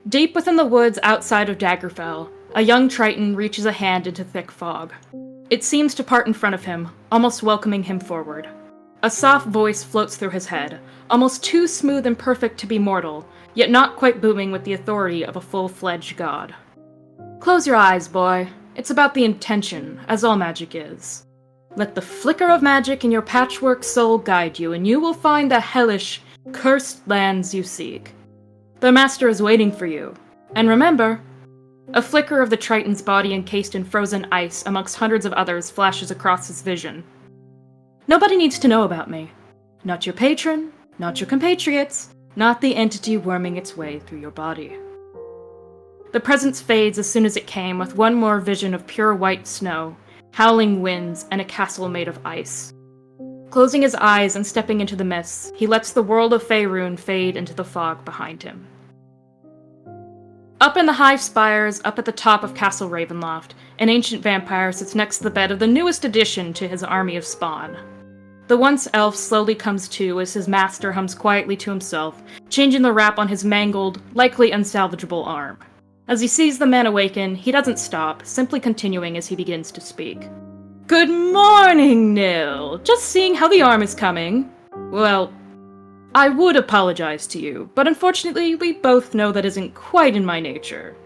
Deep within the woods outside of Daggerfell, a young Triton reaches a hand into thick fog. It seems to part in front of him, almost welcoming him forward. A soft voice floats through his head, almost too smooth and perfect to be mortal, yet not quite booming with the authority of a full-fledged god. Close your eyes, boy. It's about the intention, as all magic is. Let the flicker of magic in your patchwork soul guide you, and you will find the hellish, cursed lands you seek. The Master is waiting for you. And remember, a flicker of the Triton's body encased in frozen ice amongst hundreds of others flashes across his vision. Nobody needs to know about me. Not your patron, not your compatriots, not the entity worming its way through your body. The presence fades as soon as it came, with one more vision of pure white snow, howling winds, and a castle made of ice. Closing his eyes and stepping into the mists, he lets the world of Faerun fade into the fog behind him. Up in the high spires, up at the top of Castle Ravenloft, an ancient vampire sits next to the bed of the newest addition to his army of spawn. The once elf slowly comes to as his master hums quietly to himself, changing the wrap on his mangled, likely unsalvageable arm. As he sees the man awaken, he doesn't stop, simply continuing as he begins to speak. Good morning, Nil! Just seeing how the arm is coming. Well, I would apologize to you, but unfortunately we both know that isn't quite in my nature.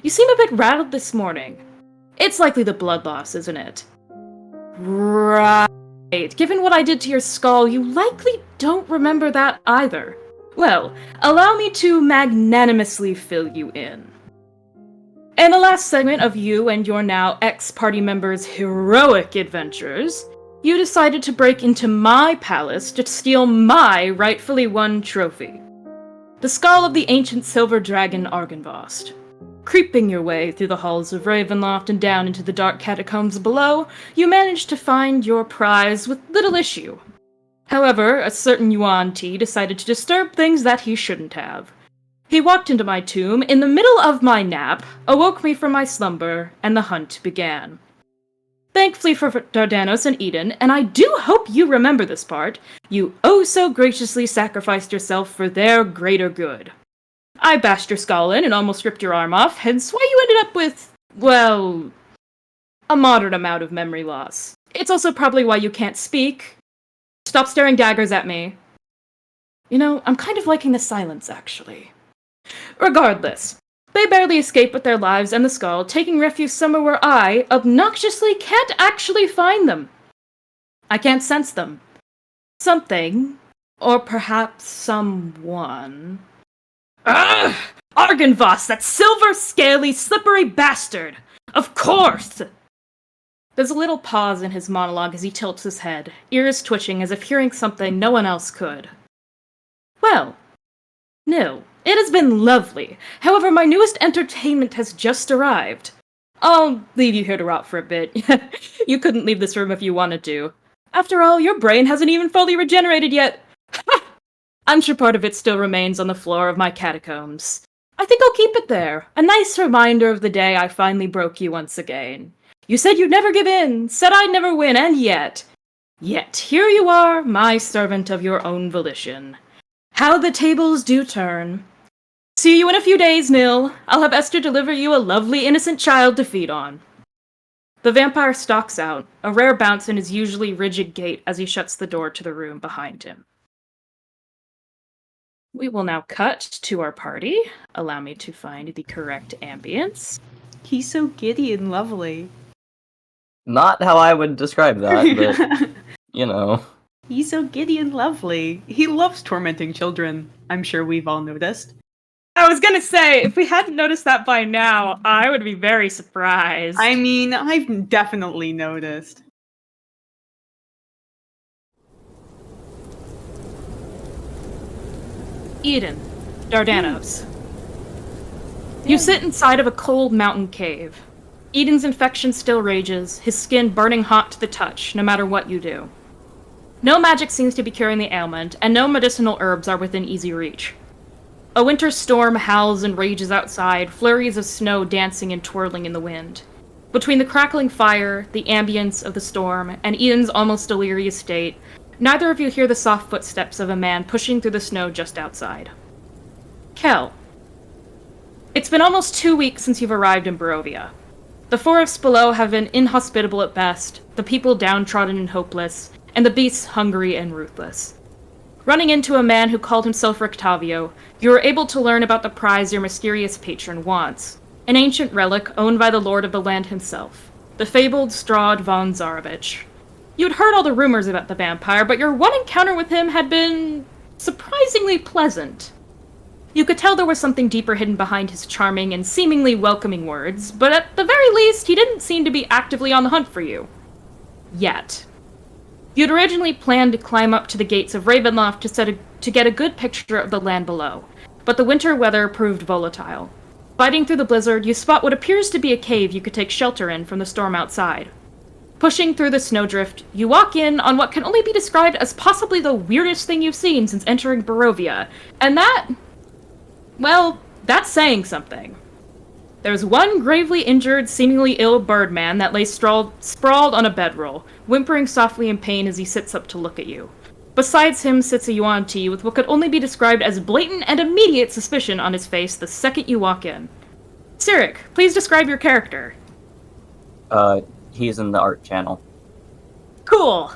You seem a bit rattled this morning. It's likely the blood loss, isn't it? Right. Given what I did to your skull, you likely don't remember that either. Well, allow me to magnanimously fill you in. In the last segment of you and your now ex-party members' heroic adventures, you decided to break into my palace to steal my rightfully won trophy. The skull of the ancient silver dragon Argynvost. Creeping your way through the halls of Ravenloft and down into the dark catacombs below, you managed to find your prize with little issue. However, a certain Yuan Ti decided to disturb things that he shouldn't have. He walked into my tomb in the middle of my nap, awoke me from my slumber, and the hunt began. Thankfully for Dardanos and Eden, and I do hope you remember this part, you oh so graciously sacrificed yourself for their greater good. I bashed your skull in and almost ripped your arm off, hence why you ended up with, well, a moderate amount of memory loss. It's also probably why you can't speak. Stop staring daggers at me. You know, I'm kind of liking the silence, actually. Regardless, they barely escape with their lives and the skull, taking refuge somewhere where I, obnoxiously, can't actually find them. I can't sense them. Something, or perhaps someone... Ugh! Argynvost, that silver, scaly, slippery bastard! Of course! There's a little pause in his monologue as he tilts his head, ears twitching as if hearing something no one else could. Well, no. It has been lovely. However, my newest entertainment has just arrived. I'll leave you here to rot for a bit. You couldn't leave this room if you wanted to. After all, your brain hasn't even fully regenerated yet. I'm sure part of it still remains on the floor of my catacombs. I think I'll keep it there. A nice reminder of the day I finally broke you once again. You said you'd never give in, said I'd never win, and yet, here you are, my servant of your own volition. How the tables do turn. See you in a few days, Nil. I'll have Esther deliver you a lovely innocent child to feed on. The vampire stalks out, a rare bounce in his usually rigid gait as he shuts the door to the room behind him. We will now cut to our party. Allow me to find the correct ambience. He's so giddy and lovely. Not how I would describe that, but, you know. He's so giddy and lovely. He loves tormenting children. I'm sure we've all noticed. I was gonna say, if we hadn't noticed that by now, I would be very surprised. I mean, I've definitely noticed. Eden, Dardanos. You sit inside of a cold mountain cave. Eden's infection still rages, his skin burning hot to the touch, no matter what you do. No magic seems to be curing the ailment, and no medicinal herbs are within easy reach. A winter storm howls and rages outside, flurries of snow dancing and twirling in the wind. Between the crackling fire, the ambience of the storm, and Eden's almost delirious state, neither of you hear the soft footsteps of a man pushing through the snow just outside. Kel. It's been almost 2 weeks since you've arrived in Barovia. The forests below have been inhospitable at best, the people downtrodden and hopeless, and the beasts hungry and ruthless. Running into a man who called himself Rictavio, you were able to learn about the prize your mysterious patron wants, an ancient relic owned by the lord of the land himself, the fabled Strahd von Zarovich. You'd heard all the rumors about the vampire, but your one encounter with him had been surprisingly pleasant. You could tell there was something deeper hidden behind his charming and seemingly welcoming words, but at the very least, he didn't seem to be actively on the hunt for you. Yet. You'd originally planned to climb up to the gates of Ravenloft to get a good picture of the land below, but the winter weather proved volatile. Fighting through the blizzard, you spot what appears to be a cave you could take shelter in from the storm outside. Pushing through the snowdrift, you walk in on what can only be described as possibly the weirdest thing you've seen since entering Barovia, and that... well, that's saying something. There's one gravely injured, seemingly ill birdman that lay sprawled on a bedroll, whimpering softly in pain as he sits up to look at you. Besides him sits a Yuan Ti with what could only be described as blatant and immediate suspicion on his face the second you walk in. Cyric, please describe your character. He's in the art channel. Cool.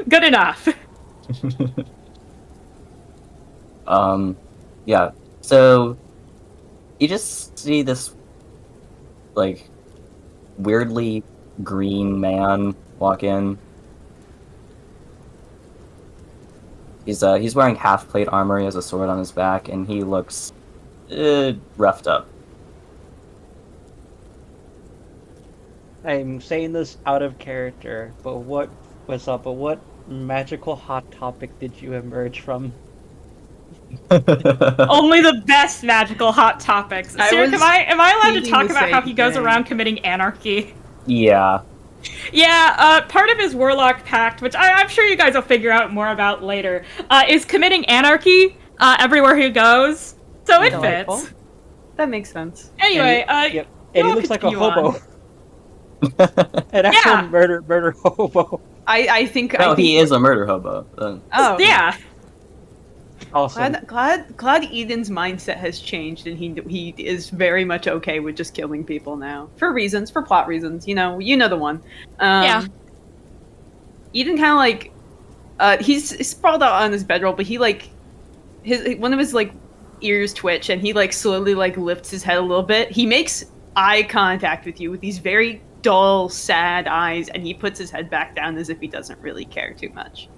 Good enough. Yeah. So, you just see this, like, weirdly green man walk in. He's wearing half-plate armor, he has a sword on his back, and he looks, roughed up. I'm saying this out of character, but what's up? But what magical hot topic did you emerge from? Only the best magical hot topics. Cyric, am I allowed to talk about how he goes around committing anarchy? Yeah. Yeah, part of his warlock pact, which I'm sure you guys will figure out more about later, is committing anarchy everywhere he goes. So it fits. That makes sense. Anyway, and he looks like a hobo. An actual murder hobo. I think. No, he is a murder hobo. Oh yeah. Awesome. Glad Eden's mindset has changed, and he is very much okay with just killing people now for plot reasons. You know the one. Yeah. Eden kind of like, he's sprawled out on his bedroll, but he like, one of his like ears twitch, and he like slowly like lifts his head a little bit. He makes eye contact with you with these very dull, sad eyes, and he puts his head back down as if he doesn't really care too much.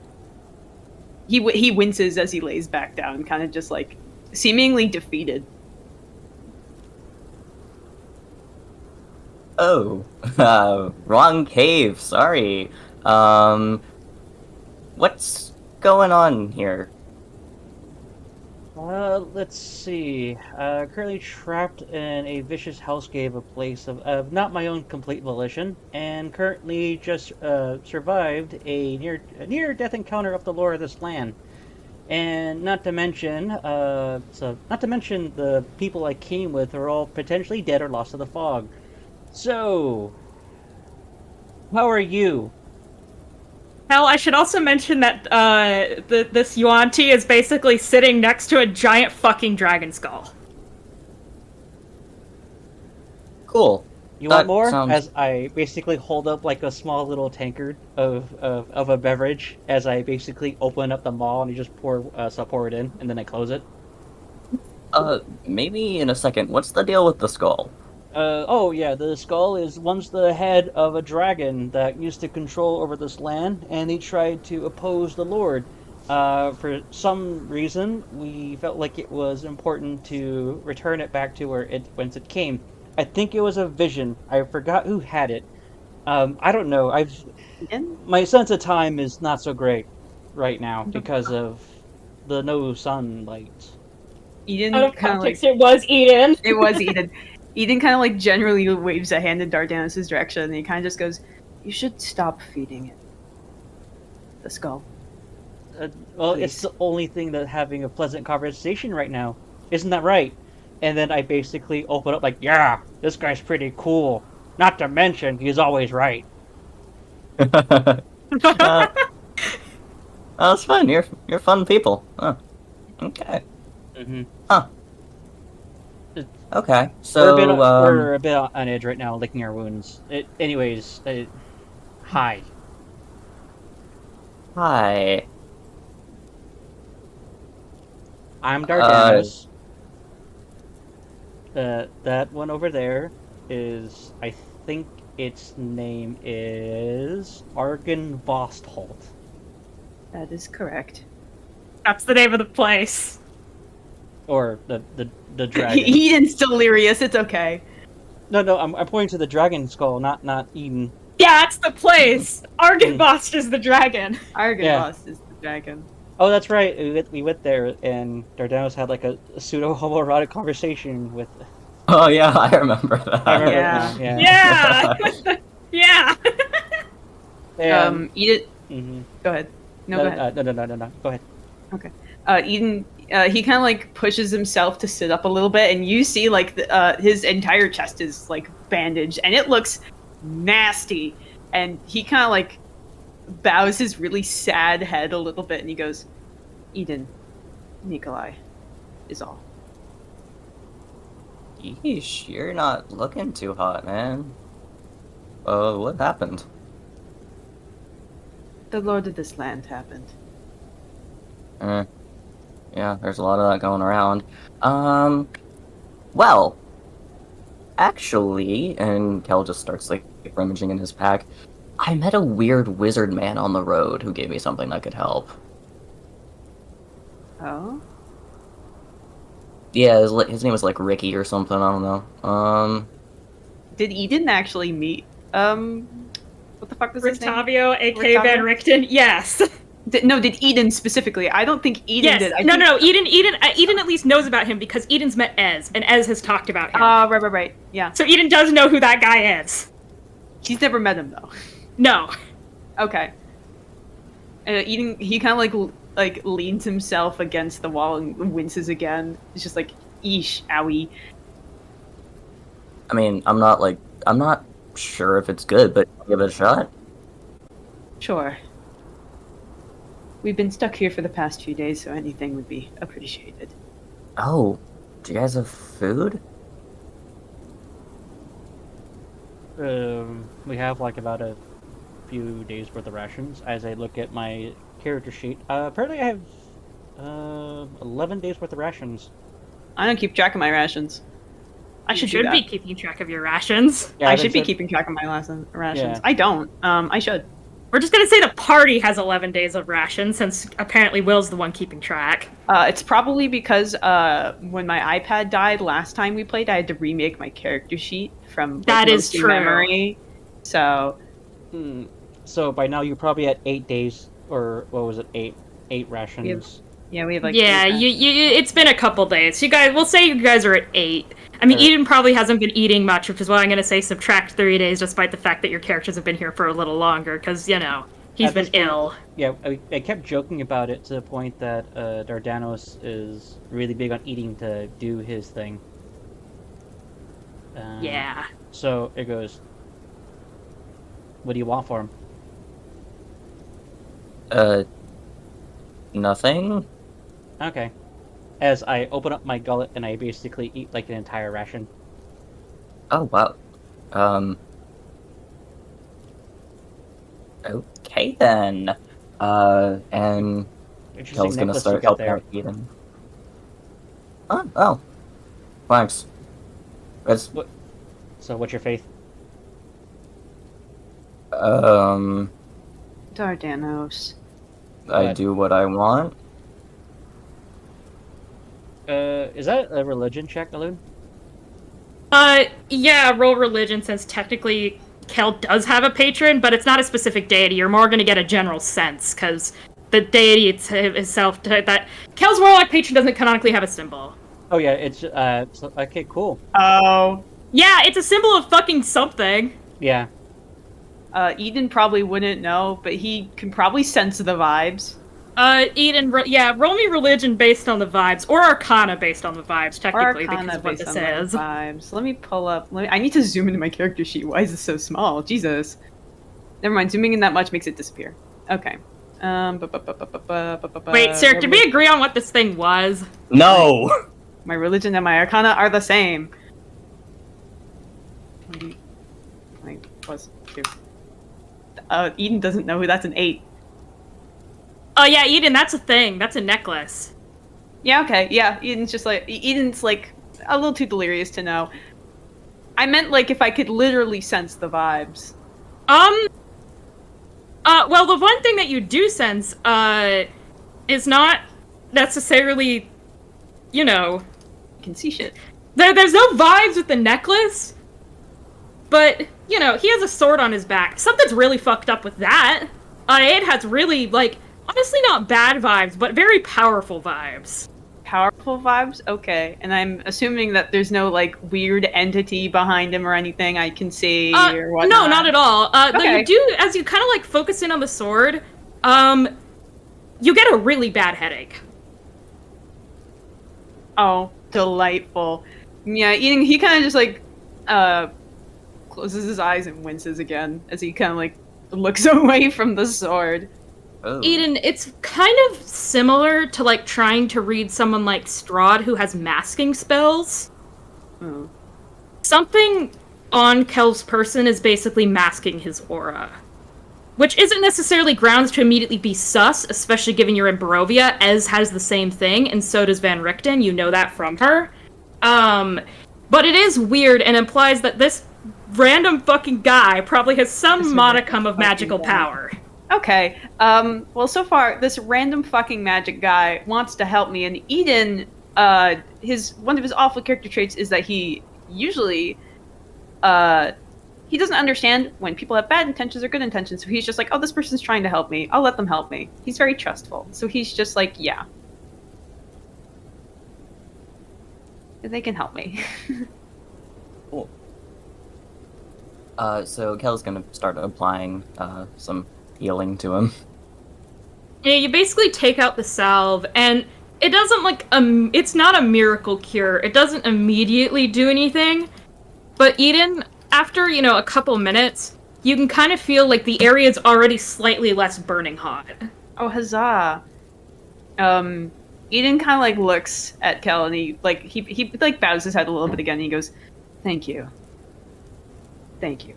He winces as he lays back down, kind of just like seemingly defeated. Oh, wrong cave. Sorry. What's going on here? Let's see. Currently trapped in a vicious hellscape, a place of not my own complete volition, and currently just survived a near-death encounter of the lore of this land. And not to mention the people I came with are all potentially dead or lost to the fog. So, how are you? Hell, I should also mention that this Yuan Ti is basically sitting next to a giant fucking dragon skull. Cool. You want more? Sounds... As I basically hold up like a small little tankard of a beverage, as I basically open up the maw and you just pour it in, and then I close it. Maybe in a second. What's the deal with the skull? Oh yeah, the skull is once the head of a dragon that used to control over this land, and he tried to oppose the Lord. For some reason, we felt like it was important to return it back to whence it came. I think it was a vision. I forgot who had it. I don't know. My sense of time is not so great right now because of the no sunlight. Eden, out of context, it was Eden. It was Eden. Eden kind of like generally waves a hand in Dardanus' direction, and he kind of just goes, "You should stop feeding it the skull." Well, Please. It's the only thing that's having a pleasant conversation right now. Isn't that right? And then I basically open up like, yeah, this guy's pretty cool. Not to mention, he's always right. That's fun. You're fun people. Huh. Okay. Mm-hmm. Huh. Okay, so we're a bit on edge right now, licking our wounds. Anyways, hi. hi. I'm Uh, Dardanos. That one over there is, I think its name is Argon Vostholt. That is correct. That's the name of the place. Or the dragon. Eden's delirious. It's okay. No, I'm pointing to the dragon skull, not Eden. Yeah, that's the place. Argonbost is the dragon. Argonbost is the dragon. Oh, that's right. We went there, and Dardanos had like a pseudo homoerotic conversation with. oh yeah, I remember that. I remember Yeah. it now, yeah. Yeah. yeah. And, Eden. mhm. Go ahead. No, go ahead. No. Go ahead. Okay. Eden, he kind of like pushes himself to sit up a little bit, and you see like his entire chest is like bandaged, and it looks nasty. And he kind of like bows his really sad head a little bit, and he goes, "Eden, Nikolai, is all." Yeesh, you're not looking too hot, man. What happened? The lord of this land happened. Yeah, there's a lot of that going around. Well, actually, and Kel just starts like rummaging in his pack. I met a weird wizard man on the road who gave me something that could help. Oh. Yeah, his name was like Ricky or something. I don't know. Did Eden actually meet what the fuck was his name? Rictavio, aka Van Richten. Yes. Did Eden specifically? I don't think Eden yes. did. No. Eden at least knows about him because Eden's met Ez, and Ez has talked about him. Right. Yeah. So Eden does know who that guy is. He's never met him though. No. Okay. Eden, he kind of like leans himself against the wall and winces again. It's just like, eesh, owie. I mean, I'm not sure if it's good, but I'll give it a shot. Sure. We've been stuck here for the past few days, so anything would be appreciated. Oh, do you guys have food? We have like about a few days worth of rations. As I look at my character sheet, apparently I have 11 days worth of rations. I don't keep track of my rations. I You should should do be that. keeping track of your rations. Yeah, I I've should be been- keeping track of my rations. Yeah. I don't. I should. We're just gonna say the party has 11 days of rations, since apparently Will's the one keeping track. It's probably because when my iPad died last time we played, I had to remake my character sheet from That is mostly true. memory. So So by now you're probably at 8 days, or what was it, eight rations. yeah, we have like Yeah, it's been a couple days. We'll say you guys are at 8. I mean, Alright. Eden probably hasn't been eating much, which is why I'm gonna say subtract 3 days, despite the fact that your characters have been here for a little longer, because, you know, he's At been this point- ill. Yeah, I kept joking about it to the point that Dardanos is really big on eating to do his thing. Yeah. So it goes. What do you want for him? Nothing? Okay. As I open up my gullet and I basically eat like an entire ration. Oh, wow. Okay then. And Interesting Kel's gonna necklace start you got helping there. out Eden. Oh. Thanks. It's, So what's your faith? Dardanos. I What? do what I want. Is that a religion check, Elune? Yeah, roll religion, since technically Kel does have a patron, but it's not a specific deity. You're more gonna get a general sense, because the deity itself, that Kel's warlock patron doesn't canonically have a symbol. Oh yeah, it's okay, cool. Oh. Yeah, it's a symbol of fucking something. Yeah. Eden probably wouldn't know, but he can probably sense the vibes. Eden, roll me religion based on the vibes, or arcana based on the vibes, technically, Arcana because of what based this on the is. vibes. Let me pull up. I need to zoom into my character sheet. Why is this so small? Jesus. Never mind. Zooming in that much makes it disappear. Okay. Wait, Sarah, did we agree on what this thing was? No! My religion and my arcana are the same. 20 plus 2. Eden doesn't know who that's an 8. Oh yeah, Eden, that's a thing. That's a necklace. Yeah, okay, yeah. Eden's like a little too delirious to know. I meant like if I could literally sense the vibes. Well, the one thing that you do sense, is not necessarily, you know, You can see shit. there's no vibes with the necklace, but, you know, he has a sword on his back. Something's really fucked up with that. It has really, like, honestly not bad vibes, but very powerful vibes. Powerful vibes? Okay. And I'm assuming that there's no, like, weird entity behind him or anything I can see or whatnot. No, not at all. Though Okay. you do, as you kind of, like, focus in on the sword, you get a really bad headache. Oh, delightful. Yeah, he kind of just, like, closes his eyes and winces again as he kind of, like, looks away from the sword. Oh. Eden, it's kind of similar to, like, trying to read someone like Strahd who has masking spells. Oh. Something on Kel's person is basically masking his aura. Which isn't necessarily grounds to immediately be sus, especially given you're in Barovia. Ez has the same thing, and so does Van Richten. You know that from her. But it is weird and implies that this random fucking guy probably has some modicum of magical power. Okay. Well, so far, this random fucking magic guy wants to help me, and Eden, one of his awful character traits is that he usually, he doesn't understand when people have bad intentions or good intentions, so he's just like, oh, this person's trying to help me. I'll let them help me. He's very trustful, so he's just like, yeah. They can help me. Cool. So Kel's gonna start applying some healing to him. Yeah, you basically take out the salve, and it doesn't, like, it's not a miracle cure. It doesn't immediately do anything, but Eden, after, you know, a couple minutes, you can kind of feel like the area's already slightly less burning hot. Oh, huzzah. Eden kind of, like, looks at Kel, and he like, bows his head a little bit again, and he goes, thank you. Thank you.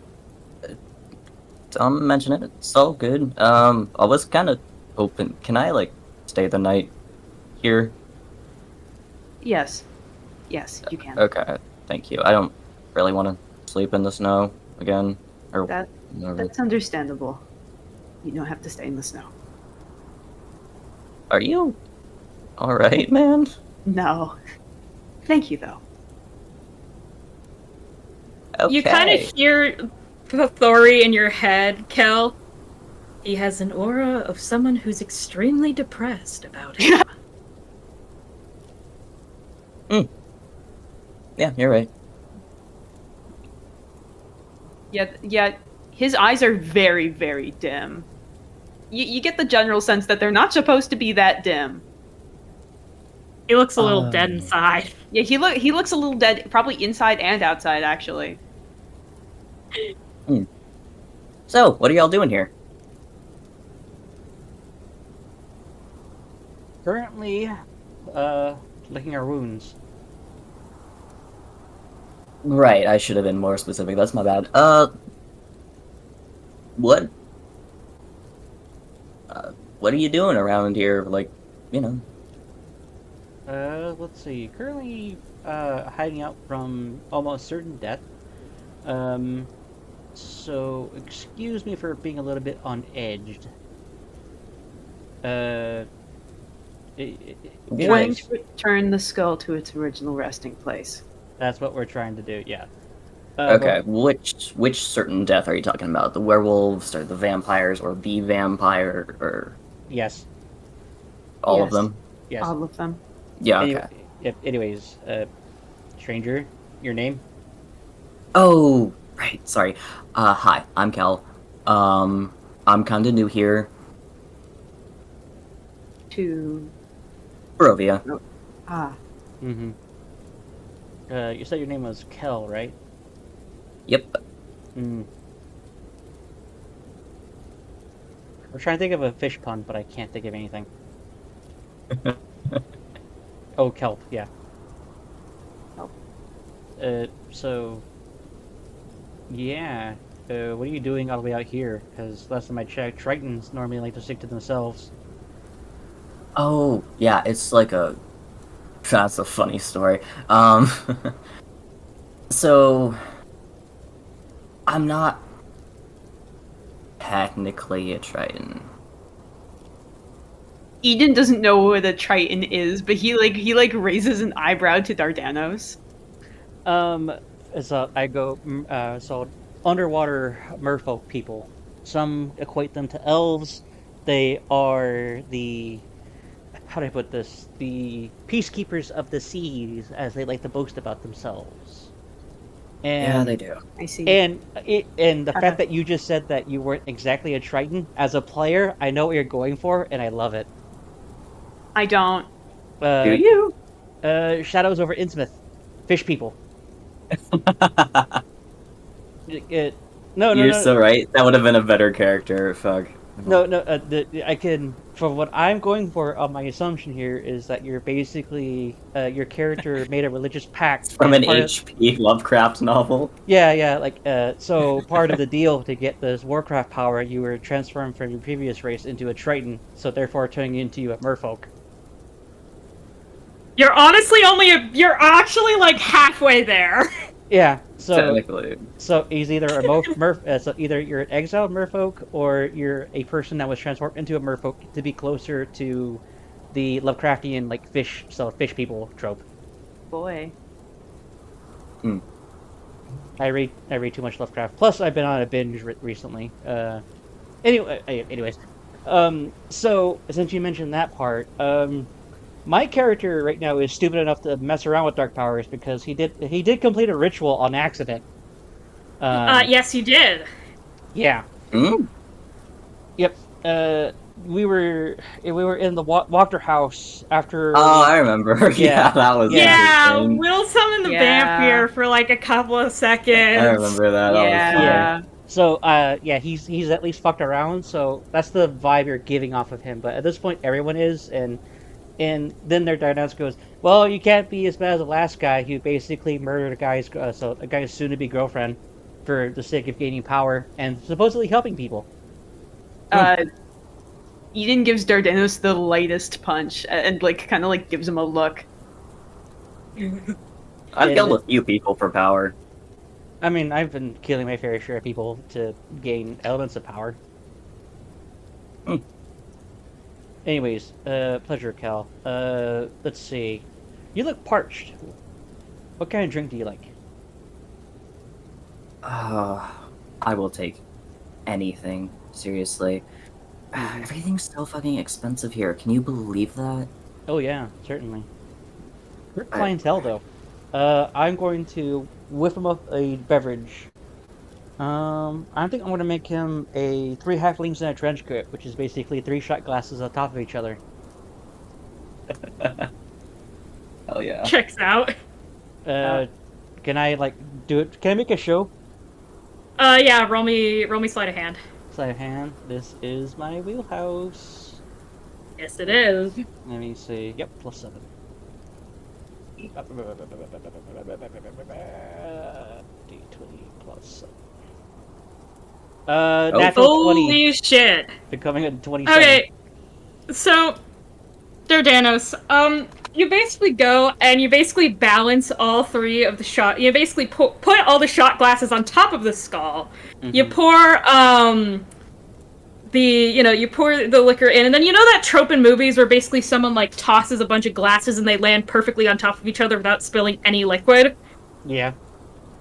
Don't mention it. It's all good. I was kind of hoping. Can I like stay the night here? Yes, you can. Okay, thank you. I don't really want to sleep in the snow again. Or whatever. That's understandable. You don't have to stay in the snow. Are you all right, man? No. Thank you, though. Okay. You kind of hear the Thori in your head, Kel. He has an aura of someone who's extremely depressed about him. Yeah, you're right. Yeah. His eyes are very, very dim. You get the general sense that they're not supposed to be that dim. He looks a little dead inside. Yeah, he looks a little dead, probably inside and outside, actually. So, what are y'all doing here? Currently, licking our wounds. Right, I should have been more specific. That's my bad. What? What are you doing around here? Like, you know. Let's see. Currently, hiding out from almost certain death. So excuse me for being a little bit on edged. Trying Right. to return the skull to its original resting place. That's what we're trying to do. Yeah. Okay, which certain death are you talking about? The werewolves, or the vampires, or the vampire, or Yes. all of Yes. them? Yes. All of them. Yeah. Okay. Anyways, stranger, your name? Oh, right. Sorry. Hi, I'm Kel. I'm kind of new here. To Barovia. Mm-hmm. You said your name was Kel, right? Yep. Hmm. We're trying to think of a fish pun, but I can't think of anything. Oh, kelp, yeah. Kelp. So, Yeah. What are you doing all the way out here? Because last time I checked, Tritons normally like to stick to themselves. Oh, yeah, it's like a... That's a funny story. So, I'm not technically a Triton. Eden doesn't know what a Triton is, but he raises an eyebrow to Dardanos. Um, so I go, so underwater merfolk people. Some equate them to elves. They are the, how do I put this? The peacekeepers of the seas, as they like to boast about themselves. Yeah, And they do. I see. and the fact that you just said that you weren't exactly a Triton, as a player, I know what you're going for, and I love it. I don't. Do Uh, you? Shadows over Innsmouth, fish people. It, no, no, You're no. so right. That would have been a better character, fuck. No, no. I can. For what I'm going for, my assumption here is that you're basically your character made a religious pact, It's from and an part of HP Lovecraft novel. yeah, yeah, like so part of the deal to get this Warcraft power, you were transformed from your previous race into a Triton, so therefore turning into a Merfolk. You're honestly you're actually like halfway there. Yeah, so Technically. so he's either a so either you're an exiled Merfolk or you're a person that was transformed into a Merfolk to be closer to the Lovecraftian like fish people trope. Boy. Hmm. I read too much Lovecraft. Plus, I've been on a binge recently. Anyways, so since you mentioned that part, my character right now is stupid enough to mess around with dark powers because he did complete a ritual on accident. Yes, you did. Yeah. Hmm? Yep. We were in the Walker house after. Oh, I remember. Yeah. Yeah, that was Yeah, interesting. Will summoned the Yeah. vampire for like a couple of seconds. I remember that. That was funny. Yeah. So, yeah, he's at least fucked around. So that's the vibe you're giving off of him. But at this point, everyone is, and then their dynamics goes, well, you can't be as bad as the last guy who basically murdered a guy's soon-to-be girlfriend for the sake of gaining power and supposedly helping people. Eden gives Dardanos the lightest punch and like kind of like gives him a look. I've killed a few people for power. I mean, I've been killing my fair share of people to gain elements of power. Hmm. Anyways, pleasure, Cal. Let's see. You look parched. What kind of drink do you like? I will take anything. Seriously. Everything's so fucking expensive here. Can you believe that? Oh yeah, certainly. Good clientele, though. I'm going to whip him up a beverage. I think I'm going to make him a 3 halflings in a trench coat, which is basically 3 shot glasses on top of each other. Hell yeah. Checks out. Can I like do it? Can I make a show? Yeah, roll me sleight of hand. Sleight of hand. This is my wheelhouse. Yes, it is. Let me see. Yep, +7. D20 +7. Natural 20. Holy shit. Becoming a 27. Okay, so Dardanos, you basically go and you basically balance all 3 of the shot. You basically put all the shot glasses on top of the skull. Mm-hmm. You pour you pour the liquor in, and then you know that trope in movies where basically someone like tosses a bunch of glasses and they land perfectly on top of each other without spilling any liquid. Yeah.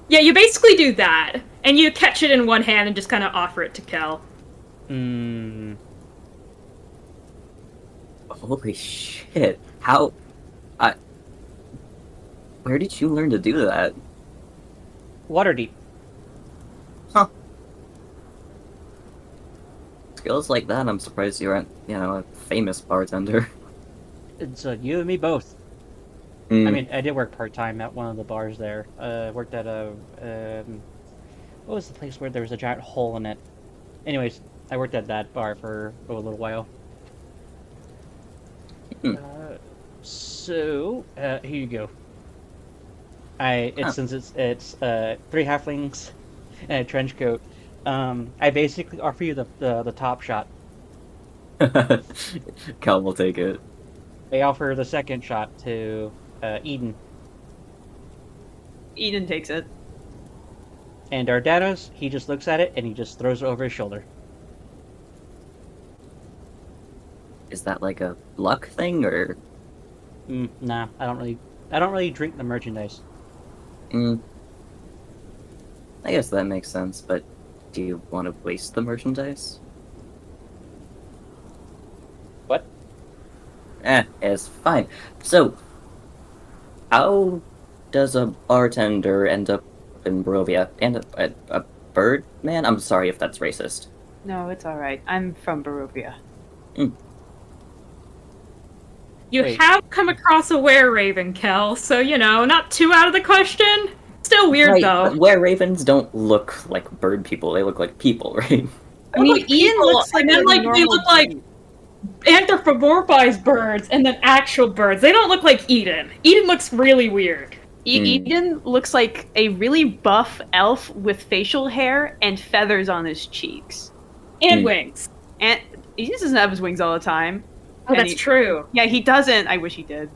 Yeah, you basically do that, and you catch it in one hand and just kind of offer it to Kel. Holy shit. How... Where did you learn to do that? Waterdeep. Huh. Skills like that, I'm surprised you aren't, a famous bartender. It's you and me both. Mm. I mean, I did work part-time at one of the bars there. Worked at a... what was the place where there was a giant hole in it? Anyways, I worked at that bar for a little while. So, here you go. Since it's 3 halflings and a trench coat. I basically offer you the top shot. Cal will take it. I offer the second shot to Eden. Eden takes it. And Dardanos, he just looks at it and he just throws it over his shoulder. Is that like a luck thing, or? Nah, I don't really drink the merchandise. I guess that makes sense, but do you want to waste the merchandise? What? It's fine. So, how does a bartender end up in Barovia? And a bird man? I'm sorry if that's racist. No, it's alright. I'm from Barovia. You Wait. have come across a were-raven, Kel, so, not too out of the question. Still weird, Right, though. but were-ravens don't look like bird people, they look like people, right? I mean, Like Eden people, looks like and then, a they normal look like dude. anthropomorphized birds, and then actual birds. They don't look like Eden. Eden looks really weird. Eden looks like a really buff elf with facial hair and feathers on his cheeks. And wings. And he just doesn't have his wings all the time. Oh, And that's true. Yeah, he doesn't. I wish he did.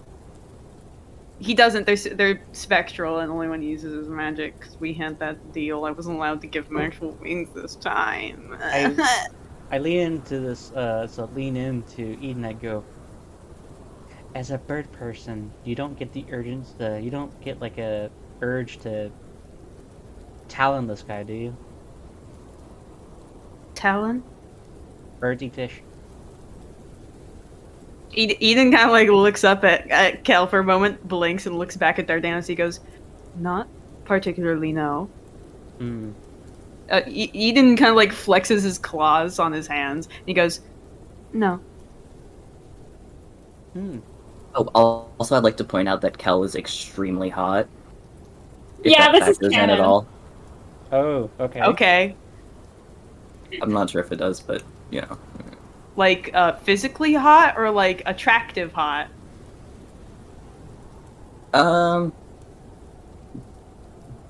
He doesn't. They're spectral, and the only one he uses is magic. Because we had that deal. I wasn't allowed to give him actual wings this time. I lean into this, lean into Eden. I go, as a bird person, you don't get the you don't get like a urge to talon this guy, do you? Talon? Birds eat fish. Eden kind of like looks up at Kel for a moment, blinks, and looks back at Dardanos. He goes, "Not particularly, no." Eden kind of like flexes his claws on his hands. And he goes, "No." Oh, also I'd like to point out that Kel is extremely hot. If Yeah, that this is factors in canon. at all. Oh, okay. Okay. I'm not sure if it does, but, Like, physically hot or like attractive hot? Um,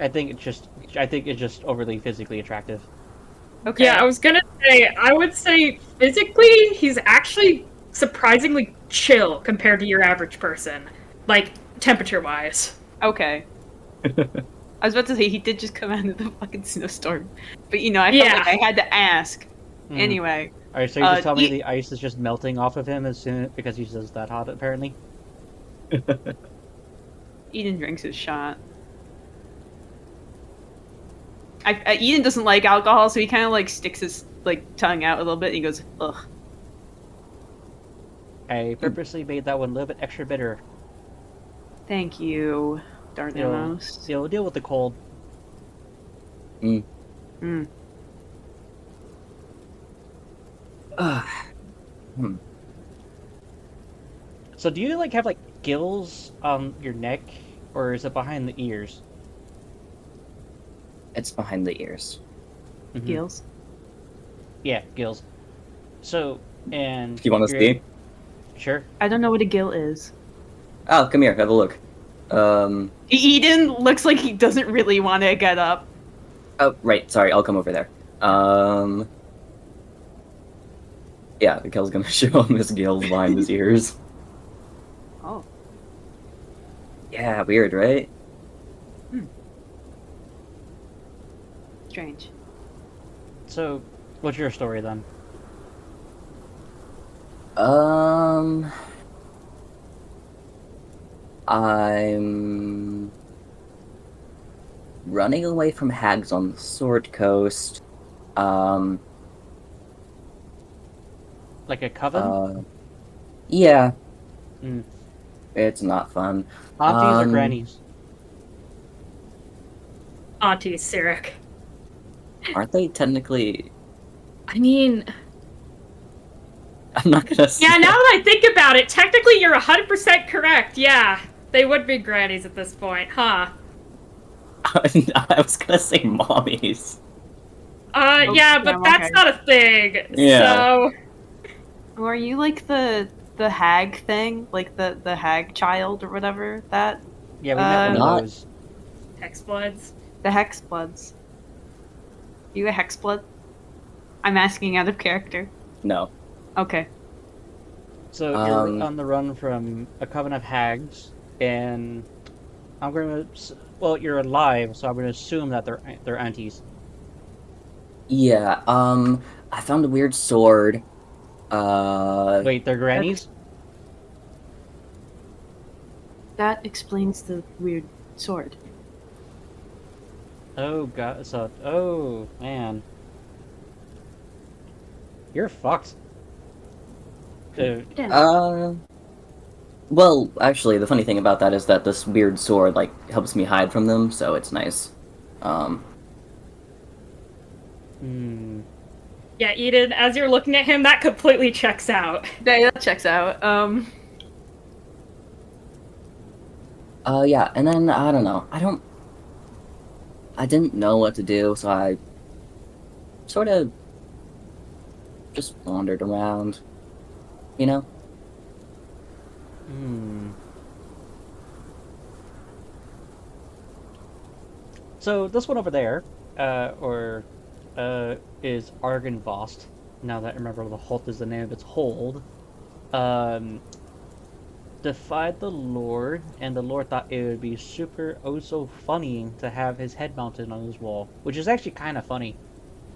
I think it's just overly physically attractive. Okay. Yeah, I was gonna say, I would say physically, he's actually surprisingly chill compared to your average person. Like, temperature-wise. Okay. I was about to say he did just come out of the fucking snowstorm, but I felt Yeah. like I had to ask. Anyway, All right, so you just tell me Ye- the ice is just melting off of him as soon because he's just that hot, apparently. Eden drinks his shot. Eden doesn't like alcohol, so he kind of like sticks his tongue out a little bit. And he goes, "Ugh." I purposely made that one a little bit extra bitter. Thank you, You'll, Dardanos. you'll deal with the cold. Mm. So do you have gills on your neck, or is it behind the ears? it's behind the ears. Mhm. Gills. Yeah, gills. So, and You want to you're- see? Sure. I don't know what a gill is. Oh, come here, have a look. Eden looks like he doesn't really want to get up. Oh, right, sorry, I'll come over there. Yeah, Kel's gonna show him his gills behind his ears. Oh. Yeah, weird, right? Strange. So, what's your story then? I'm running away from hags on the Sword Coast. Like a coven? Yeah. Mm. It's not fun. Aunties or grannies? Auntie Sirik. Aren't they technically... I mean, I'm not gonna say... yeah, now that I think about it, technically you're 100% correct, yeah. They would be grannies at this point, huh? I was gonna say mommies. Yeah, but yeah, that's okay. not a thing, Yeah. so... Or are you like the hag thing? Like the hag child or whatever? Yeah, we met one Not- of those. Hexbloods. The hex bloods. You a hexblood? I'm asking out of character. No. Okay. So you're on the run from a coven of hags, and I'm gonna. Well, you're alive, so I'm gonna assume that they're aunties. Yeah, I found a weird sword. Wait, they're grannies? That explains the weird sword. Oh god, so oh man, you're fucked. uh, well, actually, the funny thing about that is that this weird sword, like, helps me hide from them, so it's nice. Hmm. Yeah, Eden, as you're looking at him, that completely checks out. Yeah, that checks out. Yeah, and then, I don't know, I didn't know what to do, so I sort of just wandered around, you know? Hmm. So this one over there, is Argynvost. Now that I remember the Holt is the name of its hold. Um, defied the Lord, and the Lord thought it would be super oh so funny to have his head mounted on his wall, which is actually kind of funny.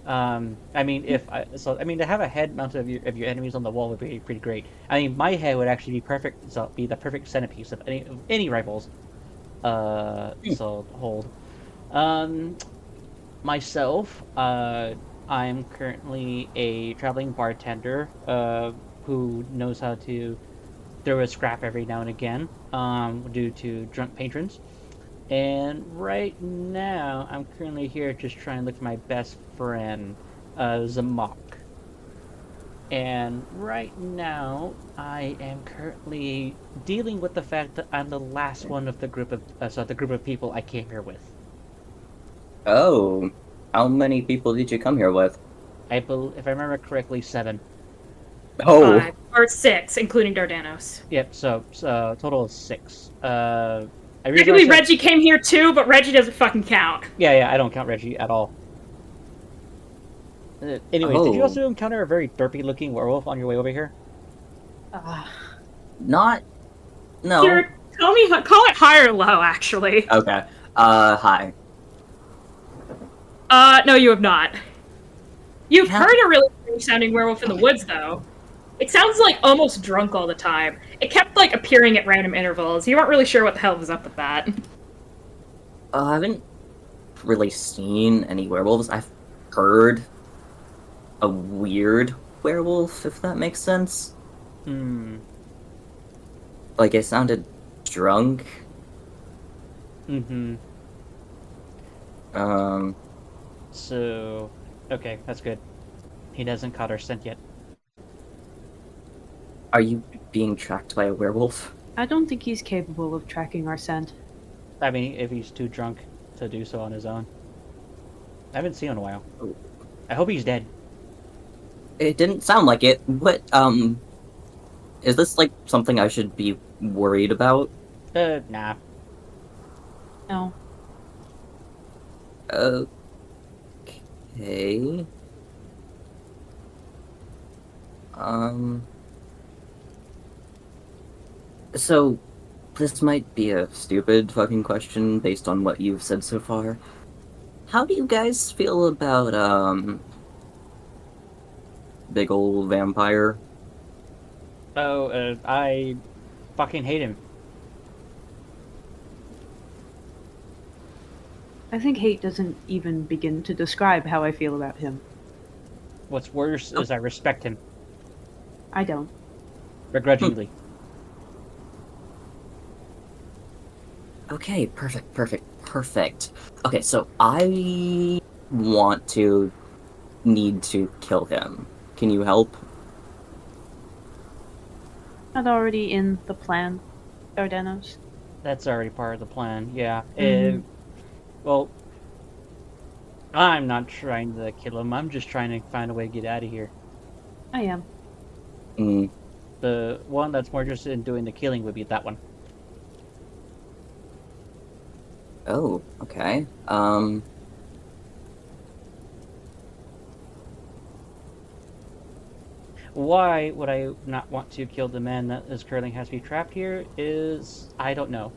I mean, to have a head mounted of your enemies on the wall would be pretty great. I mean, my head would actually be perfect, so be the perfect centerpiece of any rifles. So hold. Um, myself, I'm currently a traveling bartender, who knows how to throw a scrap every now and again, due to drunk patrons. And right now, I'm currently here just trying to look for my best friend, Zamok. And right now, I am currently dealing with the fact that I'm the last one of the group of people I came here with. Oh, how many people did you come here with? If I remember correctly, 7. Oh, 5 or 6, including Dardanos. Yep. So total of 6. I Technically, realized Reggie came here too, but Reggie doesn't fucking count. yeah, I don't count Reggie at all. Anyways, did you oh, also encounter a very derpy-looking werewolf on your way over here? not, no. Here, call it high or low, actually. Okay, hi. No, you have not. You've Yeah. heard a really strange sounding werewolf in the woods, though. It sounds like almost drunk all the time. It kept, like, appearing at random intervals. You weren't really sure what the hell was up with that. I haven't really seen any werewolves. I've heard a weird werewolf, if that makes sense. Hmm. Like, it sounded drunk. Mm-hmm. Um, So, okay, that's good. He hasn't caught our scent yet. are you being tracked by a werewolf? I don't think he's capable of tracking our scent. I mean, if he's too drunk to do so on his own. I haven't seen him in a while. Oh. I hope he's dead. It didn't sound like it. What, is this, like, something I should be worried about? Nah. No. Okay. So, this might be a stupid fucking question based on what you've said so far. How do you guys feel about, big old vampire? Oh, I fucking hate him. I think hate doesn't even begin to describe how I feel about him. What's worse is I respect him. I don't. Begrudgingly. Okay, perfect. Okay, so I need to kill him. Can you help? Not already in the plan, Dardanos. That's already part of the plan, yeah. Mhm. Well, I'm not trying to kill him. I'm just trying to find a way to get out of here. I am. Mm, The one that's more interested in doing the killing would be that one. oh, okay. Why would I not want to kill the man that is currently has to be trapped here is I don't know.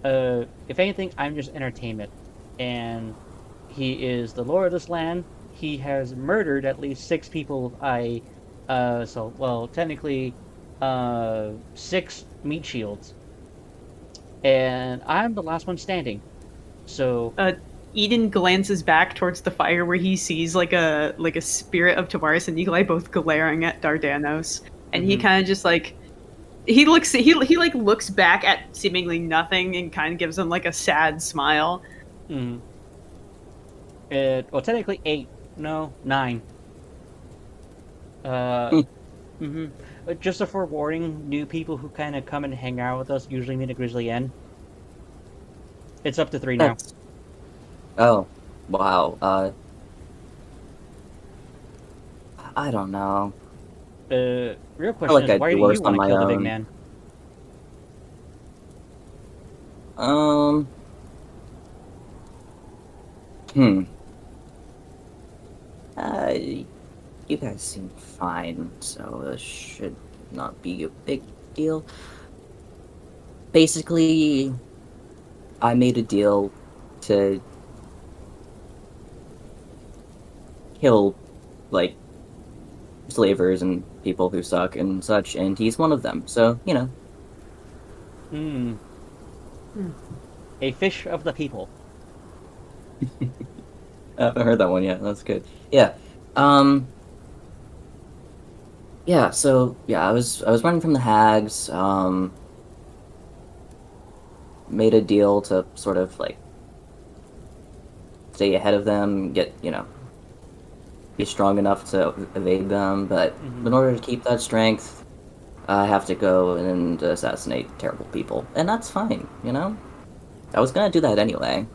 If anything, I'm just entertainment, and he is the lord of this land. He has murdered at least 6 people. Technically, 6 meat shields, and I'm the last one standing. So Eden glances back towards the fire where he sees like a spirit of Tavares and Nikolai both glaring at Dardanos, and he kind of just like he like looks back at seemingly nothing and kind of gives them like a sad smile. Technically 8, no 9. Just a forewarning, new people who kind of come and hang out with us usually meet a Grizzly End. It's up to 3 now. Oh, wow. I don't know. Real question is, why do you want to kill the big man? You guys seem fine, so this should not be a big deal. Basically, I made a deal to kill, like, slavers and people who suck and such, and he's one of them, so, you know. A fish of the people. I haven't heard that one yet. That's good. Yeah. Yeah, so yeah, I was running from the hags, made a deal to sort of like stay ahead of them, get, you know, be strong enough to evade them, but in order to keep that strength, I have to go and assassinate terrible people. And that's fine, you know? I was gonna do that anyway.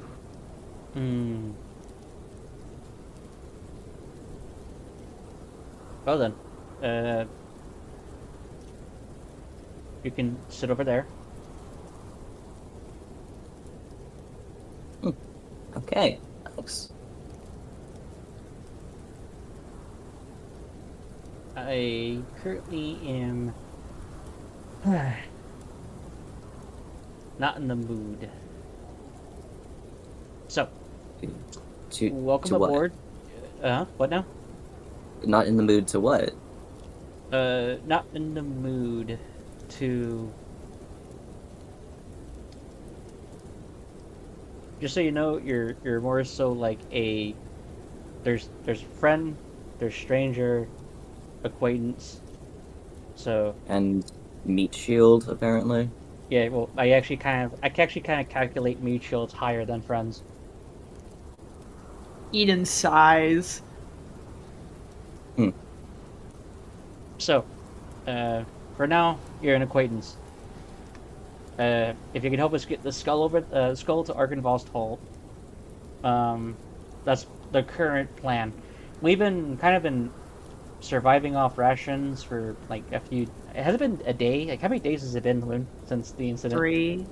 Well then, you can sit over there. Okay, thanks. I currently am not in the mood. So, welcome to aboard. What now? Not in the mood to what? Not in the mood to... Just so you know, you're more so like a... There's friend, there's stranger, acquaintance, so... And meat shield, apparently. Yeah, well, I actually kind of calculate meat shields higher than friends. Eden sighs. So, for now, you're an acquaintance. If you can help us get the skull to Arkenval's Hall, that's the current plan. We've been surviving off rations for like a few. Has it been a day? Like, how many days has it been, Elune, since the incident? 3.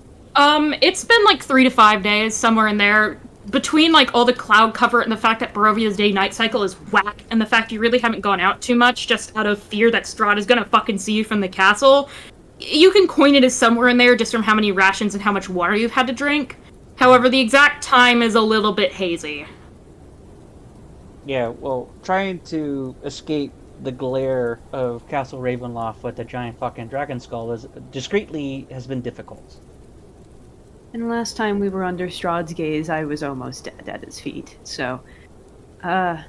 It's been like 3 to 5 days, somewhere in there. Between like all the cloud cover and the fact that Barovia's day-night cycle is whack, and the fact you really haven't gone out too much, just out of fear that Strahd is gonna fucking see you from the castle, you can coin it as somewhere in there just from how many rations and how much water you've had to drink. However, the exact time is a little bit hazy. Yeah, well, trying to escape the glare of Castle Ravenloft with the giant fucking dragon skull has been difficult. And last time we were under Strahd's gaze, I was almost dead at his feet. So, I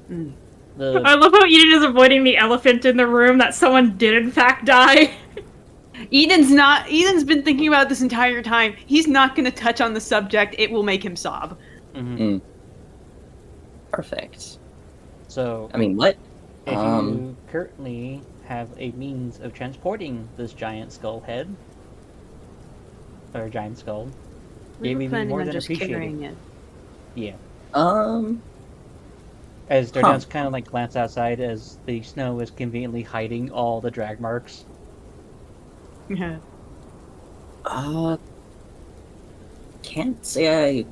love how Eden is avoiding the elephant in the room that someone did in fact die. Eden's been thinking about this entire time. He's not gonna touch on the subject. It will make him sob. Perfect. So, I mean, what? If you currently have a means of transporting this giant skull head, or giant skull, We it were would be planning more on than just carrying appreciated. it. Yeah. As Dardan's kind of like glance outside as the snow is conveniently hiding all the drag marks. Yeah. Can't say I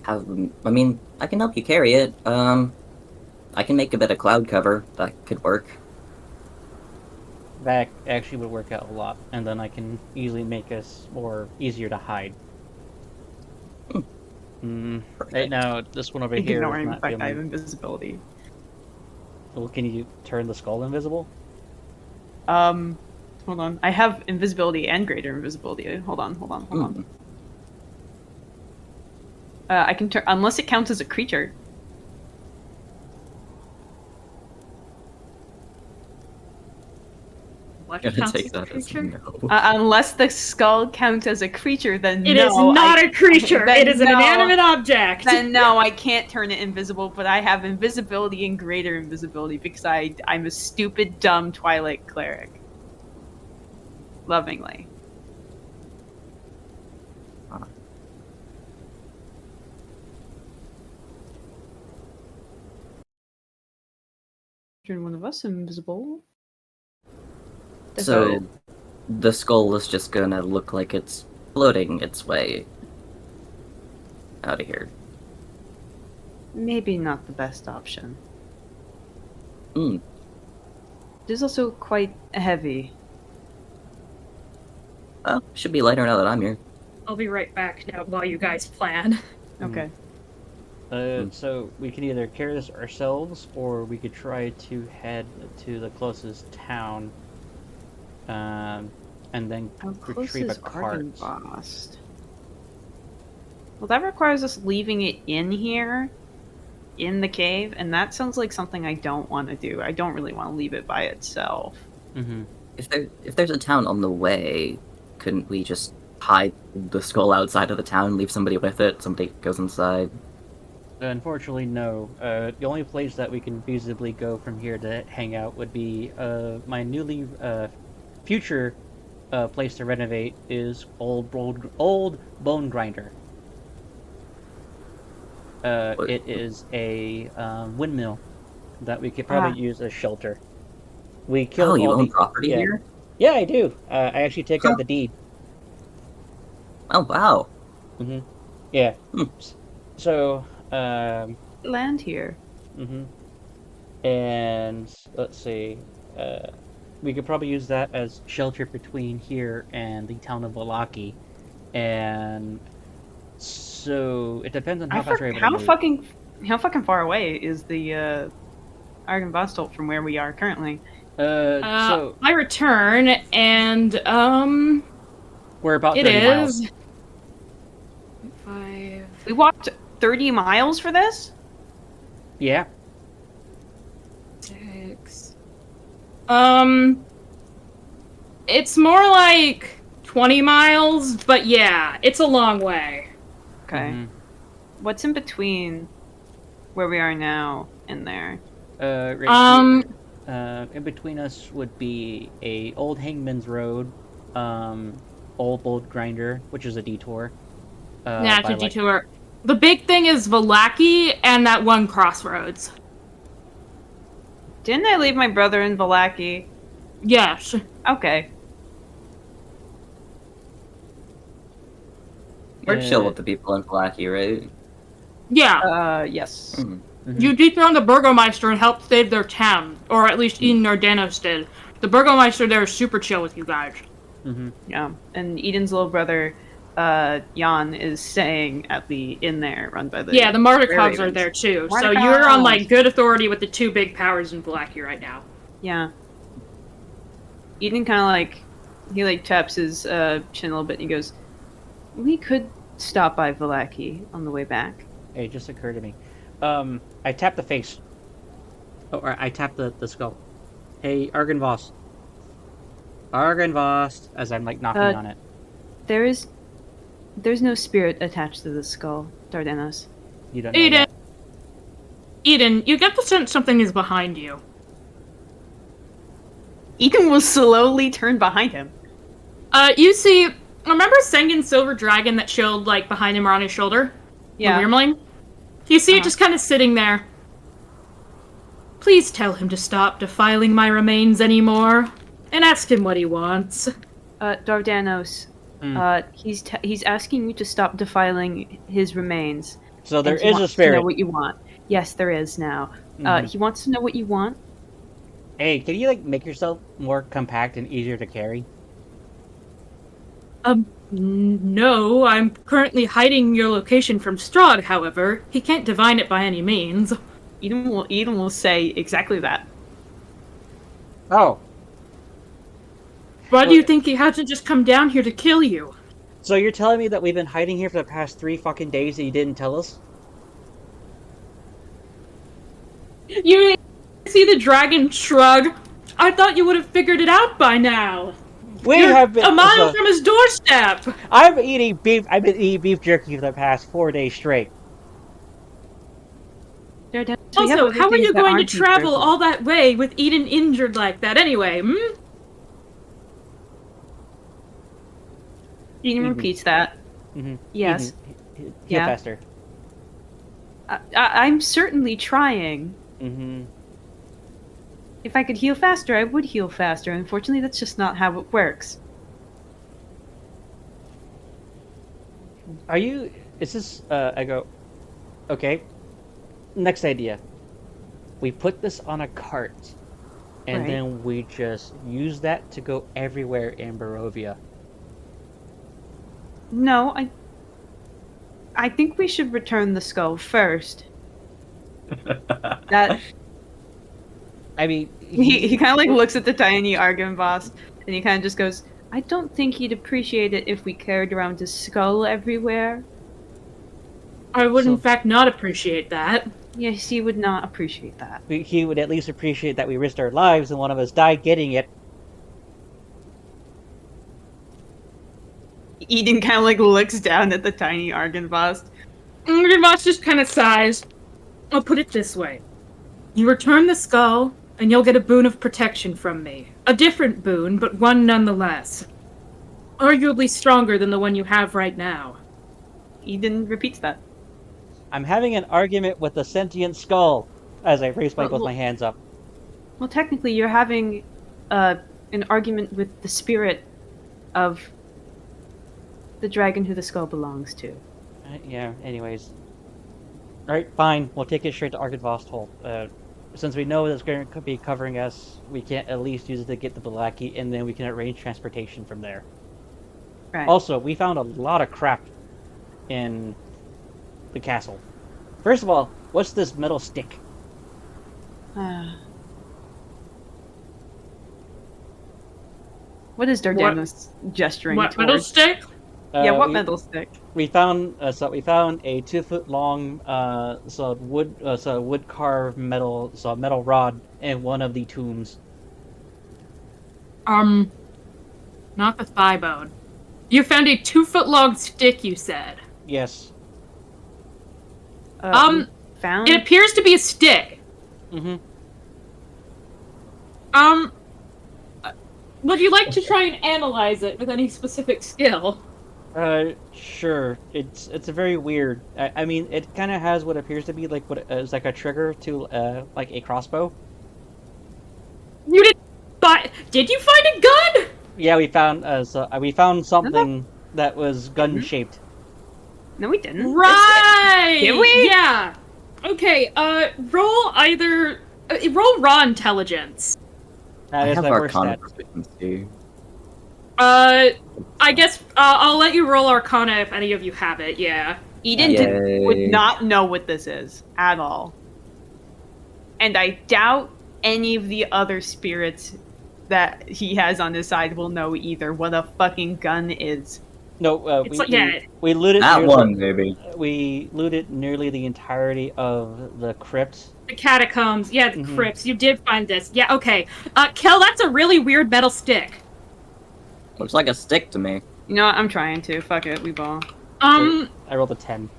have. I mean, I can help you carry it. I can make a bit of cloud cover. That could work. That actually would work out a lot, and then I can easily make us easier to hide. Right now, this one over here is Ignoring the not fact I have feeling... invisibility. Well, can you turn the skull invisible? Hold on. I have invisibility and greater invisibility. Hold on. I can turn unless it counts as a creature. What Gonna counts take as a that as creature? no. Unless the skull counts as a creature, then It no. is not a creature. then It is an no. inanimate object. Then no, I can't turn it invisible. But I have invisibility and greater invisibility because I'm a stupid, dumb Twilight cleric. Lovingly. Turn one of us invisible. So, the skull is just gonna look like it's floating its way out of here. Maybe not the best option. Hmm. It is also quite heavy. Well, should be lighter now that I'm here. I'll be right back now while you guys plan. Okay. So we can either carry this ourselves, or we could try to head to the closest town, and then How close retrieve a is cart. Ardenvost? Well, that requires us leaving it in here, in the cave, and that sounds like something I don't want to do. I don't really want to leave it by itself. Mm-hmm. If there's a town on the way, couldn't we just hide the skull outside of the town, leave somebody with it, somebody goes inside? Unfortunately, no. The only place that we can feasibly go from here to hang out would be my newly future place to renovate is Old Bone Grinder. It is a windmill that we could probably use as shelter. We killed Oh, you all own the... property yeah. here? Yeah, I do. I actually take out the deed. Oh, wow. Mm-hmm. Yeah. Hmm. So, Land here. mm-hmm. And let's see, we could probably use that as shelter between here and the town of Valaki. And so it depends on how fast we're able to move. How fucking far away is the Ardenvost from where we are currently? So I return, and we're about it 30 miles. is 5. We walked 30 miles for this? Yeah. 6. It's more like 20 miles, but yeah, it's a long way. Okay. Mhm. What's in between where we are now and there? Right here. In between us would be a old Hangman's Road, old Grinder, which is a detour. Yeah, it's a detour. The big thing is Valaki and that one crossroads. Didn't I leave my brother in Valaki? Yes. Okay. We're chill with the people in Blackie, right? Yeah. Yes. Mhm. Mhm. You dethroned the Burgomeister and helped save their town. Or at least Eden Nordanos did. The Burgomeister there is super chill with you guys. Mm-hmm. Yeah. And Eden's little brother, Jan, is staying at the inn there, run by the... Yeah, the Mardukhovs Ravens. are there too. So Mardukhovs. you're on like good authority with the two big powers in Valaki right now. Yeah. Eden kind of like... He like taps his chin a little bit and he goes, we could stop by Valaki on the way back. It just occurred to me. I tapped the face. Oh, or I tapped the skull. Hey, Ardenvost. Ardenvost, as I'm like knocking on it. There's no spirit attached to the skull, Dardanos. You don't know Eden! that. Eden, you get the sense something is behind you. Eden will slowly turn behind him. You see, remember Sengen's silver dragon that chilled like behind him or on his shoulder? Yeah. The Wyrmling? You see it just kind of sitting there. Please tell him to stop defiling my remains anymore, and ask him what he wants. Dardanos, he's asking you to stop defiling his remains. So there and he is a wants to spirit. know what you want. Yes, there is now. Mhm. He wants to know what you want. Hey, can you make yourself more compact and easier to carry? No, I'm currently hiding your location from Strahd, however. He can't divine it by any means. Eden will say exactly that. Oh, Why do you think he hasn't just come down here to kill you? so you're telling me that we've been hiding here for the past 3 fucking days and you didn't tell us? You see the dragon shrug? I thought you would have figured it out by now. You're a mile from his doorstep. I've been eating beef jerky for the past 4 days straight. Also, how are you going to travel all that way with Eden injured like that anyway, Eden repeats that. Mm-hmm. Yes. Heal Yeah. faster. I'm certainly trying. Mm-hmm. If I could heal faster, I would heal faster. Unfortunately, that's just not how it works. Is this, I go, okay. Next idea. We put this on a cart, and Right. then we just use that to go everywhere in Barovia. No, I think we should return the skull first. That I mean, he kind of like looks at the tiny Argon boss, and he kind of just goes, "I don't think he'd appreciate it if we carried around his skull everywhere." I would in fact not appreciate that. Yes, he would not appreciate that. he would at least appreciate that we risked our lives and one of us died getting it. Eden kind of like looks down at the tiny Argon boss. Boss just kind of sighs. I'll put it this way. You return the skull, and you'll get a boon of protection from me. A different boon, but one nonetheless. Arguably stronger than the one you have right now. Eden repeats that. I'm having an argument with the sentient skull as I raise both Well, my hands up. Well, technically, you're having an argument with the spirit of the dragon who the skull belongs to. Yeah, anyways. Alright, fine. We'll take it straight to Argidvost Hole. Since we know that's going to be covering us, we can't at least use it to get the Balaki, and then we can arrange transportation from there. Right. Also, we found a lot of crap in the castle. First of all, what's this metal stick? What is Dardanos gesturing What towards? metal stick? Yeah, what we, metal stick? We found a 2-foot long wood carved metal rod in one of the tombs. Not the thigh bone. You found a 2-foot-long stick, you said. Yes. Found? It appears to be a stick. Mm-hmm. Would you like to try and analyze it with any specific skill? Sure. It's a very weird. I mean, it kind of has what appears to be like what is like a trigger to like a crossbow. You did, but did you find a gun? Yeah, we found something that was gun shaped. No, we didn't. Right. Did we? Yeah. Okay. Roll raw intelligence. That I is have my worst Arcana stat. proficiency. I guess I'll let you roll Arcana if any of you have it. Yeah. Eden would not know what this is at all. And I doubt any of the other spirits that he has on his side will know either what a fucking gun is. No, we looted That one, maybe. We looted nearly the entirety of the crypt. The catacombs. Yeah, the crypts. You did find this. Yeah. Okay. Kel, that's a really weird metal stick. Looks like a stick to me. You know what? I'm trying to. Fuck it. We ball. I rolled a 10.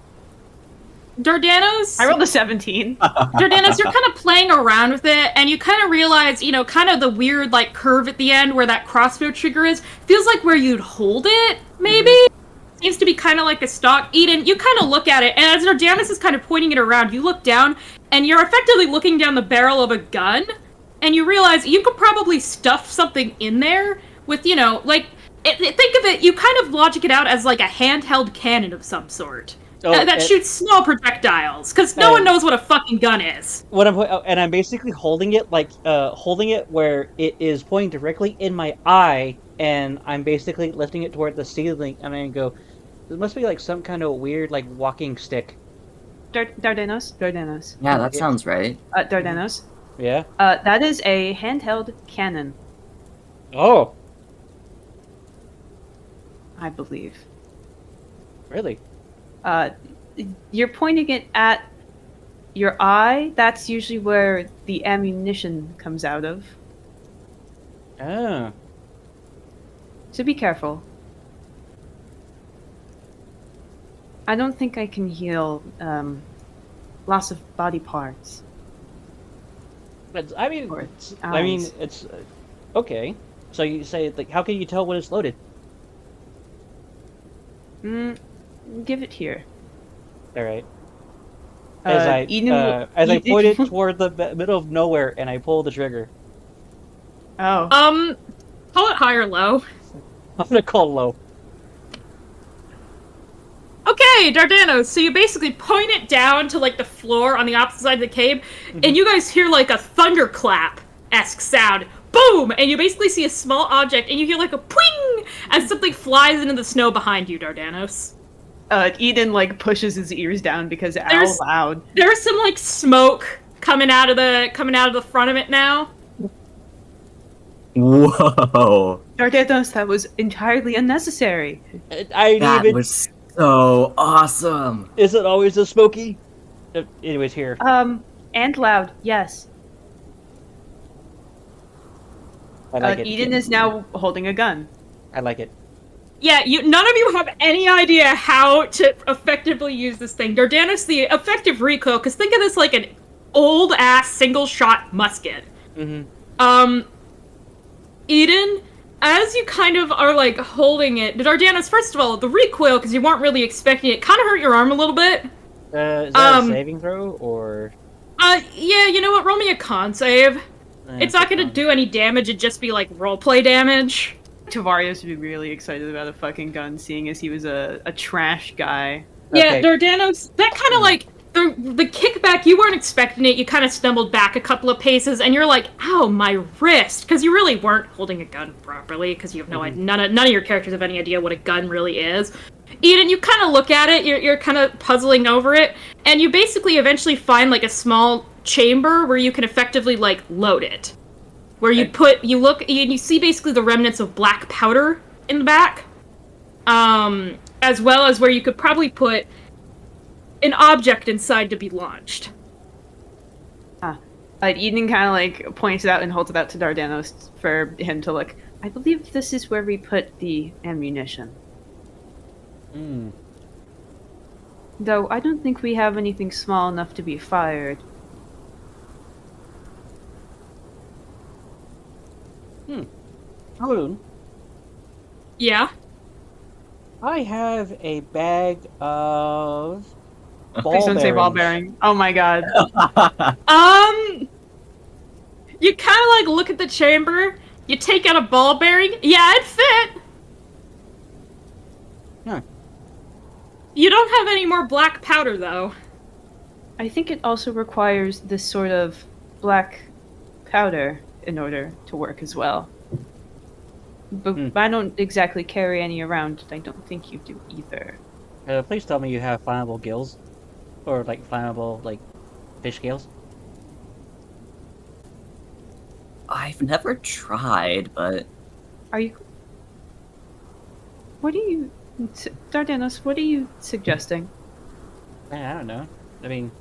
Dardanos? I rolled a 17. Dardanos, you're kind of playing around with it, and you kind of realize, kind of the weird, like, curve at the end where that crossbow trigger is. Feels like where you'd hold it, maybe? Seems to be kind of like a stock. Eden, you kind of look at it, and as Dardanos is kind of pointing it around, you look down, and you're effectively looking down the barrel of a gun, and you realize you could probably stuff something in there with, think of it, you kind of logic it out as, like, a handheld cannon of some sort. that shoots small projectiles, because no one knows what a fucking gun is. What I'm basically holding it holding it where it is pointing directly in my eye, and I'm basically lifting it toward the ceiling, and I go, "There must be like some kind of weird like walking stick." Dardanos. Yeah, that sounds right. Dardanos. Yeah. That is a handheld cannon, Oh, I believe. really? You're pointing it at your eye. That's usually where the ammunition comes out of. Oh. So be careful. I don't think I can heal loss of body parts. But I mean, Or it's okay. So you say like, how can you tell when it's loaded? Give it here. All right. As I point it toward the middle of nowhere, and I pull the trigger. Oh. Call it high or low. I'm gonna call low. Okay, Dardanos, so you basically point it down to, like, the floor on the opposite side of the cave, and you guys hear, like, a thunderclap-esque sound. Boom! And you basically see a small object, and you hear, like, a pwing! As something flies into the snow behind you, Dardanos. Eden, like, pushes his ears down because There's- ow loud. There's some, like, smoke coming out of the front of it now. Whoa! Dardanos, that was entirely unnecessary. I That even. was so awesome! Is it always a smoky? Anyways, here. And loud, yes. I like it. Eden is now holding a gun. I like it. Yeah, none of you have any idea how to effectively use this thing. Dardanos, the effective recoil, because think of this like an old-ass single-shot musket. Mm-hmm. Eden, as you kind of are, like, holding it, Dardanos, first of all, the recoil, because you weren't really expecting it, kind of hurt your arm a little bit. Is that a saving throw, or...? Yeah, you know what, roll me a con save. It's not gonna do any damage, it'd just be, like, roleplay damage. Tavarius would be really excited about a fucking gun, seeing as he was a trash guy. Yeah, Okay. Dardanos, that kind of, like, the kickback, you weren't expecting it, you kind of stumbled back a couple of paces, and you're like, ow, my wrist, because you really weren't holding a gun properly, because you have no idea, none of your characters have any idea what a gun really is. Eden, you kind of look at it, you're kind of puzzling over it, and you basically eventually find, like, a small chamber where you can effectively, like, load it. Where you look, and you see basically the remnants of black powder in the back, as well as where you could probably put an object inside to be launched. Eden kind of like points it out and holds it out to Dardanos for him to look. I believe this is where we put the ammunition. Though I don't think we have anything small enough to be fired. Elune, Yeah? I have a bag of Please don't say ball bearings. bearing. Oh my god. You kind of, like, look at the chamber, you take out a ball bearing, yeah, it'd fit! Huh. You don't have any more black powder, though. I think it also requires this sort of black powder in order to work as well. But I don't exactly carry any around. I don't think you do either. Please tell me you have flammable gills, or like flammable like fish scales. I've never tried, but Are you... What are you... Dardanos, what are you suggesting? I don't know. I mean,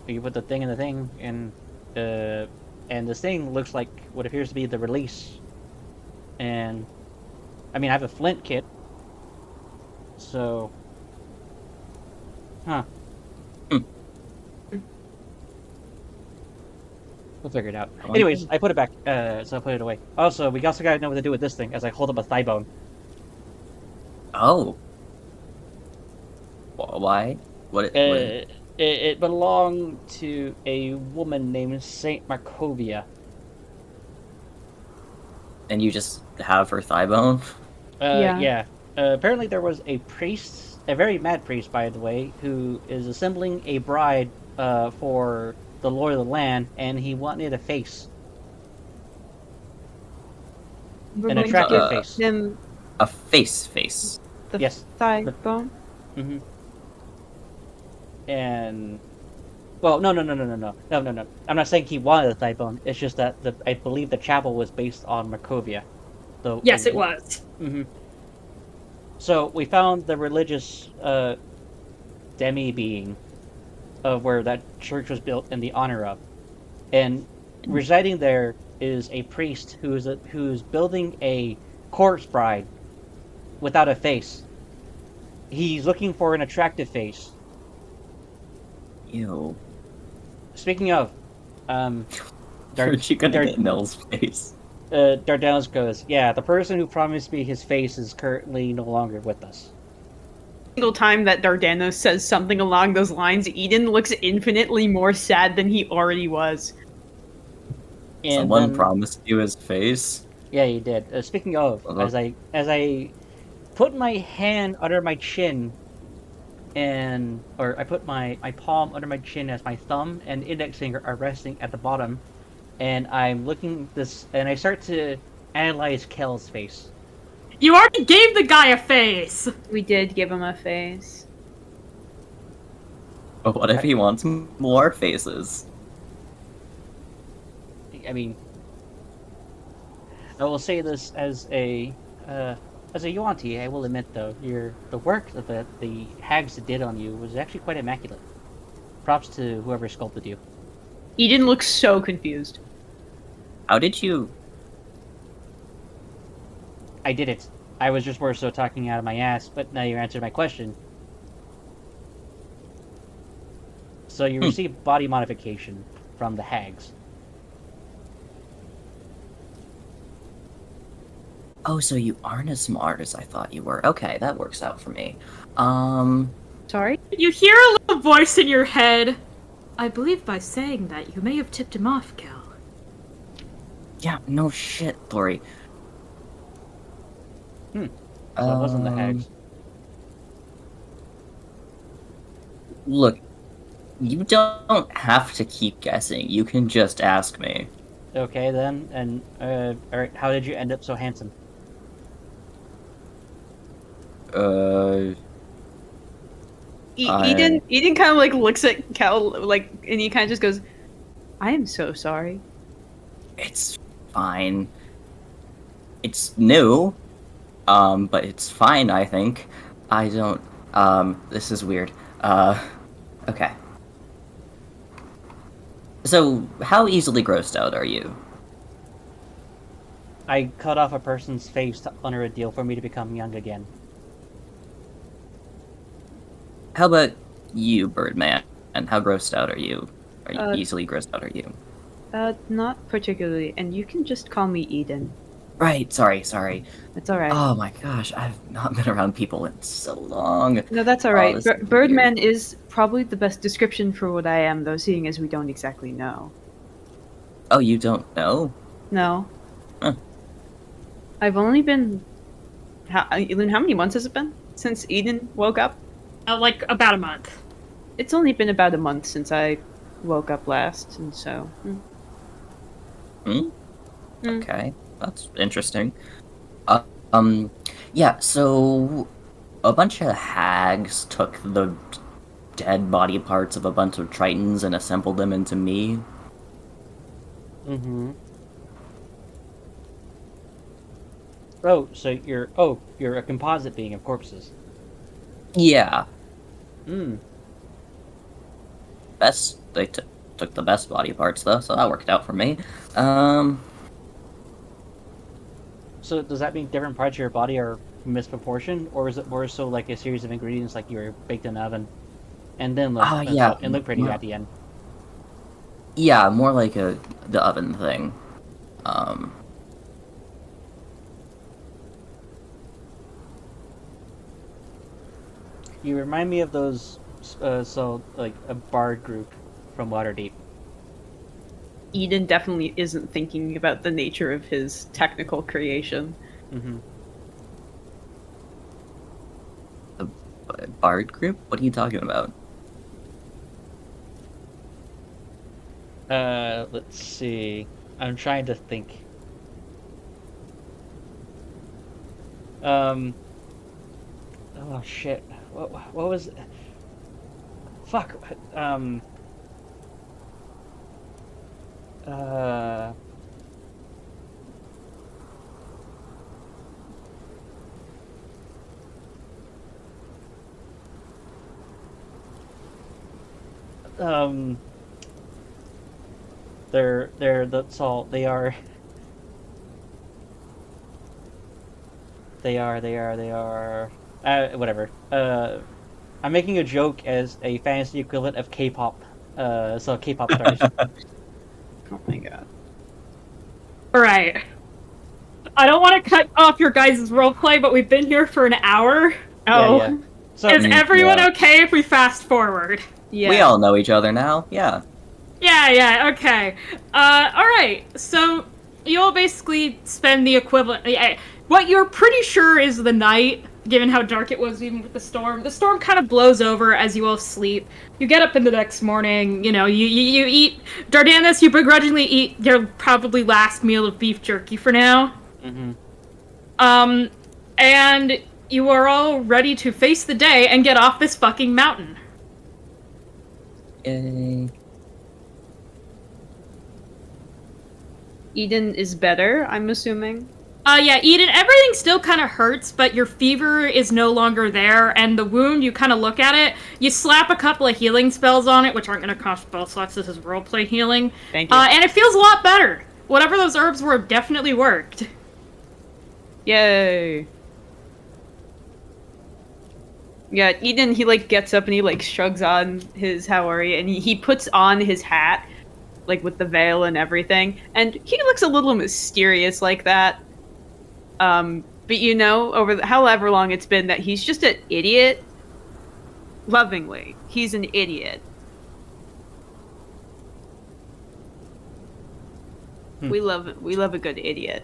you put the thing in the thing, and this thing looks like what appears to be the release. And I mean, I have a flint kit, so we'll figure it out. Anyways, I put it back, so I put it away. Also, we also gotta know what to do with this thing as I hold up a thigh bone. oh, why? What? It belonged to a woman named Saint Markovia. And you just have her thigh bone? Yeah. Yeah. Apparently there was a priest a very mad priest, by the way, who is assembling a bride for the Lord of the Land, and he wanted a face, We're an going to attractive give face. him A face. the Yes. thigh The- bone. Mm-hmm. And well, no. I'm not saying he wanted a thigh bone. It's just that I believe the chapel was based on Markovia. Yes, it was. Mm-hmm. So we found the religious demi being of where that church was built in the honor of, and residing there is a priest who's building a corpse bride without a face. He's looking for an attractive face. Ew. Speaking of, Aren't you gonna get Nell's face? Dardanus goes, yeah, the person who promised me his face is currently no longer with us. Single time that Dardanos says something along those lines, Eden looks infinitely more sad than he already was. And Someone then, promised you his face? yeah, he did. Speaking of, as I put my hand under my chin, or I put my palm under my chin as my thumb and index finger are resting at the bottom, and I'm looking this, and I start to analyze Kel's face. You already gave the guy a face! We did give him a face. But what if he wants more faces? I mean, I will say this as a Yuan-Ti, I will admit though, the work that the hags did on you was actually quite immaculate. Props to whoever sculpted you. Eden looks so confused. How did you... I did it. I was just more so talking out of my ass, but now you answered my question. So you received body modification from the hags. Oh, so you aren't as smart as I thought you were. Okay, that works out for me. Sorry? You hear a little voice in your head. I believe by saying that, you may have tipped him off, Cal. Yeah, no shit, Lori. So it wasn't the hags. Look, you don't have to keep guessing. You can just ask me. Okay then, and alright, how did you end up so handsome? Eden kind of like looks at Cal like, and he kind of just goes, "I am so sorry." It's fine. It's new, but it's fine, I think. I don't, this is weird. Okay. So, how easily grossed out are you? I cut off a person's face to honor a deal for me to become young again. How about you, Birdman? And how grossed out are you? Are you Uh, easily grossed out are you? Not particularly, and you can just call me Eden. Right, sorry. It's alright. Oh my gosh, I've not been around people in so long. No, that's alright. this is Birdman is probably the best description for what I am, though, seeing as we don't exactly know. Oh, you don't know? No. Huh. I've only been... Elune, how many months has it been since Eden woke up? Like, about a month. It's only been about a month since I woke up last, and so... Okay, that's interesting. Yeah, so a bunch of hags took the dead body parts of a bunch of tritons and assembled them into me. Mm-hmm. Oh, so you're a composite being of corpses. Yeah, Hmm. they took the best body parts though, so that worked out for me. So does that mean different parts of your body are misproportioned, or is it more so like a series of ingredients like you were baked in an oven, and then and look pretty at the end? Yeah, more like the oven thing. You remind me of those, like a bard group from Waterdeep. Eden definitely isn't thinking about the nature of his technical creation. Mm-hmm. bard group? What are you talking about? Let's see. I'm trying to think. Oh shit. What was? Fuck. Uh. That's all. They are. Whatever. I'm making a joke as a fantasy equivalent of K-pop. So K-pop stars. Oh my god. Alright. I don't want to cut off your guys' roleplay, but we've been here for an hour. Oh. Yeah. So Is everyone yeah. okay if we fast forward? Yeah. We all know each other now. Yeah. Yeah, okay. Alright, so you all basically spend the equivalent... What you're pretty sure is the night, given how dark it was even with the storm. The storm kind of blows over as you all sleep. You get up in the next morning, you eat... Dardanus, you begrudgingly eat your probably last meal of beef jerky for now. Mm-hmm. And you are all ready to face the day and get off this fucking mountain. Yay. Eden is better, I'm assuming. Yeah, Eden, everything still kind of hurts, but your fever is no longer there, and the wound, you kind of look at it, you slap a couple of healing spells on it, which aren't going to cost spell slots, this is roleplay healing. Thank you. And it feels a lot better. Whatever those herbs were definitely worked. Yay. Yeah, Eden, he, like, gets up and he, like, shrugs on his Howari, and he puts on his hat, like, with the veil and everything, and he looks a little mysterious like that. But you know, over however long it's been, that he's just an idiot. Lovingly, he's an idiot. We love a good idiot.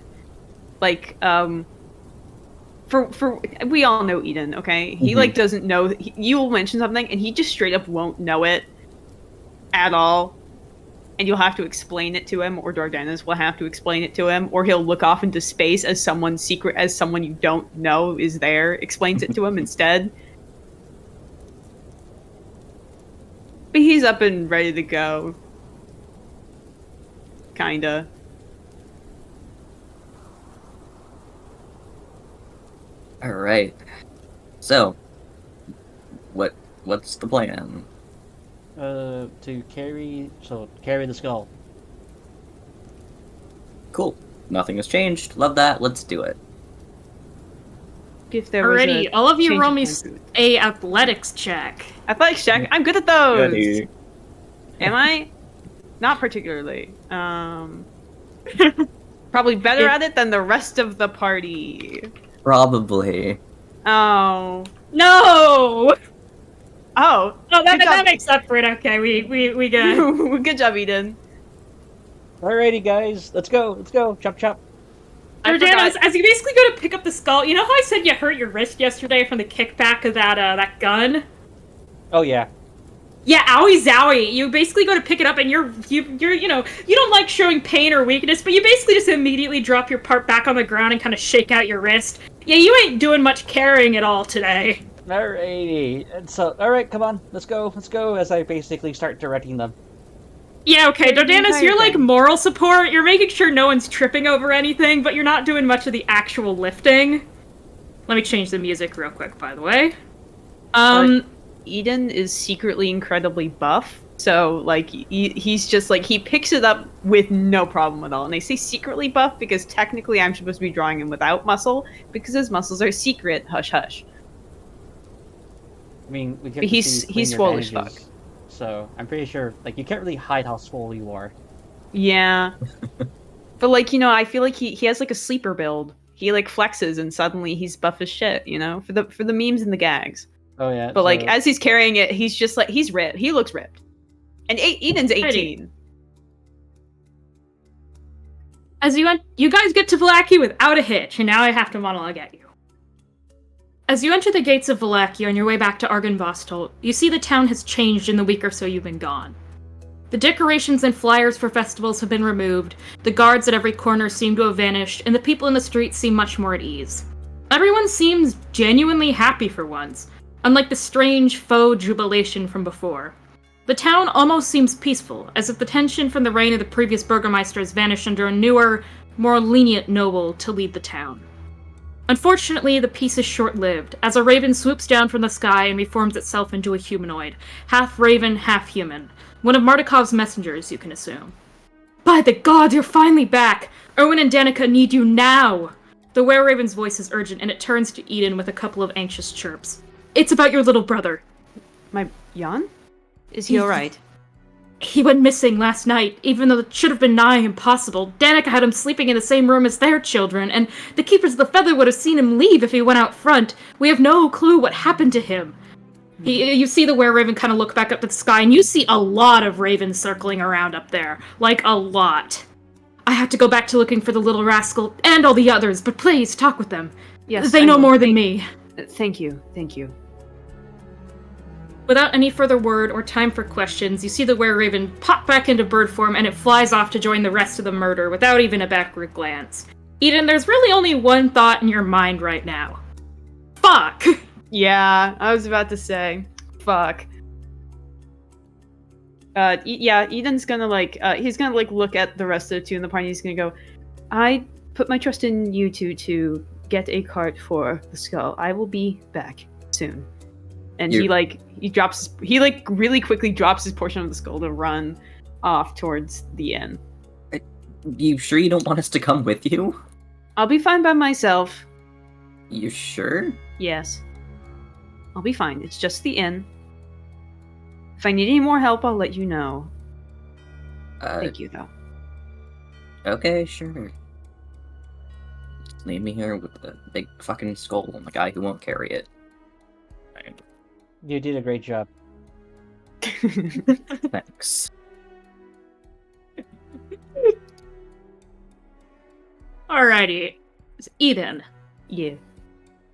Like, for we all know Eden, okay? He like doesn't know. You'll mention something, and he just straight up won't know it at all. And you'll have to explain it to him, or Dardanus will have to explain it to him, or he'll look off into space as someone you don't know is there, explains it to him instead. But he's up and ready to go. Kinda. Alright. So, what's the plan? To carry the skull. Cool. Nothing has changed. Love that. Let's do it. If there was Alrighty, a all of you change roll of me plan. a athletics check. Athletics check. I'm good at those. Goody. Am I? Not particularly. Probably better at it than the rest of the party. Probably. Oh. No! Oh. Oh, Good job. that makes up for it. Okay, we good. Good job, Eden. Alrighty, guys, let's go. Chop chop. I Dardanus, forgot. as you basically go to pick up the skull, you know how I said you hurt your wrist yesterday from the kickback of that gun? Oh yeah. Yeah, owie zowie. You basically go to pick it up and you're you don't like showing pain or weakness, but you basically just immediately drop your part back on the ground and kind of shake out your wrist. Yeah, you ain't doing much carrying at all today. Alrighty. And so, alright, come on, let's go. As I basically start directing them. Yeah, okay, Dardanus, entire you're like thing. moral support. You're making sure no one's tripping over anything, but you're not doing much of the actual lifting. Let me change the music real quick, by the way. Eden is secretly incredibly buff, so like he's just like he picks it up with no problem at all. And they say secretly buff because technically I'm supposed to be drawing him without muscle because his muscles are secret. Hush, hush. I mean, we get But to he's see clean swole your as fuck. bandages, so I'm pretty sure like you can't really hide how swole you are. Yeah, but like I feel like he has like a sleeper build. He like flexes and suddenly he's buff as shit. For the memes and the gags. Oh yeah. But like as he's carrying it, he's just like he's ripped. He looks ripped. And Eden's 18. As you guys get to Blackie without a hitch, and now I have to monologue at you. As you enter the gates of Valakia on your way back to Argynvostolt, you see the town has changed in the week or so you've been gone. The decorations and flyers for festivals have been removed, the guards at every corner seem to have vanished, and the people in the streets seem much more at ease. Everyone seems genuinely happy for once, unlike the strange faux jubilation from before. The town almost seems peaceful, as if the tension from the reign of the previous burgomaster has vanished under a newer, more lenient noble to lead the town. Unfortunately, the peace is short-lived, as a raven swoops down from the sky and reforms itself into a humanoid, half raven, half human. One of Mardikov's messengers, you can assume. By the gods, you're finally back! Erwin and Danica need you now! The were-raven's voice is urgent, and it turns to Eden with a couple of anxious chirps. It's about your little brother. My Jan? Is he alright? He went missing last night, even though it should have been nigh impossible. Danica had him sleeping in the same room as their children, and the Keepers of the Feather would have seen him leave if he went out front. We have no clue what happened to him. You see the were-raven kind of look back up at the sky, and you see a lot of ravens circling around up there. Like, a lot. I have to go back to looking for the little rascal and all the others, but please, talk with them. Yes, they know more than me. Thank you. Without any further word or time for questions, you see the were-raven pop back into bird form, and it flies off to join the rest of the murder without even a backward glance. Eden, there's really only one thought in your mind right now. Fuck! Yeah, I was about to say, fuck. Yeah, Eden's gonna he's gonna look at the rest of the two in the party. He's gonna go, I put my trust in you two to get a cart for the skull. I will be back soon. And he really quickly drops his portion of the skull to run off towards the inn. You sure you don't want us to come with you? I'll be fine by myself. You sure? Yes. I'll be fine. It's just the inn. If I need any more help, I'll let you know. Thank you, though. Okay, sure. Just leave me here with the big fucking skull and the guy who won't carry it. And You did a great job. thanks. Alrighty. Eden. Yeah.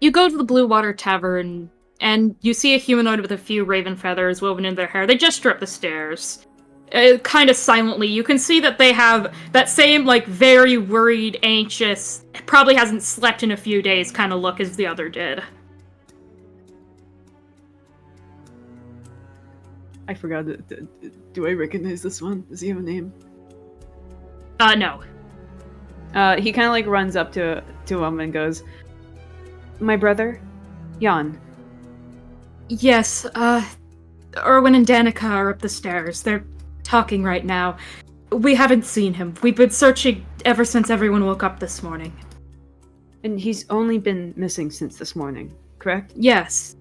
You go to the Blue Water Tavern, and you see a humanoid with a few raven feathers woven in their hair. They gesture up the stairs. Kind of silently. You can see that they have that same, very worried, anxious, probably hasn't slept in a few days kind of look as the other did. I forgot. Do I recognize this one? Does he have a name? No. He kind of runs up to him and goes, "My brother, Jan." Yes, Erwin and Danica are up the stairs. They're talking right now. We haven't seen him. We've been searching ever since everyone woke up this morning. And he's only been missing since this morning, correct? Yes.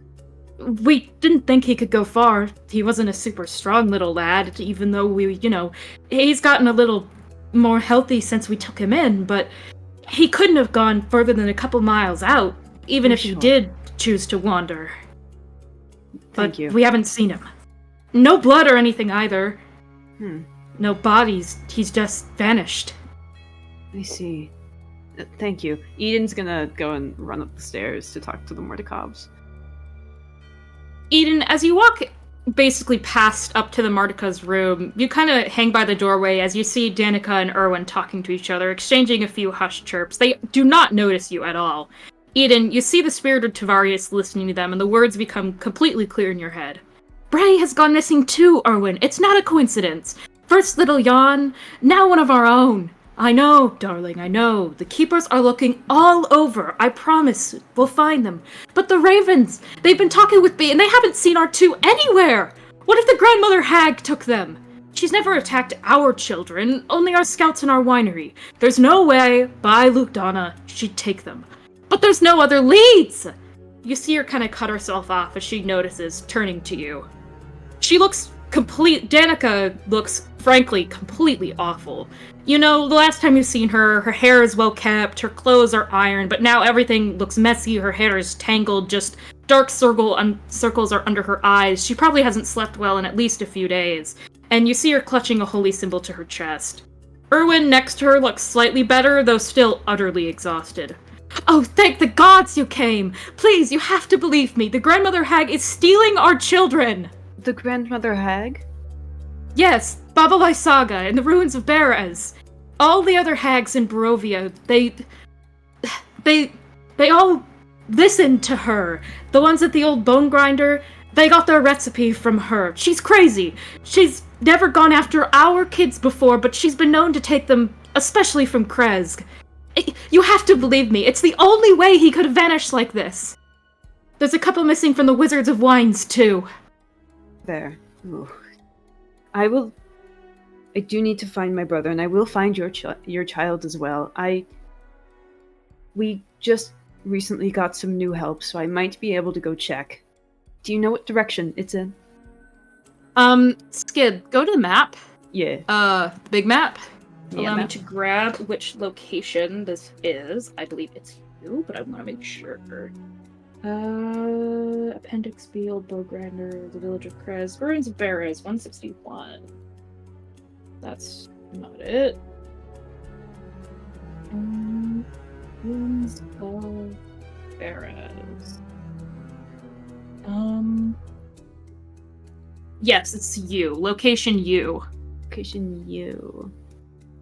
We didn't think he could go far. He wasn't a super strong little lad, even though he's gotten a little more healthy since we took him in, but he couldn't have gone further than a couple miles out, even if he did choose to wander. Thank you. We haven't seen him. No blood or anything either. No bodies. He's just vanished. I see. Thank you. Eden's gonna go and run up the stairs to talk to the Mordecavs. Eden, as you walk basically past up to the Mardica's room, you kind of hang by the doorway as you see Danica and Erwin talking to each other, exchanging a few hushed chirps. They do not notice you at all. Eden, you see the spirit of Tavarius listening to them, and the words become completely clear in your head. Bray has gone missing too, Erwin. It's not a coincidence. First little Jan, now one of our own. I know, darling, I know. The Keepers are looking all over. I promise we'll find them. But the Ravens, they've been talking with me, and they haven't seen our two anywhere. What if the grandmother hag took them? She's never attacked our children, only our scouts in our winery. There's no way, by Luke Donna, she'd take them. But there's no other leads! You see her kind of cut herself off as she notices, turning to you. Danica looks, frankly, completely awful. The last time you've seen her, her hair is well kept, her clothes are ironed, but now everything looks messy, her hair is tangled, just dark circles are under her eyes. She probably hasn't slept well in at least a few days. And you see her clutching a holy symbol to her chest. Erwin next to her looks slightly better, though still utterly exhausted. Oh, thank the gods you came! Please, you have to believe me. The grandmother hag is stealing our children! The grandmother hag? Yes, Baba Lysaga in the ruins of Beres. All the other hags in Barovia, they all listened to her. The ones at the old bone grinder, they got their recipe from her. She's crazy. She's never gone after our kids before, but she's been known to take them, especially from Kresk. You have to believe me, it's the only way he could have vanished like this. There's a couple missing from the Wizards of Wines, too. There. Ooh. I do need to find my brother, and I will find your child as well. We just recently got some new help, so I might be able to go check. Do you know what direction it's in? Skid, go to the map. Yeah. The big map. Yeah, Allow me map. to grab which location this is. I believe it's you, but I want to make sure. Appendix B, Old Bowgrander, the Village of Krez, Ruins of Beres, 161. That's not it. Ruins of Beres. Yes, it's you. Location U. Location U.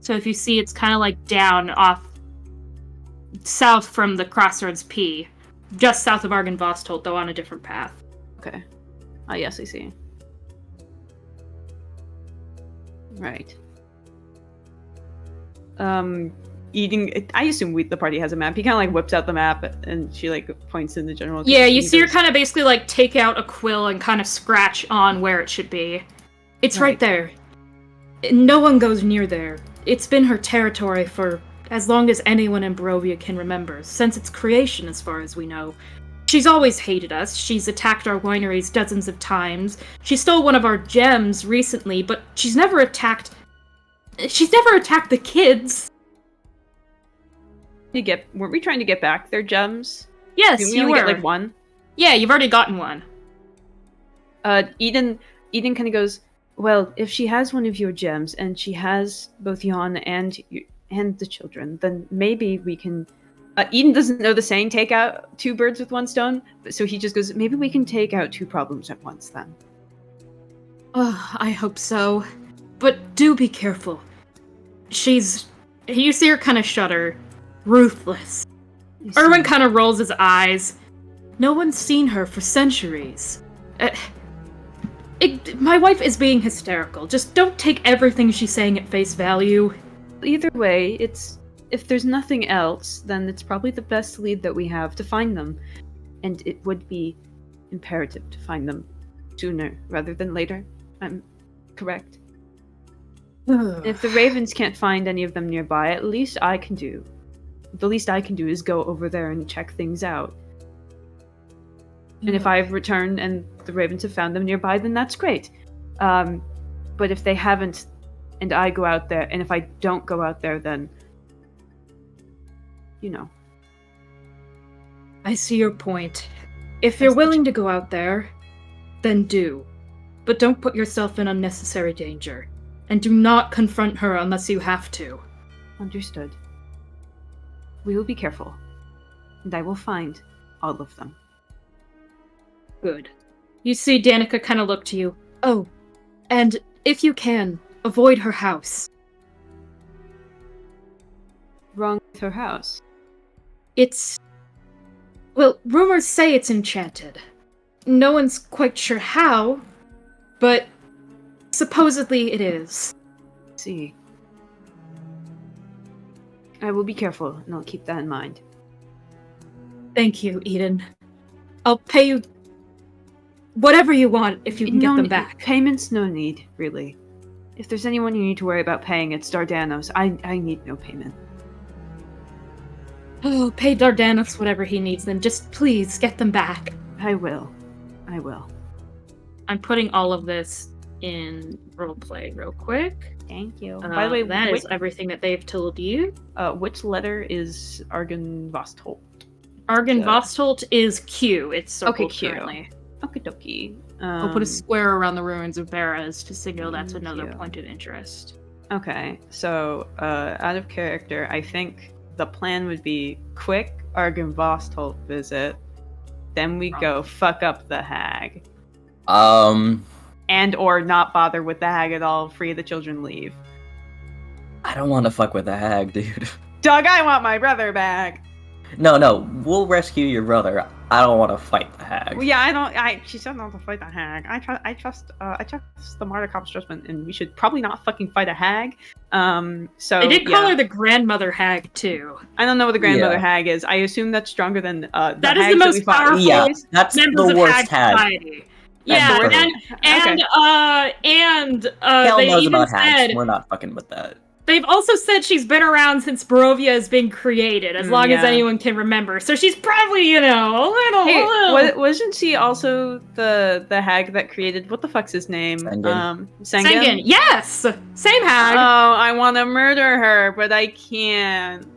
So if you see, it's kind of like down off south from the Crossroads P. Just south of Argynvostolt, though on a different path. Okay. Ah, yes, I see. Right. Eating. I assume the party has a map. He kind of like whips out the map, and she like points in the general. Yeah, you he see her goes, kind of basically like take out a quill and kind of scratch on where it should be. It's right there. No one goes near there. It's been her territory for as long as anyone in Barovia can remember, since its creation as far as we know. She's always hated us. She's attacked our wineries dozens of times. She stole one of our gems recently, but she's never attacked the kids. Weren't we trying to get back their gems? Yes, Didn't we you only were. get like one? Yeah, you've already gotten one. Eden kind of goes, well, if she has one of your gems and she has both Jan and the children, then maybe we can. Eden doesn't know the saying, take out two birds with one stone, so he just goes, maybe we can take out two problems at once then. I hope so. But do be careful. You see her kind of shudder. Ruthless. Erwin kind of rolls his eyes. No one's seen her for centuries. My wife is being hysterical. Just don't take everything she's saying at face value. Either way, if there's nothing else, then it's probably the best lead that we have to find them. And it would be imperative to find them sooner rather than later. I'm correct. If the Ravens can't find any of them nearby, the least I can do is go over there and check things out. And if I've returned and the Ravens have found them nearby, then that's great. But if they haven't, and I go out there, and if I don't go out there, then, you know. I see your point. If you're willing to go out there, then do. But don't put yourself in unnecessary danger. And do not confront her unless you have to. Understood. We will be careful. And I will find all of them. Good. You see Danica kind of look to you. Oh, and if you can, avoid her house. Wrong with her house? Well, rumors say it's enchanted. No one's quite sure how, but supposedly it is. See. I will be careful, and I'll keep that in mind. Thank you, Eden. I'll pay you whatever you want if you can get them back. Payments, no need, really. If there's anyone you need to worry about paying, it's Dardanos. I need no payment. Oh, pay Dardanos whatever he needs, then just please get them back. I will. I'm putting all of this in roleplay real quick. Thank you. By the way, that is everything that they've told you. Which letter is Argynvostolt? Argynvostolt is Q. It's circled Q. currently. Okie dokie. I'll put a square around the ruins of Beres to signal that's Thank another you. point of interest. Okay, so out of character, I think the plan would be quick Argynvostholt visit, then we go fuck up the hag, and or not bother with the hag at all, free the children, leave. I don't want to fuck with the hag, dude. Doug, I want my brother back. No, we'll rescue your brother. I don't want to fight the hag. Well, yeah, she said not to fight the hag. I trust the Martikop's judgment, and we should probably not fucking fight a hag. So They did call her the grandmother hag too. I don't know what the grandmother hag is. I assume that's stronger than the that is hags the most we fought. powerful Yeah, that's members the of worst hag hag. society. Yeah, That's and Cal they knows even about hags. said We're not fucking with that. they've also said she's been around since Barovia has been created, as long as anyone can remember. So she's probably, a little. Hey, wasn't she also the hag that created what the fuck's his name? Sengen. Sengen. Yes, same hag. Oh, I want to murder her, but I can't.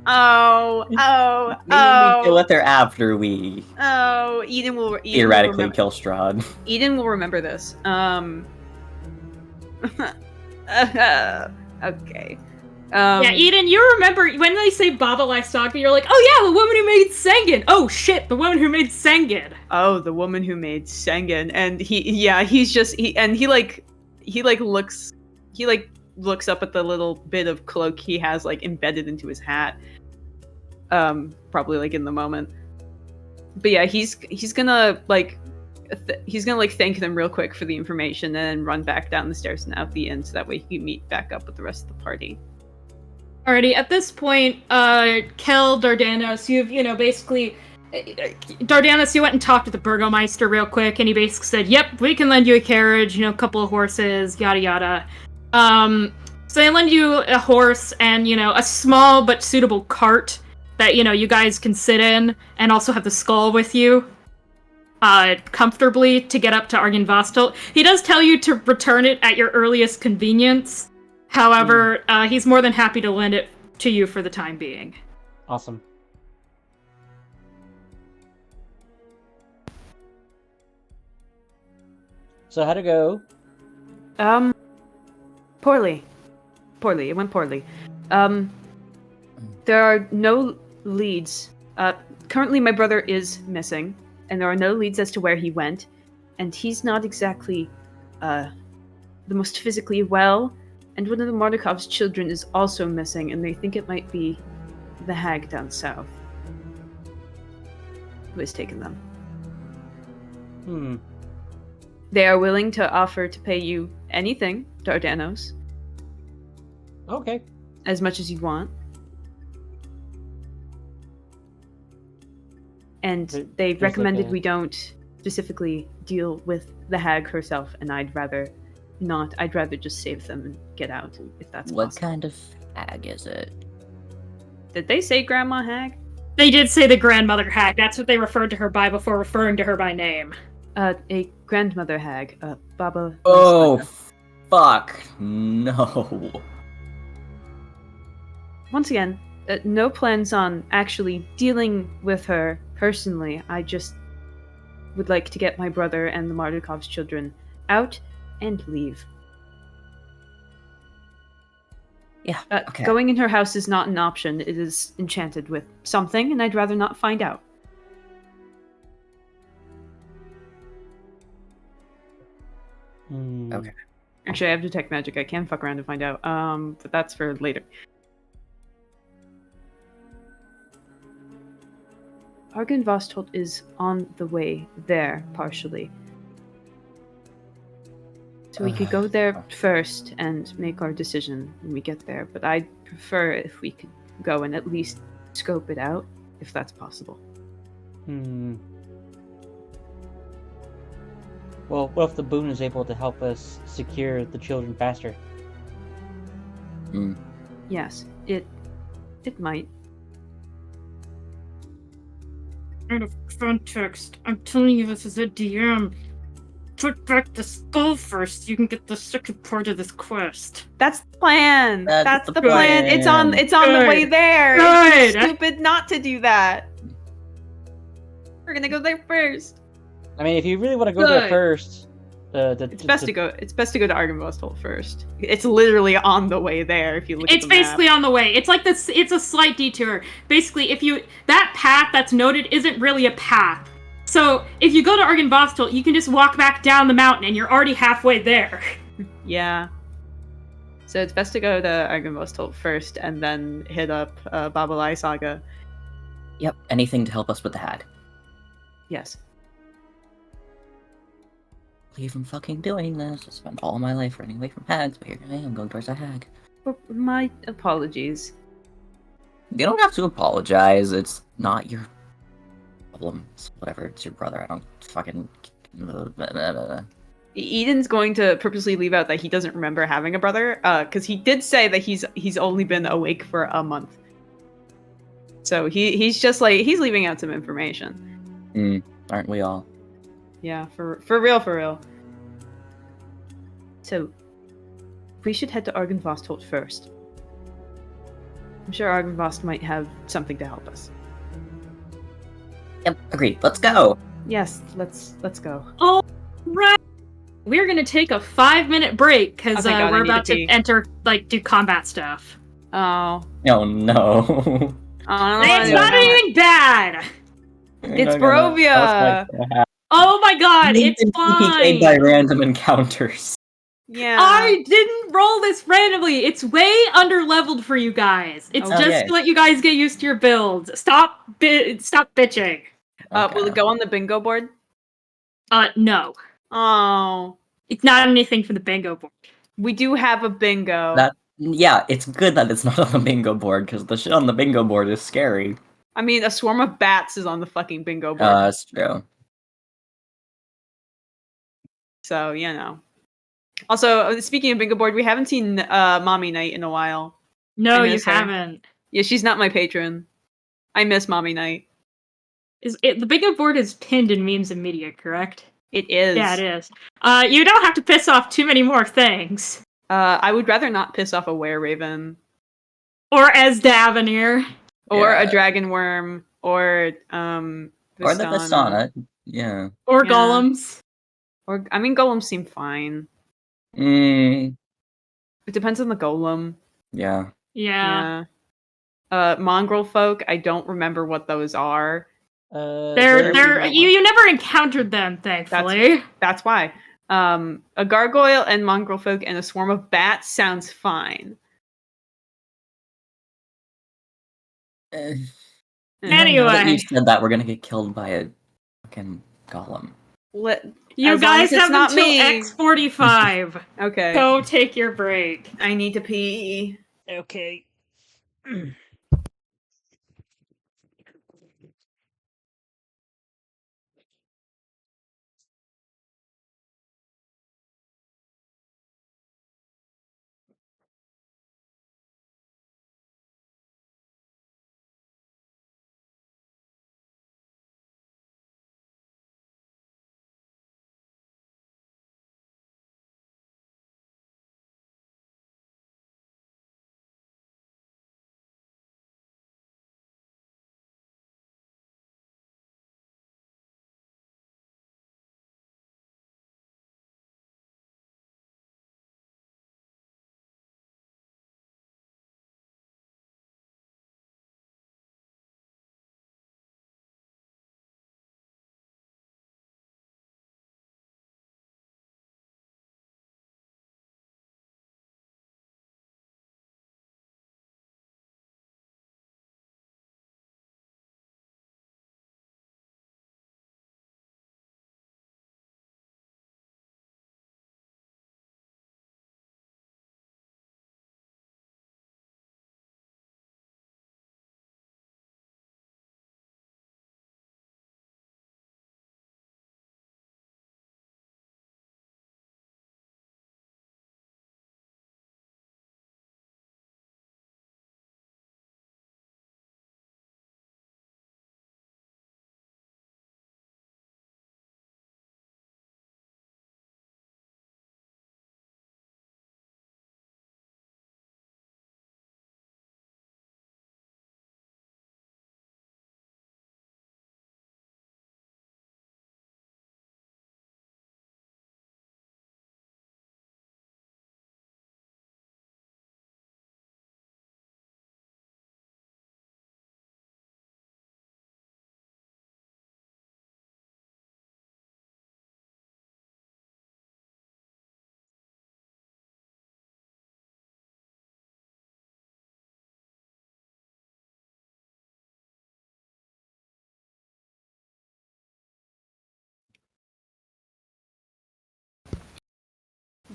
Oh. Maybe we kill with her after we Oh, Eden will theoretically kill Strahd. Eden will remember this. Okay. Yeah, Eden, you remember when they say Baba Lysaga, you're like, oh yeah, the woman who made Sengen. Oh shit, the woman who made Sengen. Oh, the woman who made Sengen, and he looks up at the little bit of cloak he has like embedded into his hat. Probably like in the moment. But yeah, he's gonna thank them real quick for the information and then run back down the stairs and out the inn so that way he can meet back up with the rest of the party. Alrighty, at this point, Kel, Dardanos, you've, basically... Dardanos, you went and talked to the Burgomeister real quick, and he basically said, yep, we can lend you a carriage, a couple of horses, yada yada. So they lend you a horse and, a small but suitable cart that, you guys can sit in, and also have the skull with you. Comfortably to get up to Argynvostholt. He does tell you to return it at your earliest convenience. However, he's more than happy to lend it to you for the time being. Awesome. So how'd it go? Poorly. It went poorly. There are no leads. Currently my brother is missing, and there are no leads as to where he went, and he's not exactly, the most physically well, and one of the Martikov's children is also missing, and they think it might be the hag down south who has taken them. They are willing to offer to pay you anything, Dardanos. Okay. As much as you want. And they recommended we don't specifically deal with the hag herself, and I'd rather not. I'd rather just save them and get out, if that's What possible. kind of hag is it? Did they say Grandma Hag? They did say the grandmother hag. That's what they referred to her by before referring to her by name. A grandmother hag, Baba. Oh, Lysaga. fuck. No. Once again, no plans on actually dealing with her personally. I just would like to get my brother and the Martikov's children out and leave. Yeah, okay. Going in her house is not an option. It is enchanted with something, and I'd rather not find out. Okay. Actually, I have detect magic. I can fuck around and find out. But that's for later. Argynvostholt is on the way there, partially. So we could go there first and make our decision when we get there, but I'd prefer if we could go and at least scope it out, if that's possible. Well, what if the boon is able to help us secure the children faster? Yes, it might. Out of context, I'm telling you this as a DM. Put back the skull first, you can get the second part of this quest. That's the plan. That's the plan. It's on the way there. It's Good. stupid not to do that. We're gonna go there first. I mean, if you really want to go there Good. first, It's best to go. It's best to go to Argynvostholt first. It's literally on the way there. If you look, It's at the basically map. on the way. It's like this. It's a slight detour. Basically, that path that's noted isn't really a path. So if you go to Argynvostholt, you can just walk back down the mountain, and you're already halfway there. Yeah. So it's best to go to Argynvostholt first, and then hit up Babalai Saga. Yep, anything to help us with the hag. Yes. Leave from fucking doing this. I spent all my life running away from hags, but here I am going towards a hag. My apologies. You don't have to apologize. It's not your problem. It's whatever. It's your brother. I don't fucking. Eden's going to purposely leave out that he doesn't remember having a brother, because he did say that he's only been awake for a month. So he's just like he's leaving out some information. Aren't we all? Yeah, for real. So we should head to Argynvostholt first. I'm sure Argynvost might have something to help us. Yep, agreed. Let's go. Yes, let's go. Oh, right. We're gonna take a 5-minute break because Oh my God, I we're need to about to pee. enter, do combat stuff. Oh, Oh no. It's not anything bad. It's Barovia! Oh my God, it's PK'd by fine. random encounters. Yeah. I didn't roll this randomly. It's way underleveled for you guys. It's Oh, just yay. to let you guys get used to your builds. Stop bitching. Will it go on the bingo board? No. Oh, It's not anything for the bingo board. we do have a bingo. Yeah, it's good that it's not on the bingo board, because the shit on the bingo board is scary. I mean, a swarm of bats is on the fucking bingo board. That's true. So, you know. Also, speaking of bingo board, we haven't seen Mommy Night in a while. No, I you miss her. haven't. Yeah, she's not my patron. I miss Mommy Night. The bingo board is pinned in memes and media, correct? It is. Yeah, it is. You don't have to piss off too many more things. I would rather not piss off a were-raven. Or as Davenir. Or Yeah. a dragon worm. Or, Or the Vistana. Yeah. Or Yeah. golems. Or, I mean, golems seem fine. Mm, It depends on the golem. yeah. Yeah. Mongrel folk, I don't remember what those are. They're you never encountered them, thankfully. That's why. A gargoyle and mongrel folk and a swarm of bats sounds fine. Anyway. Now that you said that, we're gonna get killed by a fucking golem. You As long guys as it's have not until me. X45. Okay. Go take your break. I need to pee. Okay.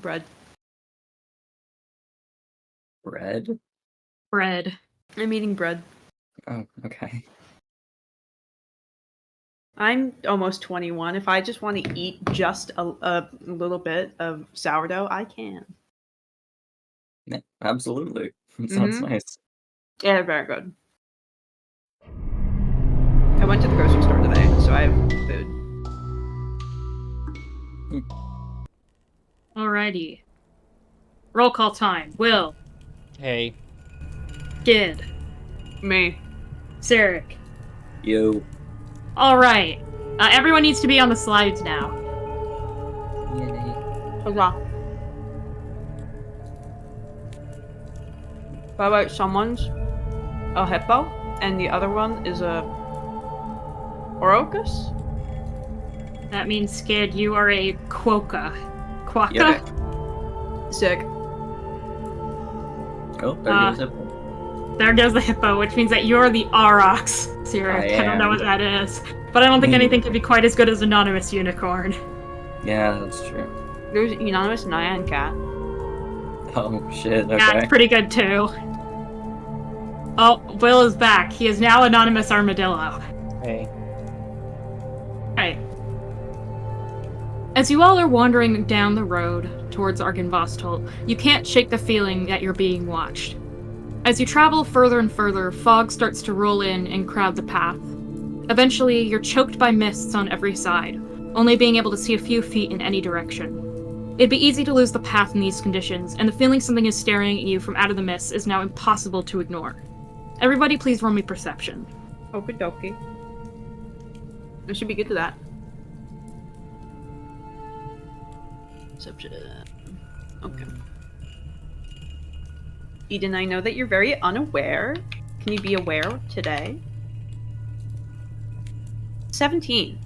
Bread. Bread? Bread. I'm eating bread. Oh, okay. I'm almost 21. If I just want to eat just a little bit of sourdough, I can. Yeah, absolutely. Sounds Mhm. nice. Yeah, they're very good. I went to the grocery store today, so I have food. Alrighty. Roll call time. Will. Hey. Gid. Me. Sarek. Yo. Alright. Everyone needs to be on the slides now. Yay. Huzzah. By the way, someone's a hippo, and the other one is a orocus? That means, Skid, you are a quokka. Quokka? Yep. Sick. Oh, there goes it. There goes the hippo, which means that you're the aurochs, Sarek. I don't know am. what that is. But I don't think anything could be quite as good as Anonymous Unicorn. Yeah, that's true. There's Unanimous Nyan Cat. Oh, shit, okay. That's pretty good, too. Oh, Will is back. He is now Anonymous Armadillo. Hey. Right. As you all are wandering down the road towards Argynvostholt, you can't shake the feeling that you're being watched. As you travel further and further, fog starts to roll in and crowd the path. Eventually, you're choked by mists on every side, only being able to see a few feet in any direction. It'd be easy to lose the path in these conditions, and the feeling something is staring at you from out of the mist is now impossible to ignore. Everybody please roll me perception. Okie dokie. I should be good to that. Perception. Okay. Eden, I know that you're very unaware. Can you be aware today? 17.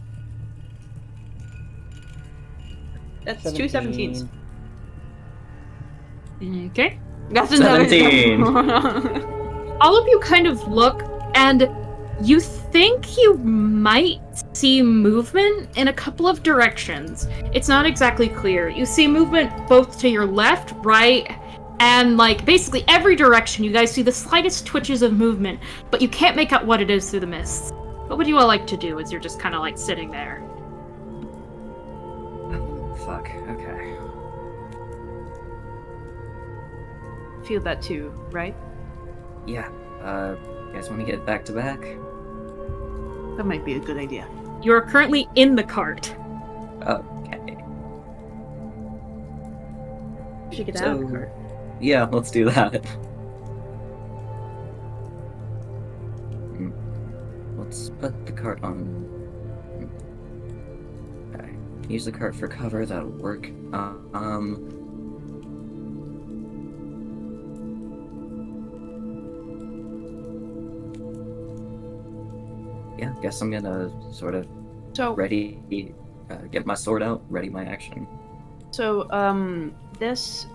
That's 2 17s. Okay. That's a 17. All of you kind of look, and you think you might see movement in a couple of directions. It's not exactly clear. You see movement both to your left, right, and, like, basically every direction. You guys see the slightest twitches of movement, but you can't make out what it is through the mists. What would you all like to do as you're just kind of, like, sitting there? Fuck, okay. Feel that too, right? Yeah, you guys want to get back to back? That might be a good idea. You are currently in the cart. Okay. We should get out of the So- cart. Yeah, let's do that. Let's put the cart on. Okay. Use the cart for cover, that'll work. Yeah, guess I'm gonna sort of So, ready, get my sword out, ready my action. so, this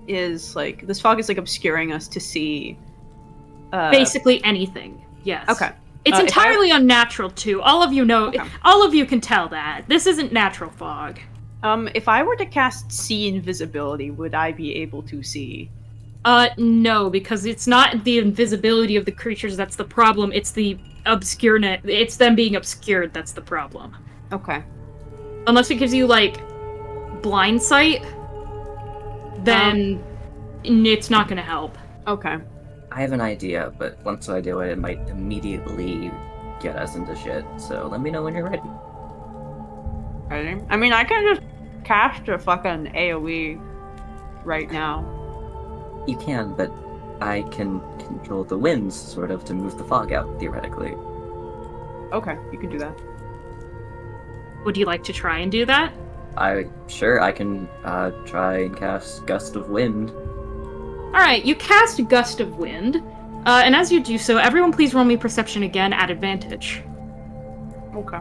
is like, this fog is like obscuring us to see. Basically anything, yes. Okay. It's if entirely unnatural, too. All of you know, Okay. all of you can tell that. This isn't natural fog. If I were to cast see invisibility, would I be able to see? No, because it's not the invisibility of the creatures that's the problem, it's the obscureness, it's them being obscured that's the problem. Okay. Unless it gives you, like, blind sight, then it's not gonna help. Okay. I have an idea, but once I do it, it might immediately get us into shit. So let me know when you're ready. Ready? I mean, I can just cast a fucking AoE right now. You can, but I can control the winds, sort of, to move the fog out, theoretically. Okay, you can do that. Would you like to try and do that? Sure, I can try and cast Gust of Wind. Alright, you cast Gust of Wind, and as you do so, everyone please roll me Perception again at advantage. Okay.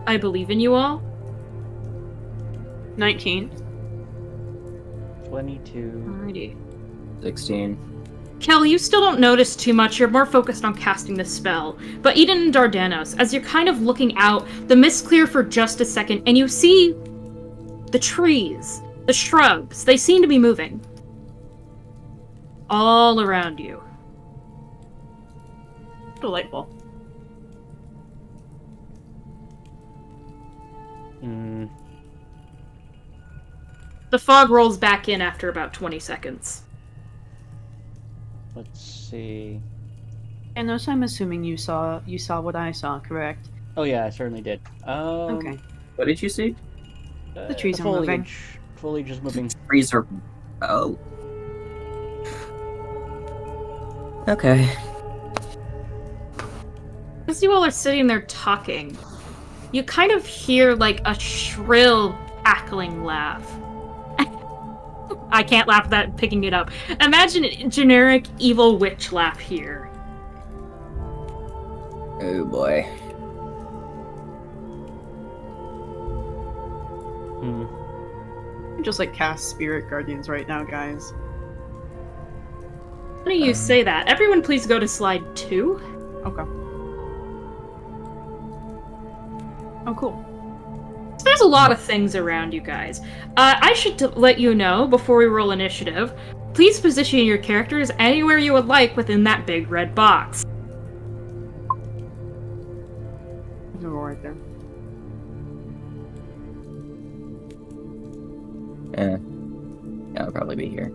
I believe in you all. 19. 22. Alrighty. 16. Kel, you still don't notice too much. You're more focused on casting the spell. But Eden and Dardanos, as you're kind of looking out, the mist clear for just a second, and you see the trees, the shrubs. They seem to be moving. All around you. Delightful. The fog rolls back in after about 20 seconds. Let's see. And those, I'm assuming you saw what I saw, correct? Oh yeah, I certainly did. Okay. What did you see? The trees are moving. Foliage is moving. Trees are. Oh. Okay. As you all are sitting there talking, you kind of hear like a shrill, cackling laugh. I can't laugh without picking it up. Imagine a generic evil witch laugh here. Oh boy. Just like cast Spirit Guardians right now, guys. Funny you say that. Everyone please go to slide 2. Okay. Oh, cool. So there's a lot of things around you guys. I should let you know, before we roll initiative, please position your characters anywhere you would like within that big red box. There's a roll right there. Yeah, I'll probably be here.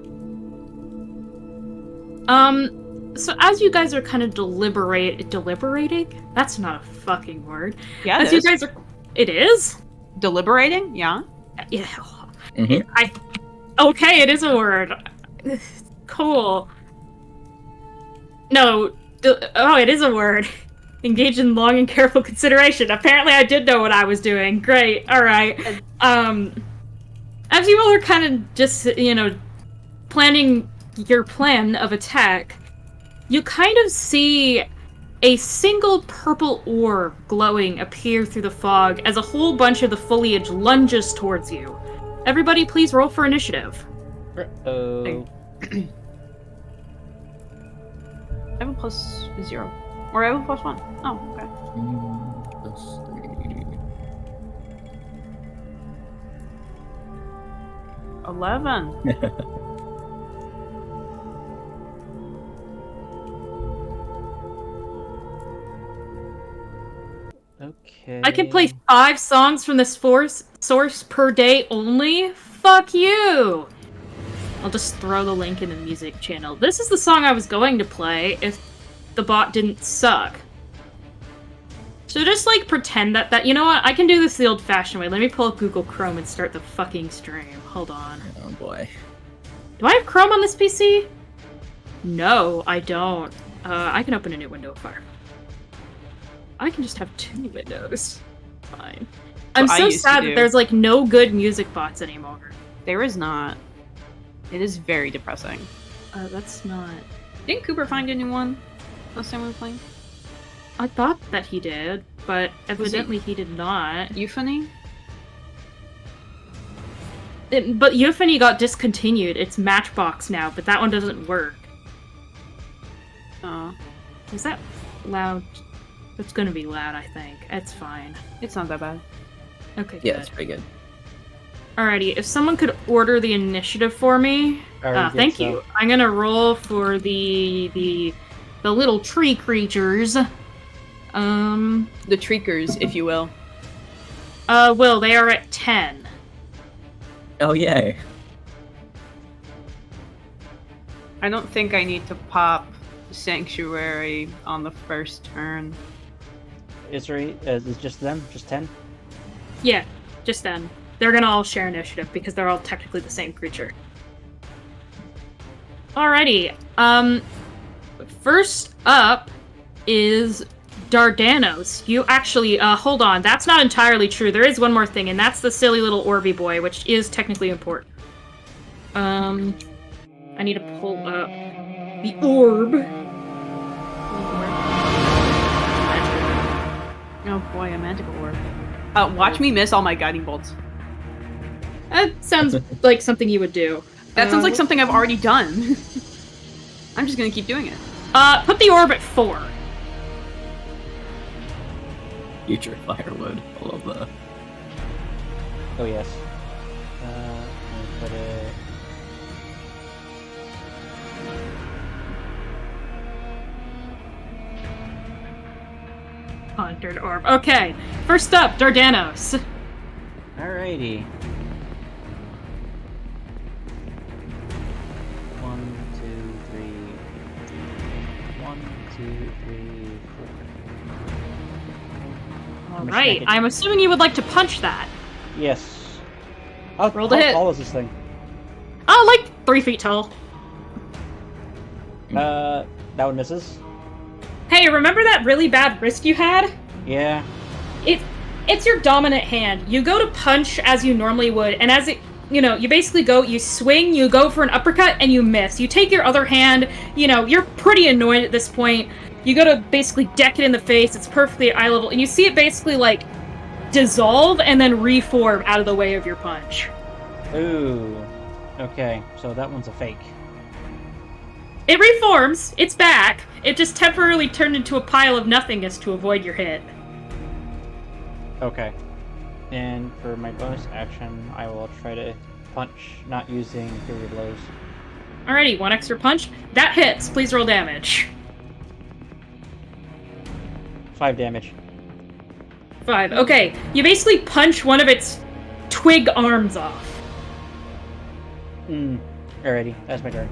So as you guys are kind of deliberating? That's not a fucking word. Yeah, As you guys are... It is? deliberating? Yeah. Yeah. Mm-hmm. Okay, it is a word. Cool. No. It is a word. Engage in long and careful consideration. Apparently I did know what I was doing. Great. Alright. As you all are kind of just, planning your plan of attack, you kind of see a single purple orb glowing appear through the fog as a whole bunch of the foliage lunges towards you. Everybody please roll for initiative. Oh. I have a +0. Or I have a +1. Oh, okay. +3. 11. Okay. I can play 5 songs from this source per day only? Fuck you! I'll just throw the link in the music channel. This is the song I was going to play if the bot didn't suck. So just, pretend that, you know what? I can do this the old-fashioned way. Let me pull up Google Chrome and start the fucking stream. Hold on. Oh boy. Do I have Chrome on this PC? No, I don't. I can open a new window of Firefox. I can just have 2 windows. Fine. I'm so sad that there's, no good music bots anymore. There is not. It is very depressing. That's not... Didn't Cooper find a new one last time we were playing? I thought that he did, but evidently he did not. Euphony? But Euphony got discontinued. It's Matchbox now, but that one doesn't work. Oh. Is that loud? It's gonna be loud, I think. It's fine. It's not that bad. Okay, Yeah, good. it's pretty good. Alrighty, if someone could order the initiative for me. Thank you. I'm gonna roll for the little tree creatures. The treekers, if you will. Will, they are at 10. Oh yay. I don't think I need to pop Sanctuary on the first turn. Is just them? Just 10? Yeah, just 10. They're gonna all share initiative because they're all technically the same creature. Alrighty. First up is Dardanos. You actually, hold on. That's not entirely true. There is one more thing, and that's the silly little Orby boy, which is technically important. I need to pull up the orb. Oh boy, a magical orb. Watch me miss all my guiding bolts. That sounds like something you would do. That sounds like something I've already done. I'm just gonna keep doing it. Put the orb at 4. Future firewood. I love that. Oh yes. Let me put it. Pondered orb. Okay, first up, Dardanos. Alrighty. 1, 2, 3. 1, 2, 3, 4. Alright, I'm assuming you would like to punch that. Yes. Roll the hit. How tall is this thing? Oh, like 3 feet tall. That one misses. Hey, remember that really bad wrist you had? Yeah. It's your dominant hand. You go to punch as you normally would, and as it, you basically go, you swing, you go for an uppercut, and you miss. You take your other hand, you're pretty annoyed at this point. You go to basically deck it in the face, it's perfectly at eye level, and you see it basically, like, dissolve and then reform out of the way of your punch. Ooh. Okay, so that one's a fake. It reforms, it's back, it just temporarily turned into a pile of nothingness to avoid your hit. Okay. And for my bonus action, I will try to punch, not using Fury Blows. Alrighty, 1 extra punch. That hits, please roll damage. 5 damage. 5, okay. You basically punch one of its twig arms off. Alrighty, that's my turn.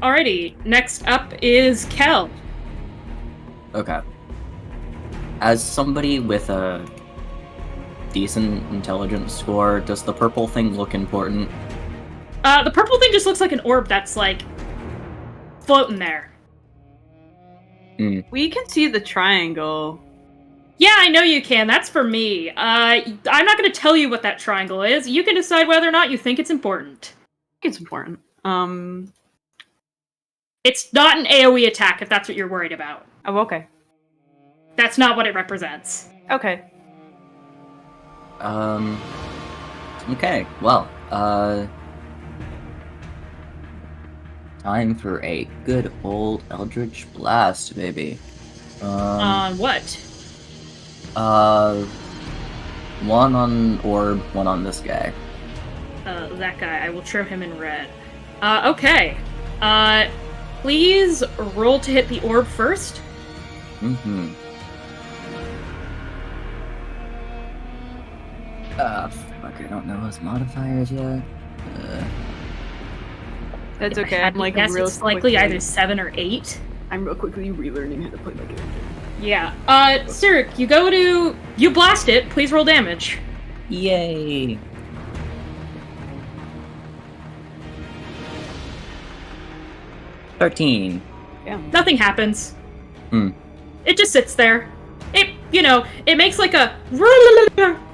Alrighty, next up is Kel. Okay. As somebody with a decent intelligence score, does the purple thing look important? The purple thing just looks like an orb that's, like, floating there. We can see the triangle. Yeah, I know you can. That's for me. I'm not going to tell you what that triangle is. You can decide whether or not you think it's important. I think it's important. It's not an AoE attack, if that's what you're worried about. Oh, okay. That's not what it represents. Okay. Okay, well, time for a good old Eldritch Blast, baby. On what? One on Orb, one on this guy. That guy. I will trim him in red. Okay. Please roll to hit the orb first. Mm-hmm. Fuck, I don't know his modifiers yet. That's If I okay. had I'm to like guess, real it's likely quickly- either 7 or 8. I'm real quickly relearning how to play my character. Yeah. Cyric, you blast it. Please roll damage. Yay! $13. Damn. Nothing happens. It just sits there. It makes like a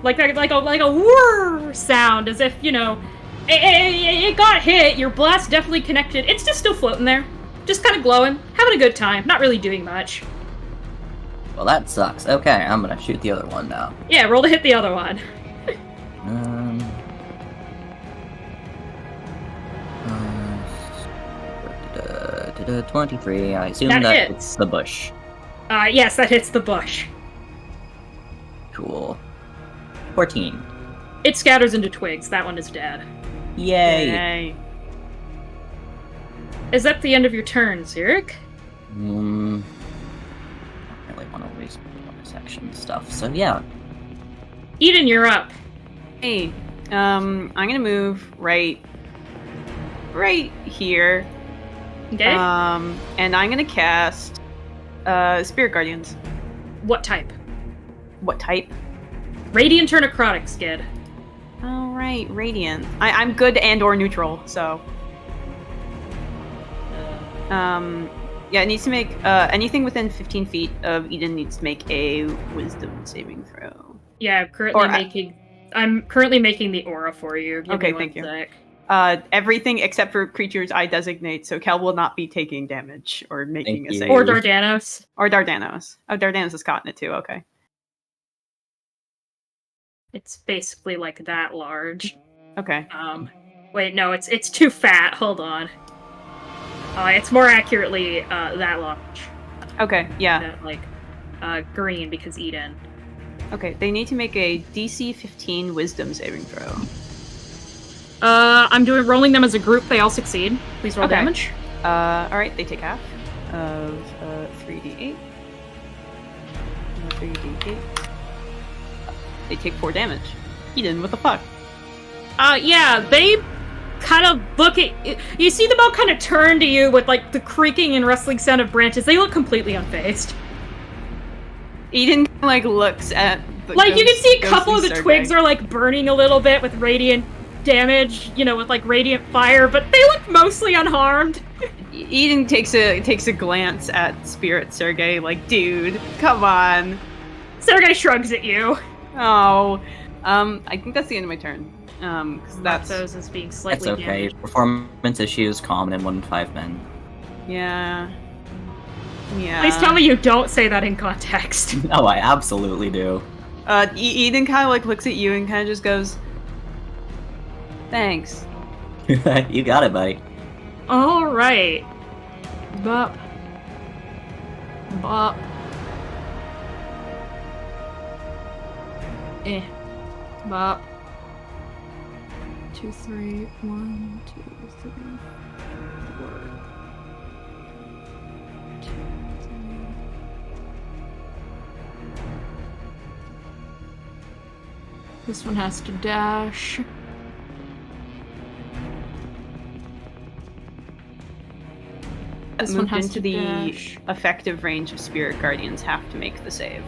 like a whir sound, as if it got hit. Your blast definitely connected. It's just still floating there, just kind of glowing, having a good time, not really doing much. Well, that sucks. Okay, I'm gonna shoot the other one now. Yeah, roll to hit the other one. 23. I assume That that hits. hits the bush. Yes, that hits the bush. Cool. 14. It scatters into twigs. That one is dead. Yay! Yay. Is that the end of your turn, Cyric? I don't really want to waste bonus action stuff, so yeah. Eden, you're up. Hey, I'm gonna move right here. Okay. And I'm gonna cast Spirit Guardians. What type? What type? Radiant or necrotic, Skid. All right, Radiant. I'm good and/or neutral, so. Yeah, it needs to make anything within 15 feet of Eden needs to make a Wisdom saving throw. Yeah, I'm currently making the aura for you. Give Okay, me one thank you. sec. Everything except for creatures I designate, so Cal will not be taking damage or making Thank a you. save. Or Dardanos. Or Dardanos. Oh, Dardanos has gotten it too. Okay. It's basically like that large. Okay. Wait, no, it's too fat. Hold on. It's more accurately that large. Okay, yeah. That, like, green because Eden. Okay, they need to make a DC 15 Wisdom saving throw. I'm rolling them as a group. They all succeed. Please roll Okay. damage. Alright, they take half of 3d8. 3d8. They take 4 damage. Eden, what the fuck? Yeah, they kind of look at you. See them all kind of turn to you with like the creaking and rustling sound of branches. They look completely unfazed. Eden like looks at the Like you can see a couple of the ghostly twigs Sergei. are like burning a little bit with radiant damage, with like radiant fire, but they look mostly unharmed. Eden takes a glance at Spirit Sergei, like, dude, come on. Sergei shrugs at you. Oh, I think that's the end of my turn. Because that's those as being That's slightly okay. damaged. Performance issues common in 1-5 men. yeah. Please tell me you don't say that in context. No, I absolutely do. Eden kind of like looks at you and kind of just goes, "Thanks." You got it, buddy. All right. Bop. Bop. Bop. 2, 3, 1, 2, 3, 4. 2, 3. This one has to dash. This one Moved has into to the dash. effective range of Spirit Guardians have to make the save.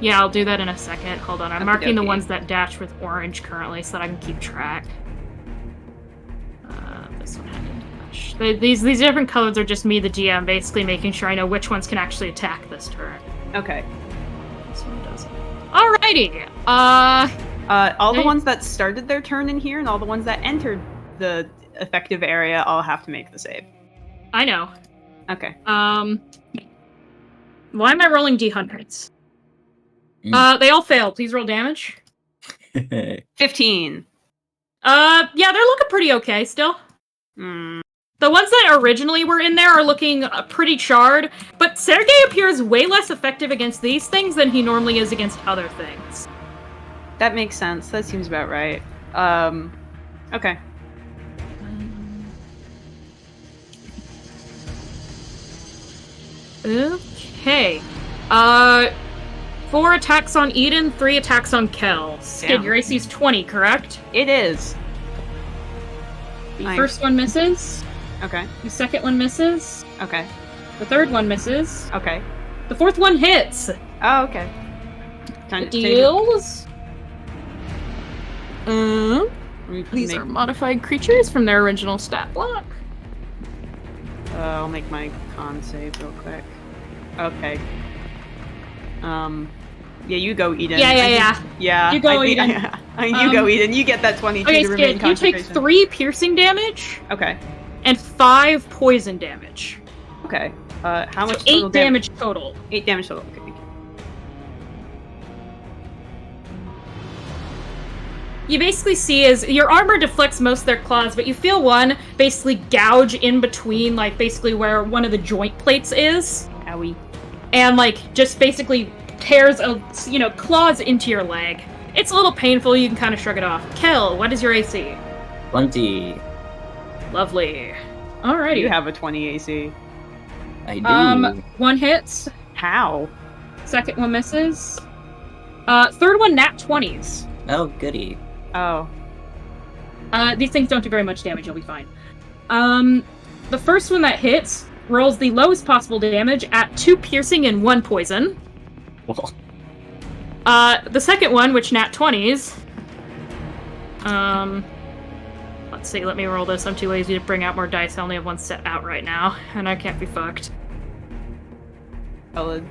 Yeah, I'll do that in a second. Hold on, I'm marking the Okey-dokey. ones that dash with orange currently so that I can keep track. This one had to dash. These different colors are just me, the GM, basically making sure I know which ones can actually attack this turn. Okay. This one doesn't. Alrighty. All the Hey. ones that started their turn in here and all the ones that entered the effective area all have to make the save. I know. Okay. Why am I rolling D100s? They all failed. Please roll damage. 15. Yeah, they're looking pretty okay still. Hmm. The ones that originally were in there are looking pretty charred, but Sergei appears way less effective against these things than he normally is against other things. That makes sense. That seems about right. Okay. Okay. 4 attacks on Eden, 3 attacks on Kel. Skid, Damn. your AC is 20, correct? It is. The Nice. first one misses. Okay. The second one misses. Okay. The third one misses. Okay. The fourth one hits. Oh, okay. Time It to deals. make- These are modified creatures from their original stat block. I'll make my con save real quick. Okay. Yeah, you go, Eden. Yeah. Yeah. You go, Eden. You go, Eden. You get that 22 Okay, to remain Skid, you take concentration. 3 piercing damage Okay. and 5 poison damage. Okay. How much So total 8 damage total. 8 damage total. Okay, thank you. You basically see as your armor deflects most of their claws, but you feel one basically gouge in between, like basically where one of the joint plates is, Owie. and like just basically tears claws into your leg. It's a little painful. You can kind of shrug it off. Kel, what is your AC? 20. Lovely. Alrighty. You have a 20 AC. I do. One hits. How? Second one misses. Third one nat 20s. Oh, goody. Oh. These things don't do very much damage, you'll be fine. The first one that hits rolls the lowest possible damage at 2 piercing and 1 poison. Well, The second one, which nat 20s. Let's see, let me roll this. I'm too lazy to bring out more dice. I only have one set out right now, and I can't be fucked. Solid.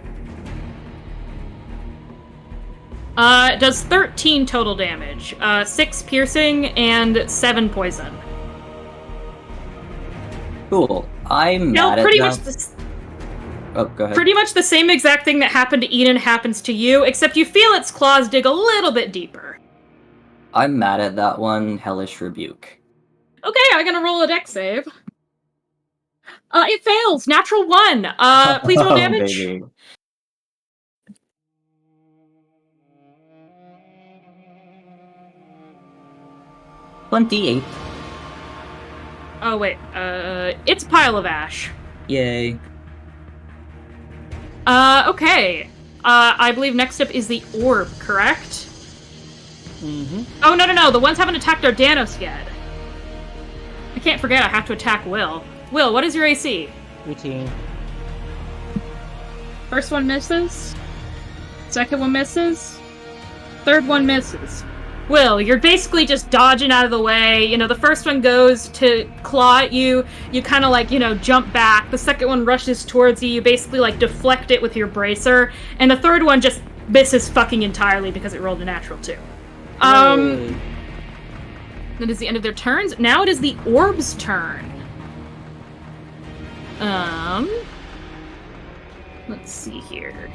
It does 13 total damage. 6 piercing and 7 poison. cool. I'm No, mad at pretty that. much the Oh, go ahead. Pretty much the same exact thing that happened to Eden happens to you, except you feel its claws dig a little bit deeper. I'm mad at that one. Hellish Rebuke. Okay, I'm gonna roll a dex save. It fails. Natural 1. Please roll Oh, damage. baby. $28. Oh wait. It's a pile of ash. Yay. Okay. I believe next up is the orb, correct? Mm-hmm. Oh, no. The ones haven't attacked Dardanos yet. I can't forget I have to attack Will. Will, what is your AC? 18. First one misses. Second one misses. Third one misses. Will, you're basically just dodging out of the way. You know, the first one goes to claw at you. You kind of like, jump back. The second one rushes towards you. You basically like deflect it with your bracer. And the third one just misses fucking entirely because it rolled a natural 2. Yay. That is the end of their turns. Now it is the orb's turn. Let's see here.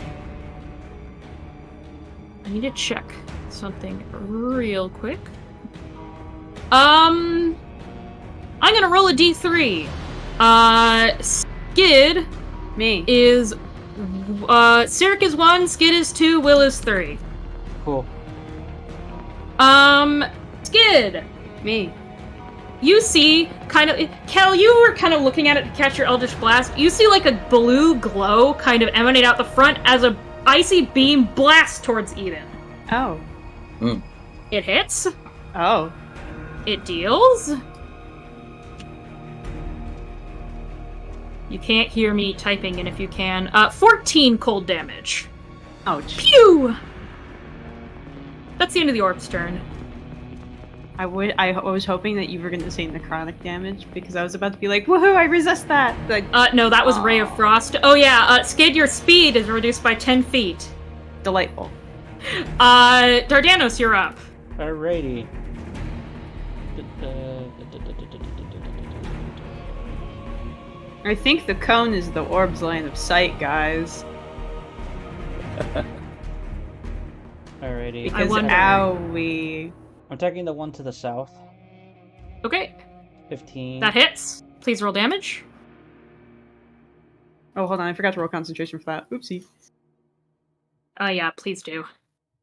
I need to check something real quick. I'm gonna roll a d3. Skid Me. is Sirik is 1, Skid is 2, Will is 3. Cool. Skid, Me. you see Kel, you were kind of looking at it to catch your Eldritch Blast. You see like a blue glow kind of emanate out the front as a icy beam blasts towards Eden. Oh. It hits. Oh. It deals. You can't hear me typing, and if you can, 14 cold damage. Ouch. Pew! That's the end of the orb's turn. I was hoping that you were going to say necrotic damage because I was about to be like, woohoo, I resist that. Like, No, that was Ray of Frost. Oh yeah, Skid, your speed is reduced by 10 feet. delightful. Dardanos, you're up. Alrighty. I think the cone is the orb's line of sight, guys. Alrighty. Because wonder. owie. I'm taking the one to the south. Okay, 15. that hits. Please roll damage. Oh, hold on, I forgot to roll concentration for that. Oopsie. Yeah, please do.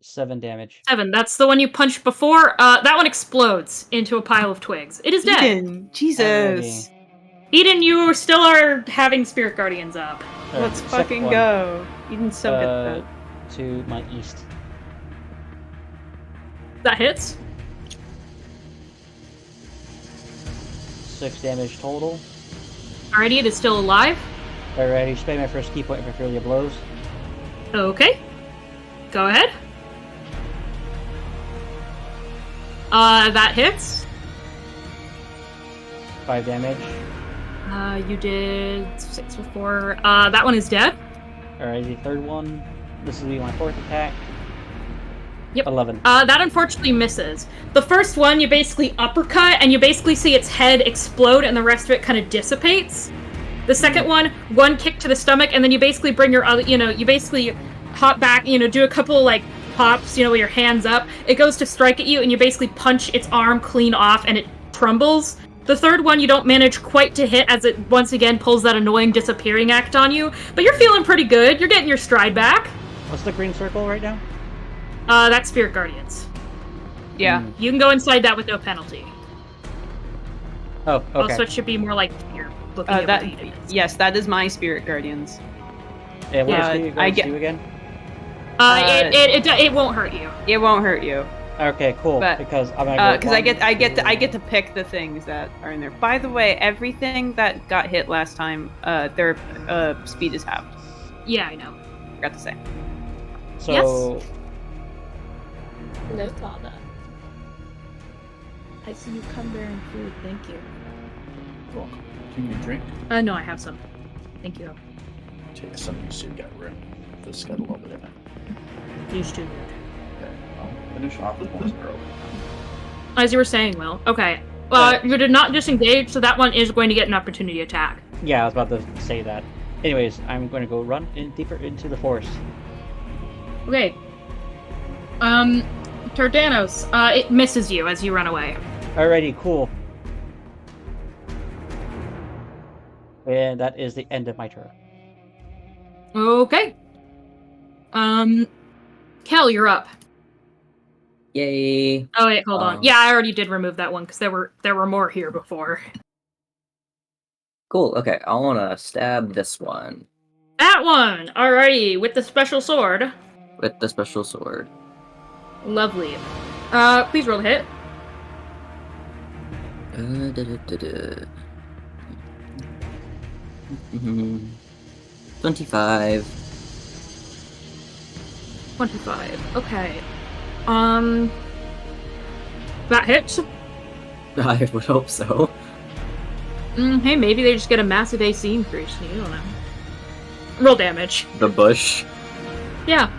7 damage. 7, that's the one you punched before. That one explodes into a pile of twigs. It is dead. Eden, Jesus. Eden, you still are having Spirit Guardians up. Alright, Let's second fucking one, go. Eden's so good at that. to my east. That hits. 6 damage total. Alrighty, it is still alive. Alrighty, spend my first key point for Fury of Blows. Okay. Go ahead. That hits. 5 damage. You did 6 before. That one is dead. Alrighty, third one. This will be my fourth attack. Yep. 11. That unfortunately misses. The first one, you basically uppercut, and you basically see its head explode, and the rest of it kind of dissipates. The second one kick to the stomach, and then you basically bring your other, you basically hop back, do a couple, pops, with your hands up. It goes to strike at you, and you basically punch its arm clean off, and it crumbles. The third one you don't manage quite to hit, as it once again pulls that annoying disappearing act on you, but you're feeling pretty good. You're getting your stride back. What's the green circle right now? That's Spirit Guardians. Yeah. You can go inside that with no penalty. Oh, okay. Also, it should be more like you're looking at what Eden is. Yes, that is my spirit guardians. Yeah, what Yeah, does Fury of I Blows get- do again? It won't hurt you. It won't hurt you. Okay, cool. But, because I'm gonna go Because I get to to pick the things that are in there. By the way, everything that got hit last time, their speed is halved. Yeah, I know. Forgot to say. So No father. I see you come bearing food. Thank you. Cool. Do you need a drink? No, I have some. Thank you. Take some you still got room. The scuttle over there. Used to. Okay. I'll finish off with one girl. As you were saying, Will. Okay. You did not disengage, so that one is going to get an opportunity attack. yeah, I was about to say that. Anyways, I'm going to go run deeper into the forest. Okay. Tardanos, it misses you as you run away. Alrighty, cool. And that is the end of my turn. Okay. Kel, you're up. Yay. Oh wait, hold on. Yeah, I already did remove that one because there were more here before. Cool. Okay, I want to stab this one That one! Alrighty, with the special sword. with the special sword. Lovely. Please roll a hit. Da-da-da-da. 25. 25. Okay. That hits. I would hope so. Hey, maybe they just get a massive AC increase. You don't know. Roll damage. The bush. Yeah.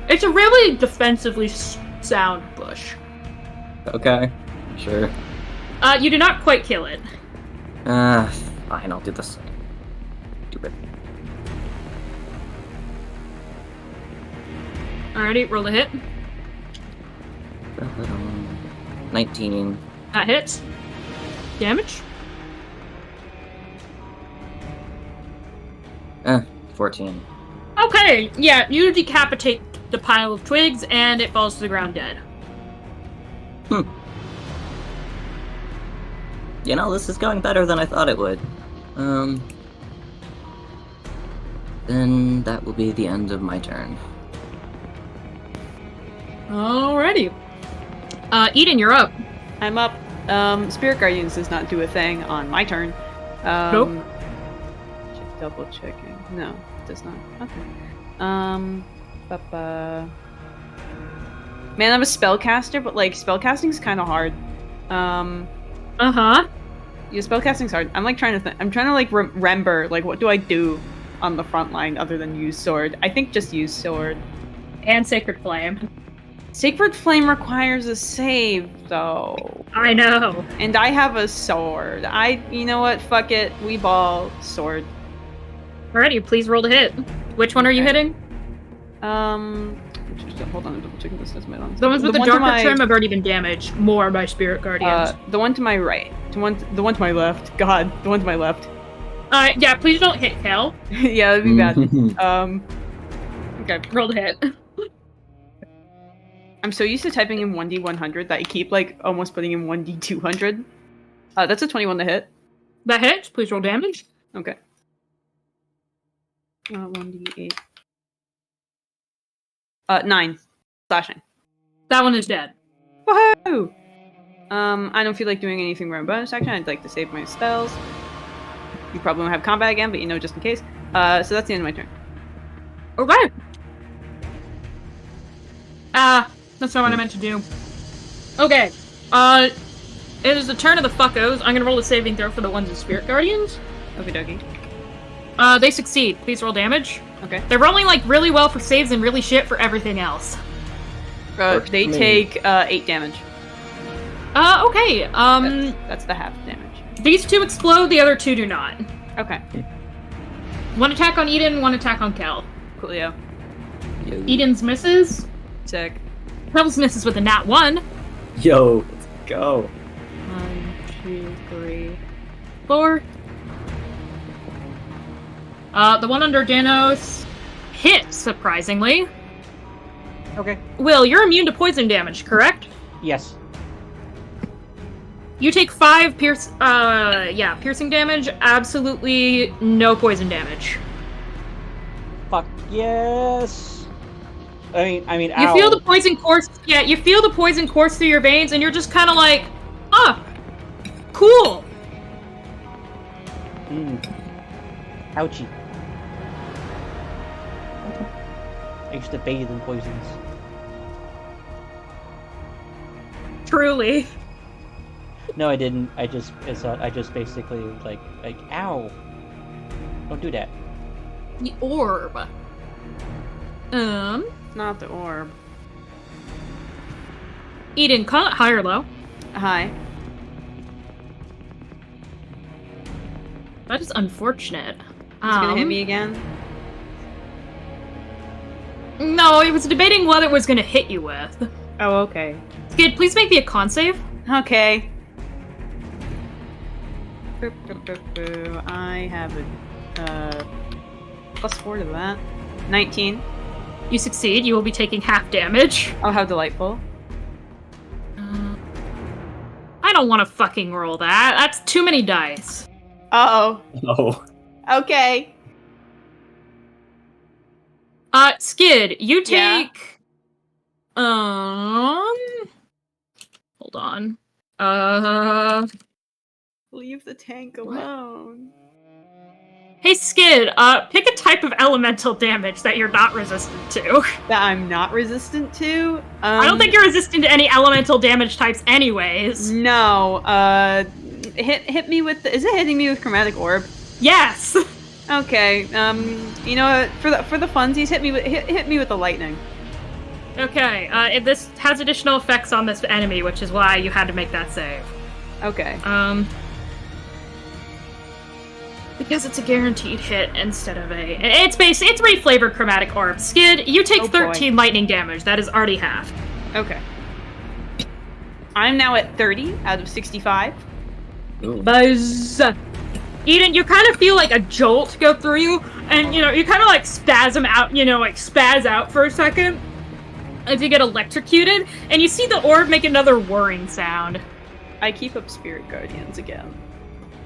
It's a really defensively sound bush. Okay, sure. You do not quite kill it. Fine, I'll do this. Stupid. Alrighty, roll a hit. 19. That hits. Damage. 14. Okay, yeah, you decapitate the pile of twigs and it falls to the ground dead. You know, this is going better than I thought it would. Then that will be the end of my turn. Alrighty. Eden, you're up. I'm up. Spirit Guardians does not do a thing on my turn. Nope. Double checking. No, it does not. Okay. Man, I'm a spellcaster, but like spellcasting's kind of hard. Uh-huh. Yeah, spellcasting's hard. I'm like trying to I'm trying to like remember like what do I do on the front line other than use sword. I think just use sword. And Sacred Flame. Sacred Flame requires a save though. I know. And I have a sword. You know what? Fuck it. We ball sword. Alrighty, please roll to hit. Which one are you hitting? Hold on, I'm double checking this as my lens. The ones with the one to darker my- trim have already been damaged more by Spirit Guardians. The one to my right. The one to my left. God, the one to my left. Yeah, please don't hit Kel. Yeah, that'd be bad. Okay. Roll to hit. I'm so used to typing in 1d100 that I keep like almost putting in 1d200. That's a 21 to hit. That hits. Please roll damage. Okay. 1d8. 9 slashing. That one is dead. Woohoo! I don't feel like doing anything around bonus action. I'd like to save my spells. You probably won't have combat again, but you know, just in case. So that's the end of my turn. Okay. That's not what I meant to do. Okay. It is the turn of the fuckos. I'm gonna roll a saving throw for the ones with Spirit Guardians. Okie dokie. They succeed. Please roll damage. Okay. They're rolling like really well for saves and really shit for everything else. They take 8 damage. Okay. That's the half damage. These two explode, the other two do not. Okay. One attack on Eden, one attack on Kel. Coolio. Eden's misses. Sick. Kel's misses with a nat 1. Yo, let's go. 1, 2, 3, 4. The one under Danos hits, surprisingly. Okay. Will, you're immune to poison damage, correct? Yes. You take 5 piercing damage, absolutely no poison damage. Fuck yes. I mean, You ow. feel the poison course, you feel the poison course through your veins, and you're just kind of like, cool. Ouchie. I used to bathe in poisons. Truly. No, I didn't. I just basically like, ow. Don't do that. The orb. Not the orb. Eden, call it high or low. Hi. That is unfortunate. He's gonna hit me again. No, I was debating what it was gonna hit you with. Oh, okay. Skid, please make me a con save. Okay. I have a +4 to that. 19. You succeed. You will be taking half damage. Oh, how delightful. I don't want to fucking roll that. That's too many dice. Uh-oh. Oh. Okay. Skid, you Yeah? take... Hold on. Leave the tank alone. Hey, Skid, pick a type of elemental damage that you're not resistant to. That I'm not resistant to? I don't think you're resistant to any elemental damage types anyways. No. Hit me with the... Is it hitting me with Chromatic Orb? Yes! Okay. You know what? For the funsies, hit me with the lightning. Okay, this has additional effects on this enemy, which is why you had to make that save. Okay. Because it's a guaranteed hit instead of a... It's reflavored Chromatic Orb. Skid, you take 13 lightning damage. That is already half. Okay. I'm now at 30 out of 65. Ooh. Buzz! Eden, you kind of feel like a jolt go through you, and, you kind of, like, spasm out, spaz out for a second as you get electrocuted, and you see the orb make another whirring sound. I keep up Spirit Guardians again.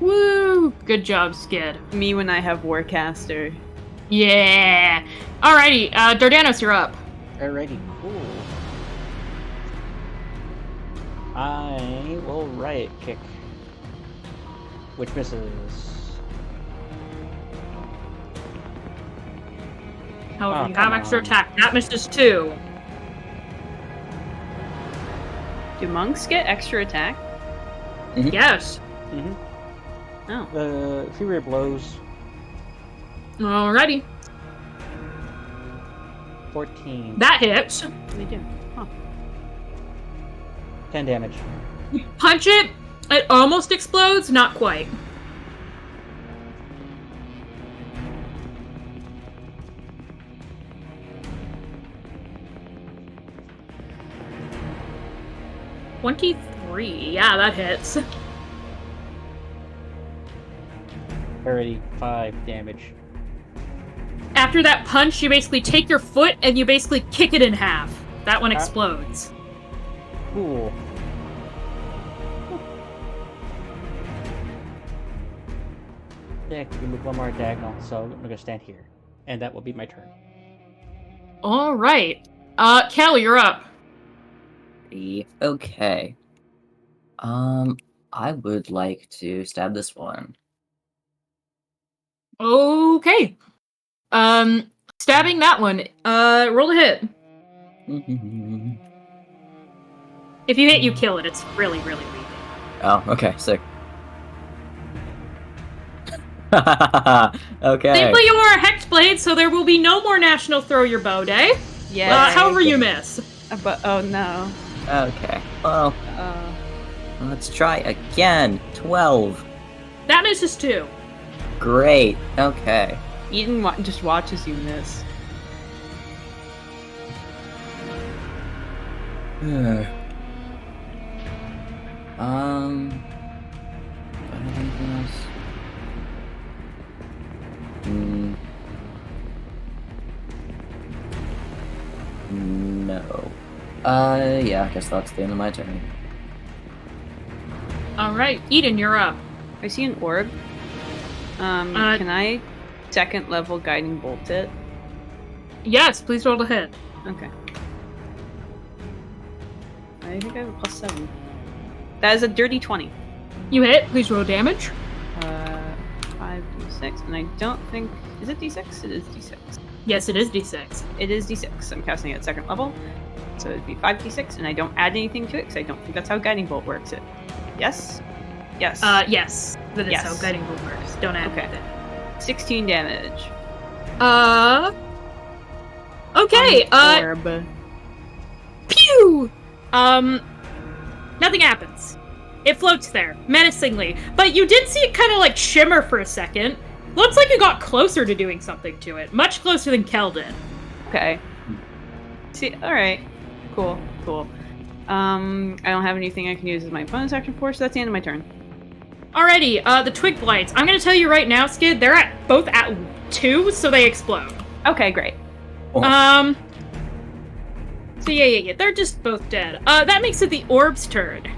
Woo! Good job, Skid. Me when I have Warcaster. Yeah! Alrighty, Dardanos, you're up. Alrighty, cool. I will Riot Kick, which misses. However, Oh, you have come extra on. attack. That misses 2. Do monks get extra attack? Yes. Mm-hmm. Oh. Fury blows. Alrighty. 14. That hits. They do. Huh. 10 damage. You punch it, it almost explodes, not quite. $23. Yeah, that hits. Already 5 damage. After that punch, you basically take your foot and you basically kick it in half. That one explodes. Cool. Yeah, you move one more diagonal, so I'm gonna stand here. And that will be my turn. Alright. Kel, you're up. Okay. I would like to stab this one. Okay. Stabbing that one. Roll a hit. If you hit, you kill it. It's really, really weak. Oh, okay, sick. Okay. Thankfully, you are a Hexblade, so there will be no more National Throw Your Bow Day. Yeah. However, you miss. But oh no. Okay. Well, Uh. let's try again. 12. That misses 2. Great. Okay. Eden just watches you miss. Anything else? No. Yeah, I guess that's the end of my turn. Alright, Eden, you're up. I see an orb. Can I second level guiding bolt it? Yes, please roll to hit. Okay. I think I have a +7. That is a dirty 20. You hit, please roll damage. 5d6, and I don't think... Is it d6? It is d6. Yes, it is d6. It is d6. I'm casting it at second level. So it'd be 5d6, and I don't add anything to it, because I don't think that's how guiding bolt works. Yes? Yes. Yes. That is Yes. how guiding bolt works. Don't add Okay. anything. 16 damage. Okay, Orb. pew! Nothing happens. It floats there, menacingly. But you did see it kind of like shimmer for a second. Looks like you got closer to doing something to it. Much closer than Kel did. Okay. See, alright. Cool, cool. I don't have anything I can use as my bonus action for, so that's the end of my turn. Alrighty, the twig blights. I'm gonna tell you right now, Skid, they're both at 2, so they explode. Okay, great. So yeah, they're just both dead. That makes it the orb's turn.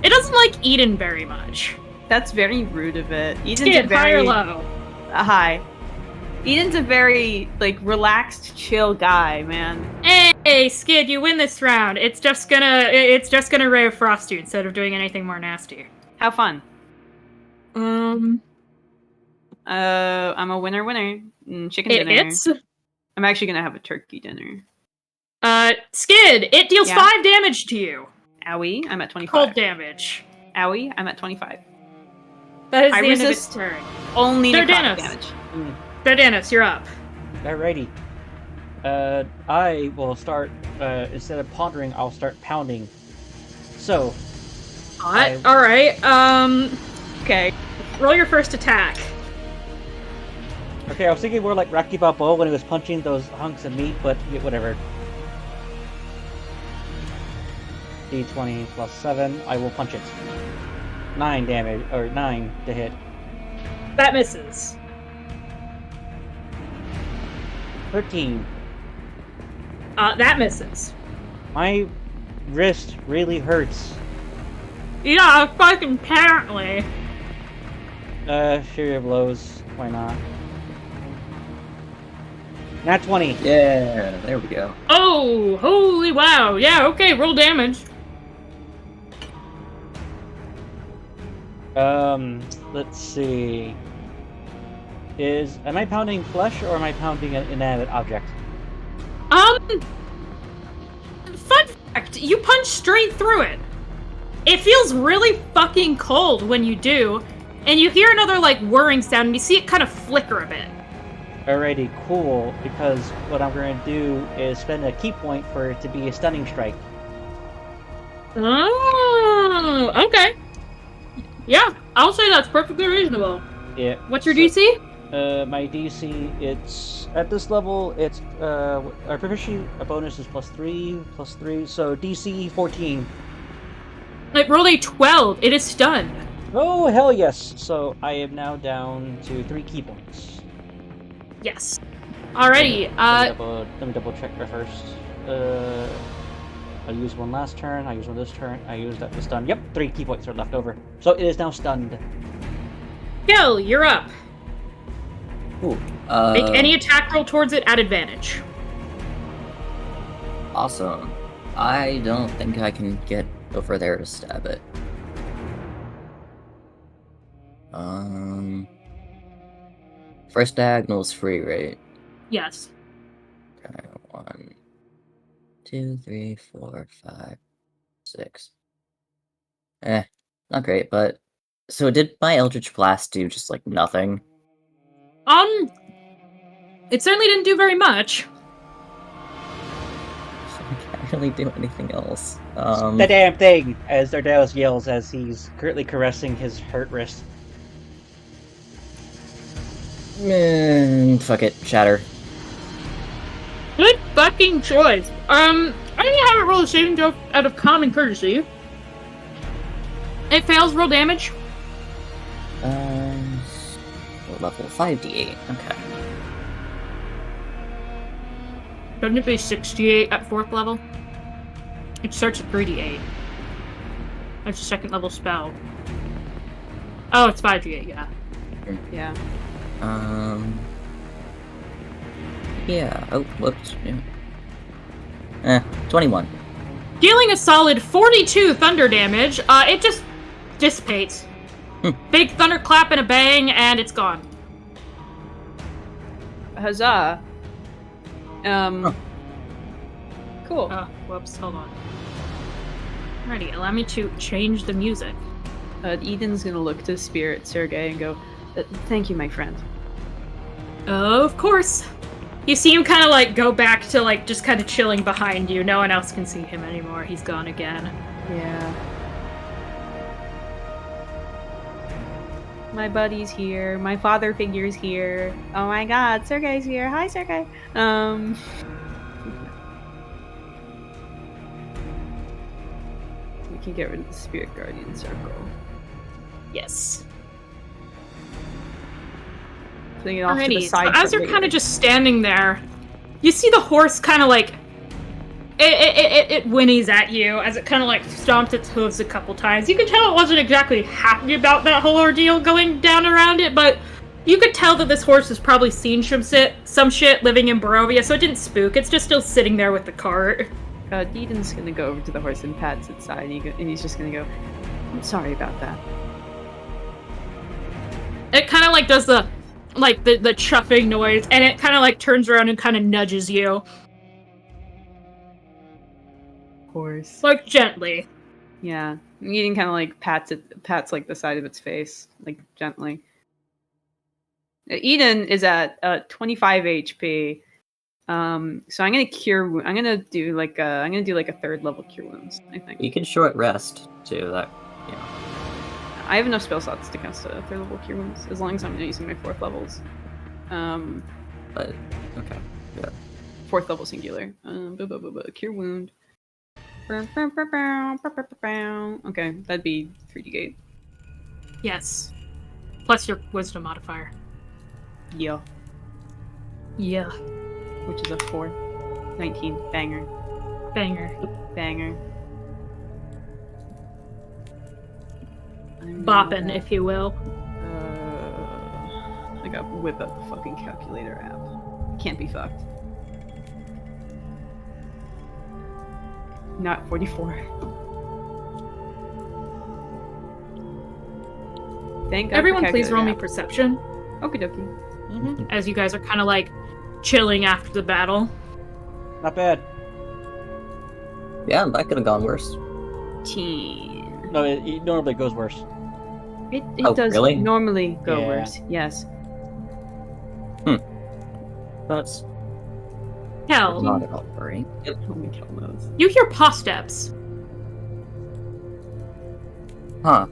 It doesn't like Eden very much. That's very rude of it. Eden's Skid, a very high or low? High. Eden's a very like relaxed, chill guy, man. Hey, Skid, you win this round. It's just gonna Ray of Frost you instead of doing anything more nasty. How fun. I'm I'm a winner. Chicken it dinner. hits. I'm actually gonna have a turkey dinner. Skid, it deals Yeah. 5 damage to you. Owie, I'm at 25. Cold damage. Owie, I'm at 25. That is I the end of resist. its turn. Only necrotic Dardanos. damage. Dardanos, you're up. Alrighty. I will start, instead of pondering, I'll start pounding. So, Alright, Okay. roll your first attack. okay, I was thinking more like Rocky Balboa when he was punching those hunks of meat, but yeah, whatever. D20 plus 7, I will punch it. 9 damage, or 9 to hit. That misses. 13. That misses. My wrist really hurts. Yeah, fucking apparently. Fury of Blows, why not? Nat 20. Yeah, there we go. Oh, holy wow. Yeah, okay, roll damage. Let's see. Am I pounding flesh or am I pounding an inanimate object? Fun fact, you punch straight through it. It feels really fucking cold when you do, and you hear another, like, whirring sound, and you see it kind of flicker a bit. Alrighty, cool, because what I'm going to do is spend a key point for it to be a stunning strike. Oh, okay. Yeah, I'll say that's perfectly reasonable. Yeah. What's your DC? My DC, it's at this level, it's our proficiency bonus is +3, so DC 14. It rolled a 12. It is stunned. Oh hell yes! So I am now down to 3 key points. Yes. Alrighty. Let me double check that first. I used one last turn. I used one this turn. I used that to stun. Yep, 3 key points are left over. So it is now stunned. Gil, you're up. Ooh, Make any attack roll towards it at advantage. Awesome. I don't think I can get over there to stab it. First diagonal's free, right? Yes. Okay, 1, 2, 3, 4, 5, 6. Not great, but... So did my Eldritch Blast do just, like, nothing? It certainly didn't do very much. I can't really do anything else. The damn thing! As Dardalos yells as he's currently caressing his hurt wrist. Fuck it, shatter. Good fucking choice. I'm gonna have it roll a saving throw out of common courtesy. It fails, roll damage. What level? 5d8. Okay. Doesn't it be 68 at 4th level? It starts at 3d8. That's a 2nd level spell. Oh, it's 5d8, yeah. Yeah. Yeah. Oh, whoops. Yeah. 21. Dealing a solid 42 thunder damage, it just dissipates. Big thunderclap and a bang, and it's gone. Huzzah. Cool. Whoops, hold on. Alrighty, allow me to change the music. Eden's gonna look to Spirit Sergei and go, thank you, my friend. Of course. You see him kind of like go back to like just kind of chilling behind you. No one else can see him anymore. He's gone again. Yeah. My buddy's here. My father figure's here. Oh my god, Sergei's here. Hi, Sergei. We can get rid of the Spirit Guardian Circle. Yes. Putting it off to the Alrighty, side. so as for you're later. kind of just standing there, you see the horse kind of like it whinnies at you as it kind of like stomps its hooves a couple times. You can tell it wasn't exactly happy about that whole ordeal going down around it, but you could tell that this horse has probably seen some shit living in Barovia, so it didn't spook. It's just still sitting there with the cart. Deedon's gonna go over to the horse and pat its side, and he's just gonna go, "I'm sorry about that." It kind of like does the chuffing noise, and it kind of like turns around and kind of nudges you, Horse. like gently. Yeah. Eden kind of like pats like the side of its face, like gently. Eden is at 25 HP. So I'm gonna I'm gonna do like a third level cure wounds, I think. You can short rest too. That I have enough spell slots to cast a third level cure wounds, as long as I'm using my 4th levels. But okay, yeah. 4th level singular. Cure wound. Okay, that'd be 3d8. Yes. Plus your wisdom modifier. Yeah. Yeah. Which is a 4. 19. Banger. Banger. Banger. Boppin', if you will. I gotta whip out the fucking calculator app. Can't be fucked. Not 44. Thank God. Everyone, for please roll me calculator perception app. Okie dokie. as you guys are kind of like chilling after the battle. Not bad. Yeah, that could have gone worse. Teen. No, it normally goes worse. It Oh, does really? normally go Yeah. worse. Yes. That's Hell, not at all worrying. Only kill those. you hear paw steps Huh.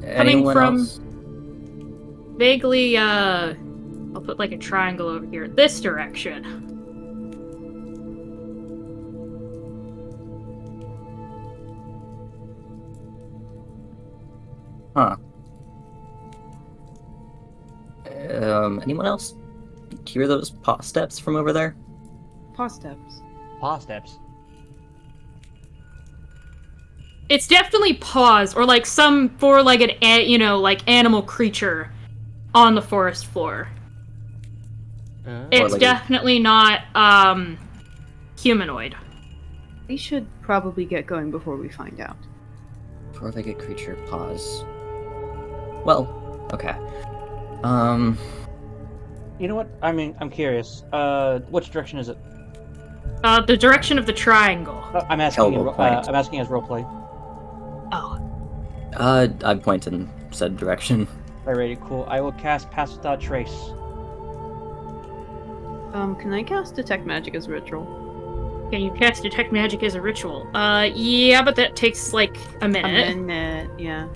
Anyone from- else? vaguely, I'll put like a triangle over here, this direction. Huh. Anyone else hear those paw steps from over there? Paw steps. Paw steps. It's definitely paws, or like some four-legged, like animal creature on the forest floor. It's Four-legged. definitely not, humanoid. We should probably get going before we find out. Four-legged creature paws. Well, okay. You know what? I mean, I'm curious. Which direction is it? The direction of the triangle. I'm asking. Elbow point. I'm asking as roleplay. Oh. I point in said direction. Alrighty, cool. I will cast Pass Without Trace. Can I cast Detect Magic as a ritual? Can you cast Detect Magic as a ritual? Yeah, but that takes, like, a minute. A minute, yeah.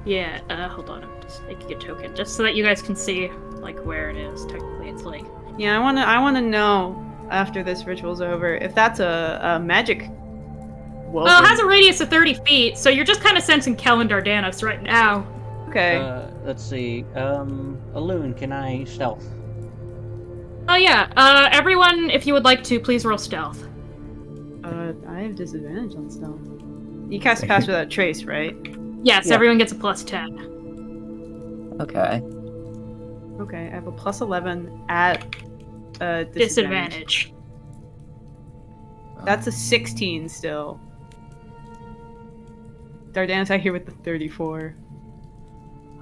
Yeah, hold on. I'm just making a token, just so that you guys can see, like, where it is. Technically, it's like... Yeah, I wanna know, after this ritual's over, if that's a magic... Well, it has a radius of 30 feet, so you're just kind of sensing Kel and Dardanos right now. Okay. Let's see. Elune, can I stealth? Oh yeah, everyone, if you would like to, please roll stealth. I have disadvantage on stealth. You cast Pass Without Trace, right? Yes, Yeah. everyone gets a plus 10. Okay. Okay, I have a plus 11 at disadvantage. Disadvantage. That's a 16 still. Dardanos out here with the 34.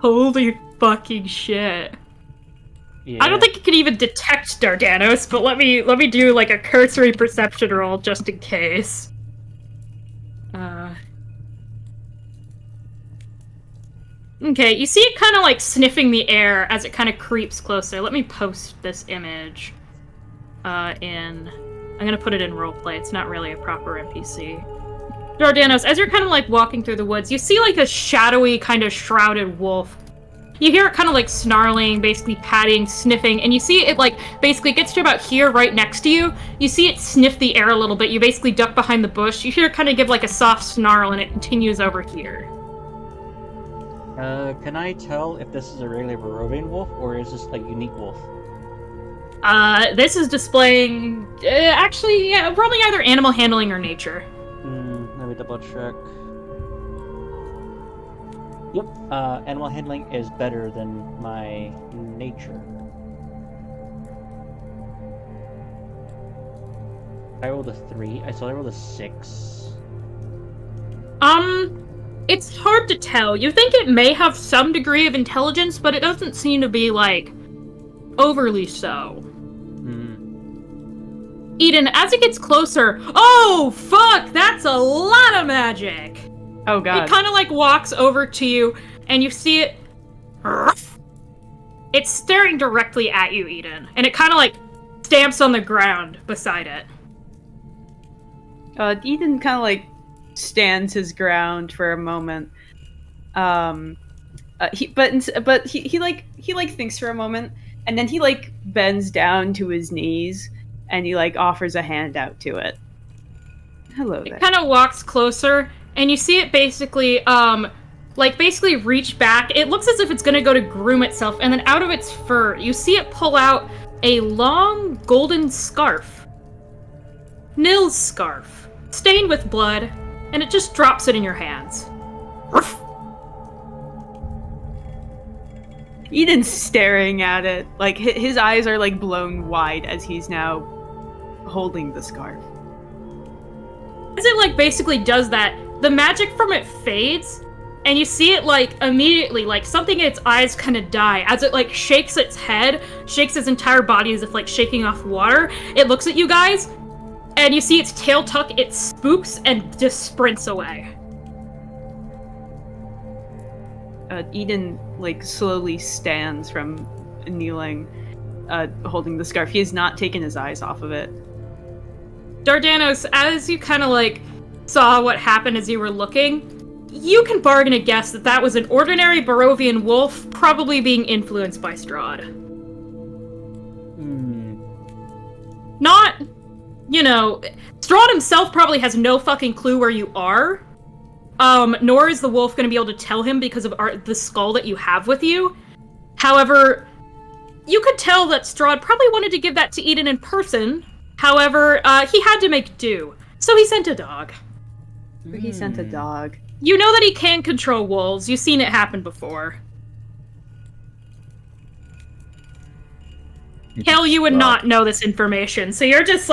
Holy fucking shit. Yeah. I don't think you can even detect Dardanos, but let me do like a cursory perception roll just in case. Okay, you see it kind of like sniffing the air as it kind of creeps closer. Let me post this image. I'm gonna put it in roleplay. It's not really a proper NPC. Dardanos, as you're kind of like walking through the woods, you see like a shadowy kind of shrouded wolf. You hear it kind of like snarling, basically patting, sniffing, and you see it like basically gets to about here right next to you. You see it sniff the air a little bit. You basically duck behind the bush. You hear it kind of give like a soft snarl and it continues over here. Can I tell if this is a regular Barovian wolf or is this a unique wolf? This is displaying, actually, yeah, probably either animal handling or nature. Let me double check. Yep, animal handling is better than my nature. I rolled a 3. I rolled a 6. It's hard to tell. You think it may have some degree of intelligence, but it doesn't seem to be, overly so. Eden, as it gets closer, oh, fuck, that's a lot of magic! Oh god. It kind of, walks over to you, and you see it... It's staring directly at you, Eden, and it kind of, stamps on the ground beside it. Eden kind of stands his ground for a moment. He thinks for a moment, and then he bends down to his knees, and he offers a hand out to it. Hello there. It kind of walks closer, and you see it basically reach back. It looks as if it's gonna go to groom itself, and then out of its fur, you see it pull out a long golden scarf. Nil's scarf, stained with blood, and it just drops it in your hands. Eden's staring at it. His eyes are blown wide as he's now holding the scarf. As it basically does that, the magic from it fades, and you see it immediately, something in its eyes kind of die. As it shakes its head, shakes its entire body as if shaking off water, it looks at you guys, and you see its tail tuck, it spooks and just sprints away. Eden slowly stands from kneeling, holding the scarf. He has not taken his eyes off of it. Dardanos, as you kind of saw what happened as you were looking, you can bargain a guess that that was an ordinary Barovian wolf, probably being influenced by Strahd. Not, Strahd himself probably has no fucking clue where you are. Nor is the wolf going to be able to tell him because of the skull that you have with you. However, you could tell that Strahd probably wanted to give that to Eden in person. However, he had to make do, so he sent a dog. He sent a dog. You know that he can control wolves. You've seen it happen before. Hell, you would not know this information, so you're just,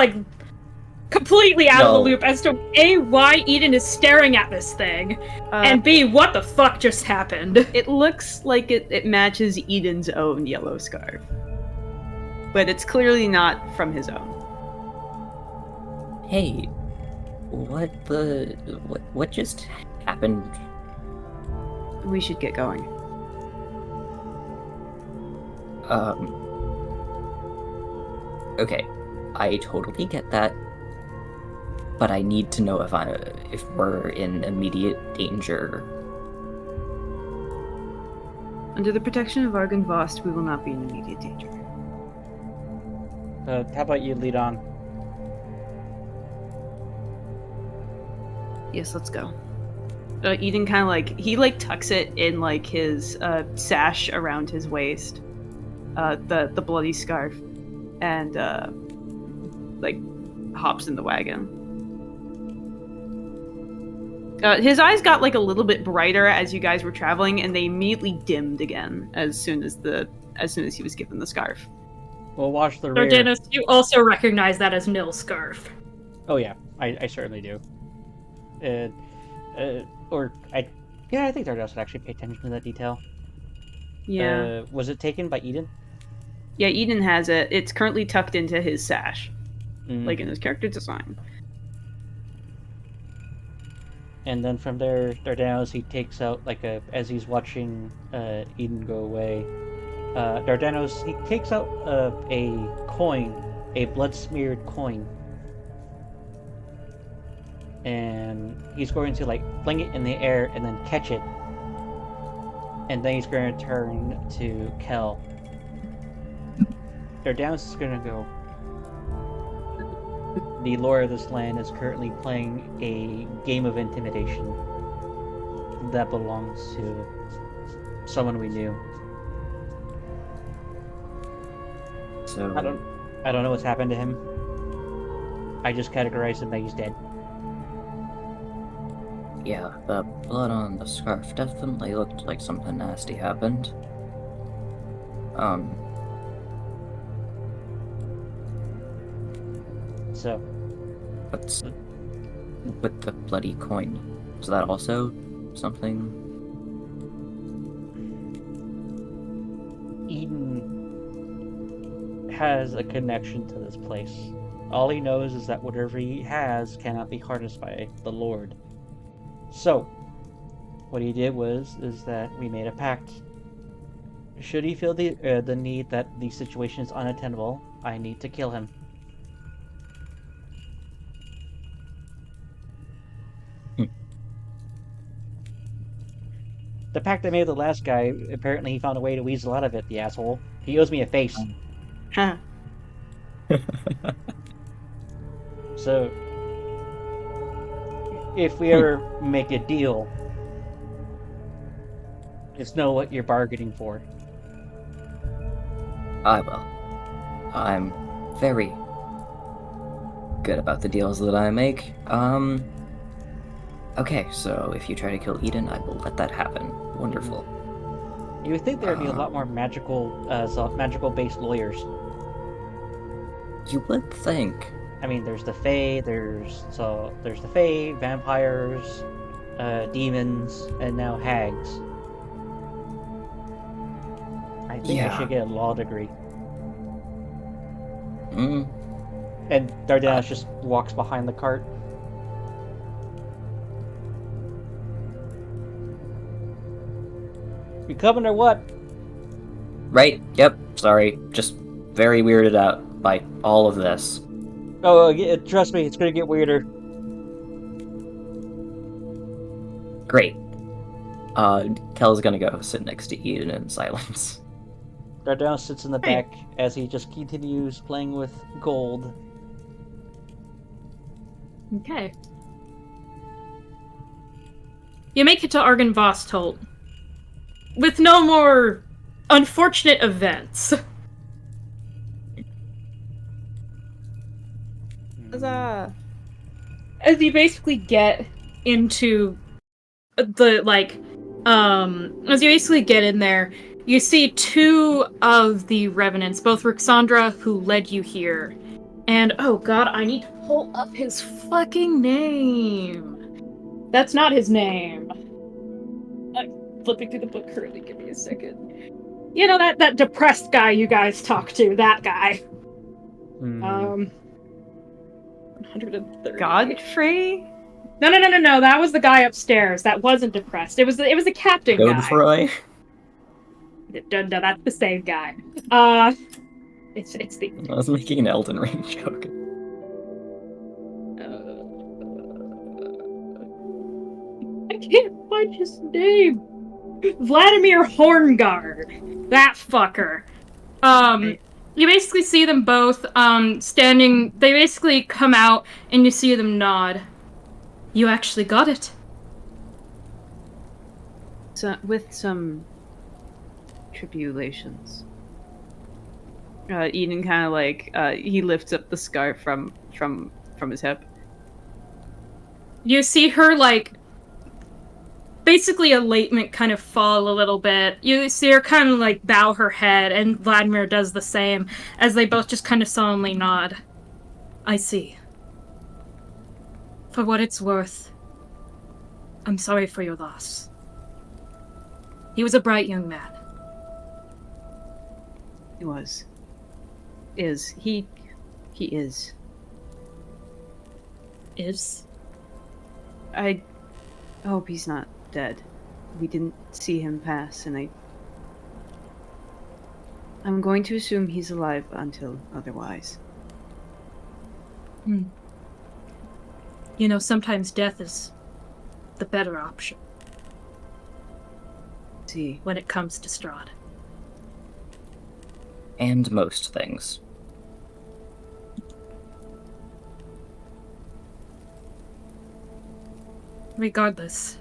completely out of the loop as to A, why Eden is staring at this thing, and B, what the fuck just happened. It looks like it matches Eden's own yellow scarf. But it's clearly not from his own. Hey, what just happened? We should get going. Okay, I totally get that, but I need to know if we're in immediate danger. Under the protection of Argon Vost, we will not be in immediate danger. How about you lead on? Yes, let's go. Eden kind of he tucks it in his sash around his waist, the bloody scarf, and hops in the wagon. His eyes got a little bit brighter as you guys were traveling, and they immediately dimmed again as soon as he was given the scarf. We'll watch the rear. Dardanos, you also recognize that as Nil's scarf. Oh yeah, I certainly do. I think Dardanos would actually pay attention to that detail. Yeah. Was it taken by Eden? Yeah, Eden has it. It's currently tucked into his sash, in his character design. And then from there, Dardanos, he takes out as he's watching Eden go away. Dardanos, he takes out a coin, a blood-smeared coin, and he's going to fling it in the air and then catch it, and then he's going to turn to Kel. Dardanos is going to go. The lord of this land is currently playing a game of intimidation that belongs to someone we knew. So I don't know what's happened to him. I just categorized him that he's dead. yeah, the blood on the scarf definitely looked like something nasty happened. So, What's with the bloody coin? Was that also something? Eden has a connection to this place. All he knows is that whatever he has cannot be harnessed by the Lord. So, what he did is that we made a pact. Should he feel the need that the situation is unattainable, I need to kill him. The pact I made with the last guy, apparently he found a way to weasel out of it, the asshole. He owes me a face. Huh. So, if we ever make a deal, just know what you're bargaining for. I will. I'm very good about the deals that I make. Okay, so if you try to kill Eden, I will let that happen. Wonderful. You would think there would be a lot more magical-based lawyers. You would think. I mean, there's the Fae, there's the Fae, vampires, demons, and now hags. I think I should get a law degree. And Dardanus just walks behind the cart. You coming or what? Right, yep, sorry. Just very weirded out by all of this. Oh, yeah, trust me, it's gonna get weirder. Great. Kel's gonna go sit next to Eden in silence. Dardanus sits in the back as he just continues playing with gold. Okay. You make it to Argynvostholt with no more unfortunate events. Huzzah! As you basically get into the, as you basically get in there, you see two of the revenants, both Rixandra, who led you here, and, oh god, I need to pull up his fucking name. That's not his name. I'm flipping through the book currently, give me a second. You know, that depressed guy you guys talk to, that guy. 130. Godfrey? No, that was the guy upstairs. That wasn't depressed. It was the captain guy. Godfrey? No, that's the same guy. It's the... I was making an Elden Ring joke. I can't find his name. Vladimir Horngard. That fucker. You basically see them both, standing... They basically come out, and you see them nod. You actually got it. So, with some tribulations. Eden kind of he lifts up the scarf from his hip. You see her, basically elatement kind of fall a little bit. You see her kind of, bow her head, and Vladimir does the same, as they both just kind of solemnly nod. I see. For what it's worth, I'm sorry for your loss. He was a bright young man. He was. Is. He is. Is? I hope he's not dead. We didn't see him pass, and I'm going to assume he's alive until otherwise. You know, sometimes death is the better option. See. When it comes to Strahd. And most things. Regardless,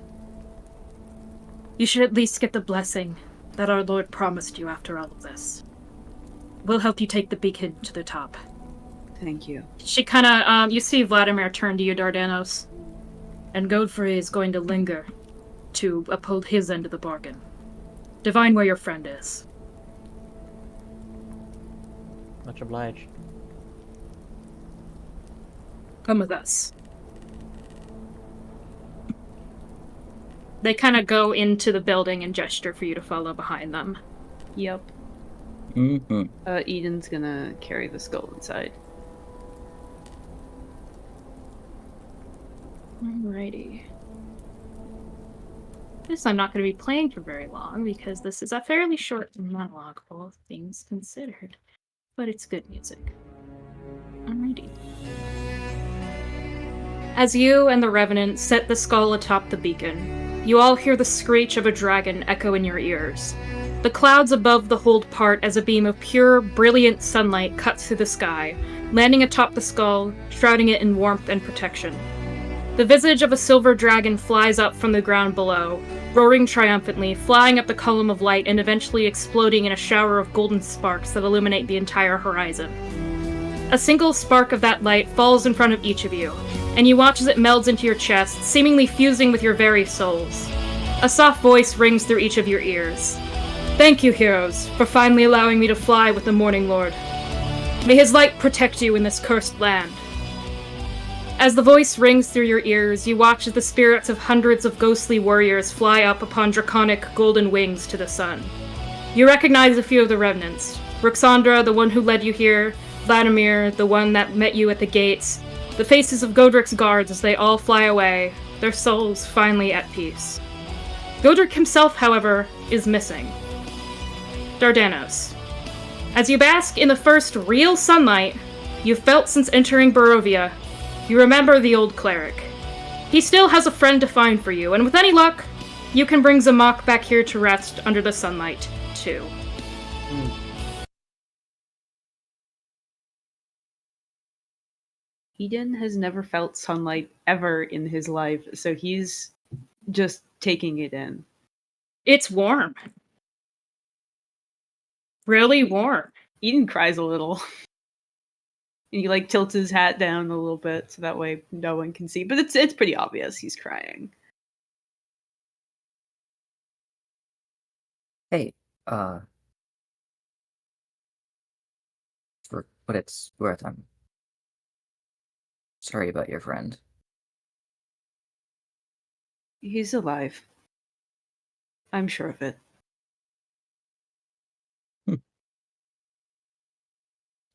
you should at least get the blessing that our Lord promised you after all of this. We'll help you take the beacon to the top. Thank you. She kind of, you see Vladimir turn to you, Dardanos. And Godfrey is going to linger to uphold his end of the bargain. Divine where your friend is. Much obliged. Come with us. They kind of go into the building and gesture for you to follow behind them. Yep. Mm-hmm. Eden's gonna carry the skull inside. Alrighty. This I'm not going to be playing for very long because this is a fairly short monologue, all things considered. But it's good music. Alrighty. As you and the Revenant set the skull atop the beacon, you all hear the screech of a dragon echo in your ears. The clouds above the hold part as a beam of pure, brilliant sunlight cuts through the sky, landing atop the skull, shrouding it in warmth and protection. The visage of a silver dragon flies up from the ground below, roaring triumphantly, flying up the column of light and eventually exploding in a shower of golden sparks that illuminate the entire horizon. A single spark of that light falls in front of each of you, and you watch as it melds into your chest, seemingly fusing with your very souls. A soft voice rings through each of your ears. Thank you, heroes, for finally allowing me to fly with the Morning Lord. May his light protect you in this cursed land. As the voice rings through your ears, you watch as the spirits of hundreds of ghostly warriors fly up upon draconic golden wings to the sun. You recognize a few of the remnants. Roxandra, the one who led you here, Vladimir, the one that met you at the gates, the faces of Godric's guards as they all fly away, their souls finally at peace. Godric himself, however, is missing. Dardanos. As you bask in the first real sunlight you've felt since entering Barovia, you remember the old cleric. He still has a friend to find for you, and with any luck, you can bring Zamak back here to rest under the sunlight, too. Eden has never felt sunlight ever in his life, so he's just taking it in. It's warm. Really warm. Eden cries a little. And he like tilts his hat down a little bit so that way no one can see. But it's pretty obvious he's crying. Hey, for what it's worth, I'm sorry about your friend. He's alive. I'm sure of it.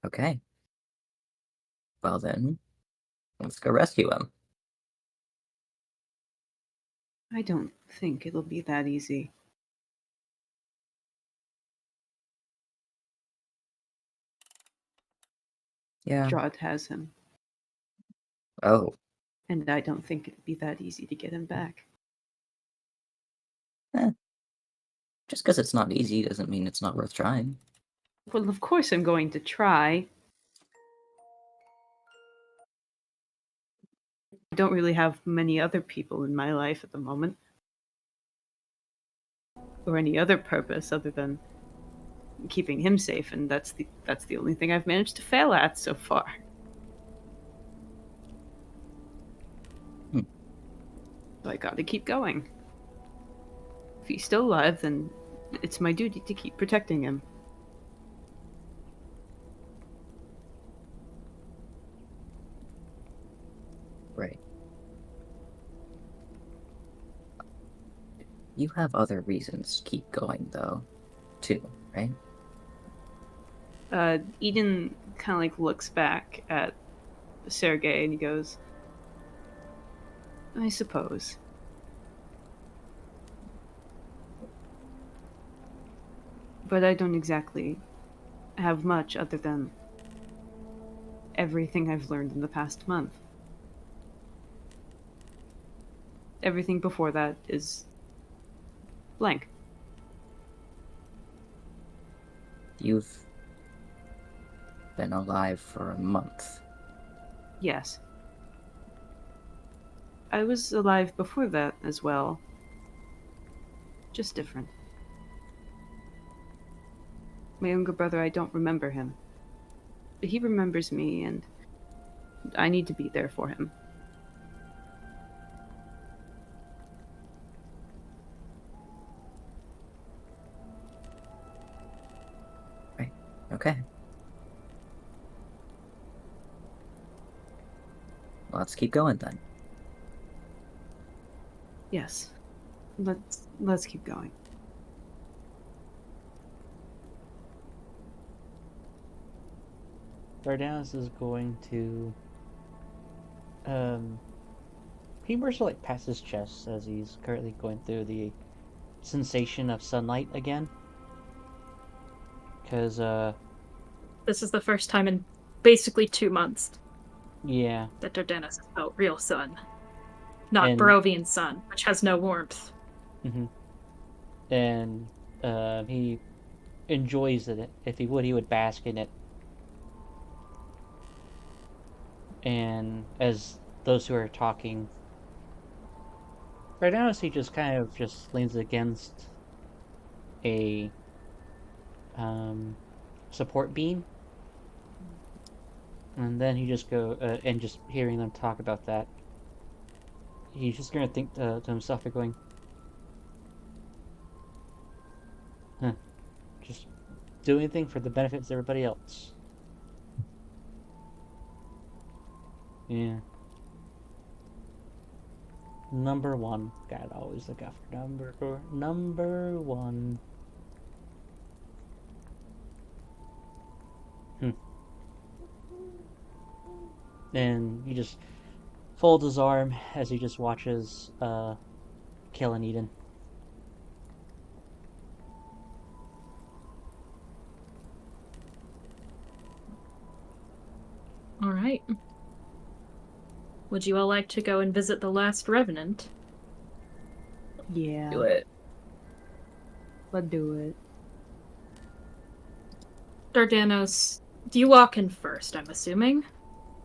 Okay. Well then, let's go rescue him. I don't think it'll be that easy. Yeah. Strahd has him. Oh. And I don't think it'd be that easy to get him back. Just because it's not easy doesn't mean it's not worth trying. Well, of course I'm going to try. I don't really have many other people in my life at the moment. Or any other purpose other than keeping him safe, and that's the only thing I've managed to fail at so far. So I gotta keep going. If he's still alive, then it's my duty to keep protecting him. Right. You have other reasons to keep going, though, too, right? Eden kind of like looks back at Sergei and he goes, I suppose. But I don't exactly have much other than everything I've learned in the past month. Everything before that is blank. You've been alive for a month. Yes. I was alive before that as well. Just different. My younger brother, I don't remember him. But he remembers me, and I need to be there for him. Right. Okay. Let's keep going then. Yes. Let's keep going. Dardanus is going to he moves to like past his chest as he's currently going through the sensation of sunlight again. Because This is the first time in basically 2 months yeah. that Dardanus has felt real sun. Not And- Barovian sun, which has no warmth. Mm-hmm. And he enjoys it. If he would bask in it. And as those who are talking, right now he just kind of just leans against a support beam, and then he just and just hearing them talk about that, he's just gonna think to himself, going, "Huh, just do anything for the benefits of everybody else." Yeah. Number one. Gotta always look after number one. And he just folds his arm as he just watches Kellen Eden. Alright. Would you all like to go and visit the last revenant? Yeah. Do it. Let's do it. Dardanos, do you walk in first, I'm assuming?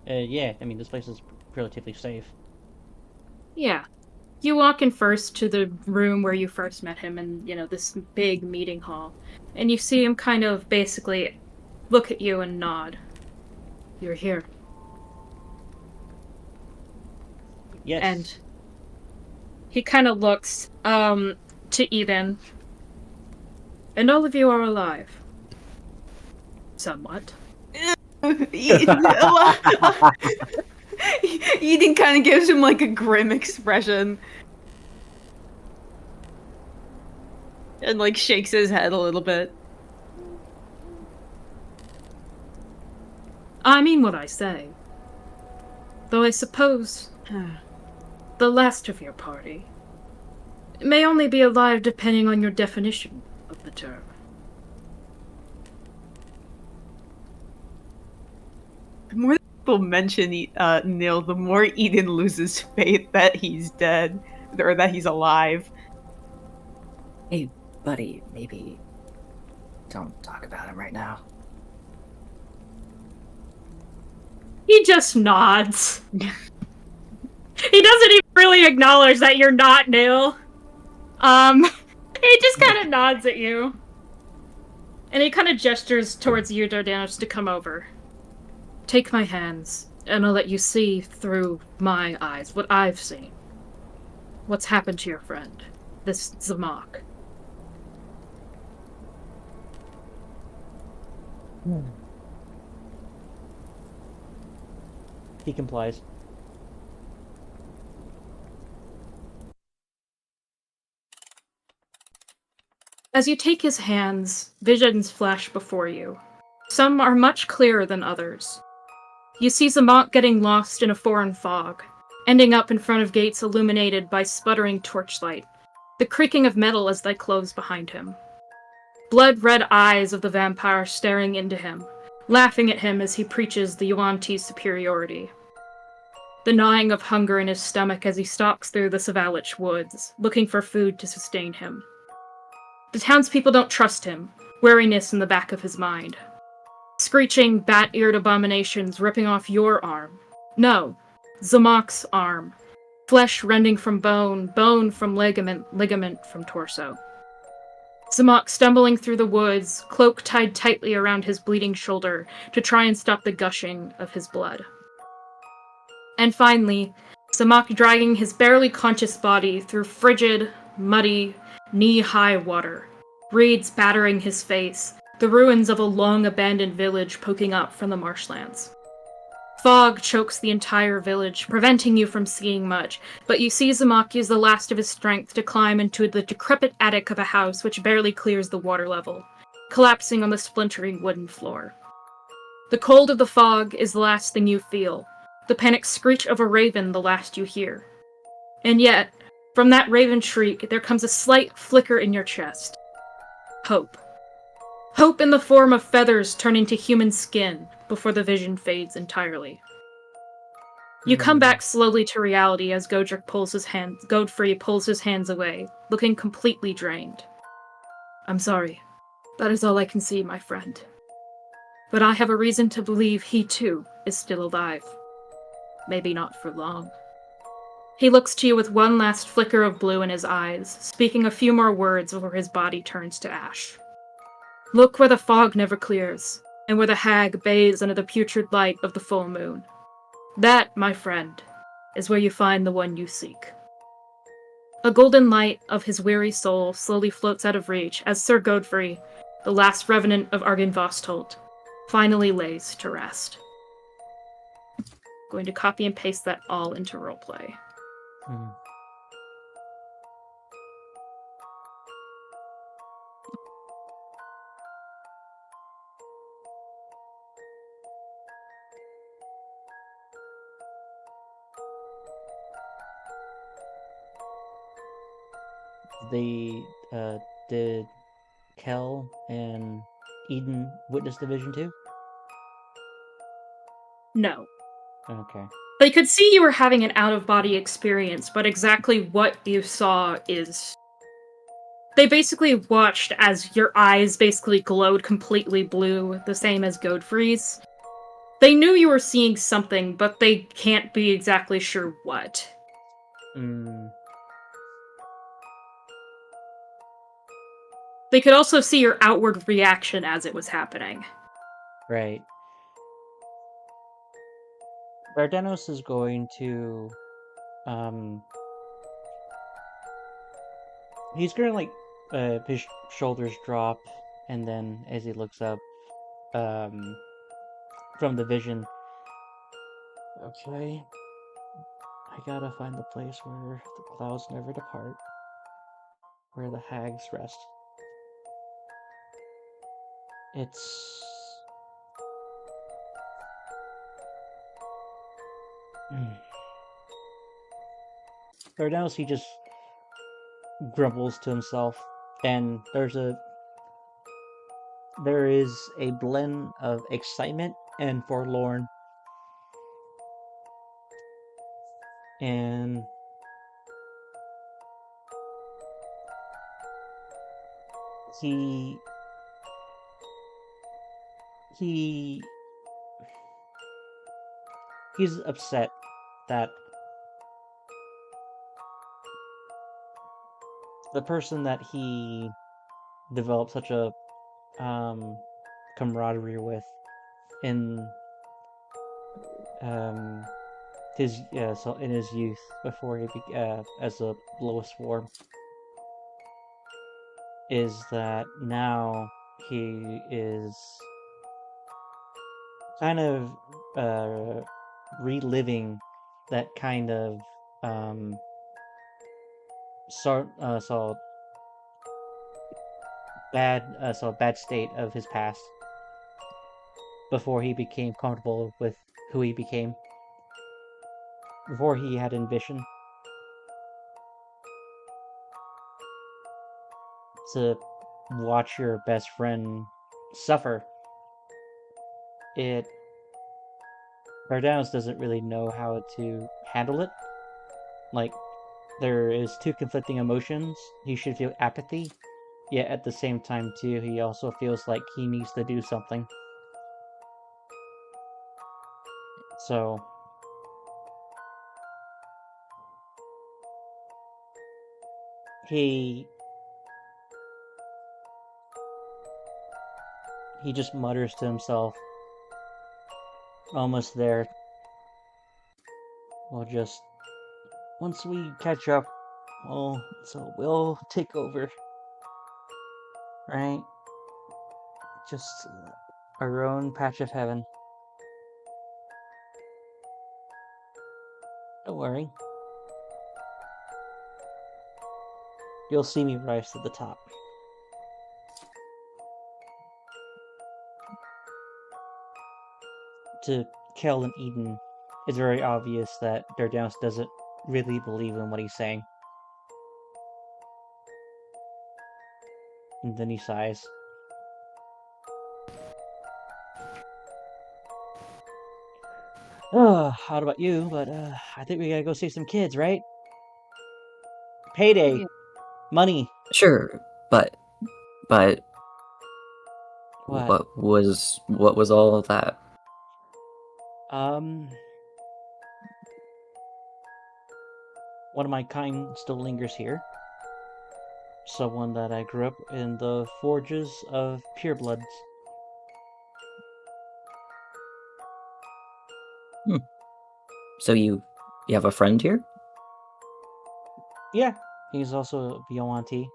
Yeah, I mean, this place is relatively safe. Yeah. You walk in first to the room where you first met him in, this big meeting hall. And you see him kind of basically look at you and nod. You're here. Yes. And he kind of looks to Eden. And all of you are alive. Somewhat. Eden kind of gives him like a grim expression. And like shakes his head a little bit. I mean what I say. Though I suppose the last of your party may only be alive depending on your definition of the term. The more people mention Neil, the more Eden loses faith that he's dead. Or that he's alive. Hey, buddy, maybe don't talk about him right now. He just nods. He doesn't even really acknowledge that you're not Neil. He just kind of nods at you. And he kind of gestures towards you, Dardanos, to come over. Take my hands, and I'll let you see through my eyes what I've seen. What's happened to your friend, this Zamok. He complies. As you take his hands, visions flash before you. Some are much clearer than others. You see Zamok getting lost in a foreign fog, ending up in front of gates illuminated by sputtering torchlight, the creaking of metal as they close behind him. Blood-red eyes of the vampire staring into him, laughing at him as he preaches the Yuan-Ti's superiority. The gnawing of hunger in his stomach as he stalks through the Savalich woods, looking for food to sustain him. The townspeople don't trust him, wariness in the back of his mind. Screeching, bat-eared abominations ripping off your arm. No, Zamok's arm. Flesh rending from bone, bone from ligament, ligament from torso. Zamak stumbling through the woods, cloak tied tightly around his bleeding shoulder to try and stop the gushing of his blood. And finally, Zamak dragging his barely conscious body through frigid, muddy, knee-high water, reeds battering his face, the ruins of a long-abandoned village poking up from the marshlands. Fog chokes the entire village, preventing you from seeing much, but you see Zamak use the last of his strength to climb into the decrepit attic of a house which barely clears the water level, collapsing on the splintering wooden floor. The cold of the fog is the last thing you feel, the panic screech of a raven the last you hear. And yet, from that raven shriek, there comes a slight flicker in your chest. Hope. Hope in the form of feathers turning to human skin before the vision fades entirely. You come back slowly to reality as Godfrey pulls his hands away, looking completely drained. I'm sorry. That is all I can see, my friend. But I have a reason to believe he, too, is still alive. Maybe not for long. He looks to you with one last flicker of blue in his eyes, speaking a few more words before his body turns to ash. Look where the fog never clears, and where the hag bathes under the putrid light of the full moon. That, my friend, is where you find the one you seek. A golden light of his weary soul slowly floats out of reach as Sir Godfrey, the last revenant of Argynvostolt, finally lays to rest. Going to copy and paste that all into roleplay. Did Kel and Eden witness the vision too? No. Okay. They could see you were having an out-of-body experience, but exactly what you saw is... They basically watched as your eyes basically glowed completely blue, the same as Godfrey's. They knew you were seeing something, but they can't be exactly sure what. They could also see your outward reaction as it was happening. Right. Bardanos is going to, he's gonna his shoulders drop, and then as he looks up, from the vision, okay, I gotta find the place where the clouds never depart, where the hags rest. It's... Bardanos, he just grumbles to himself, and there is a blend of excitement and forlorn, and he he's upset that the person that he developed such a camaraderie with in in his youth before he as a lowest form, is that now he is kind of reliving that kind of bad state of his past before he became comfortable with who he became, before he had ambition to watch your best friend suffer. Bardanos doesn't really know how to handle it. Like, there is two conflicting emotions. He should feel apathy, yet at the same time too, he also feels like he needs to do something. So he he just mutters to himself. Almost there. Once we catch up, we'll take over, right? Just our own patch of heaven. Don't worry. You'll see me rise to the top. To Kel and Eden, it's very obvious that Dardanus doesn't really believe in what he's saying. And then he sighs. How about you? But I think we gotta go see some kids, right? Payday, Yeah. money. Sure, but What? what was all of that? One of my kind still lingers here. Someone that I grew up in the forges of purebloods. So you have a friend here? Yeah, he's also a Violante.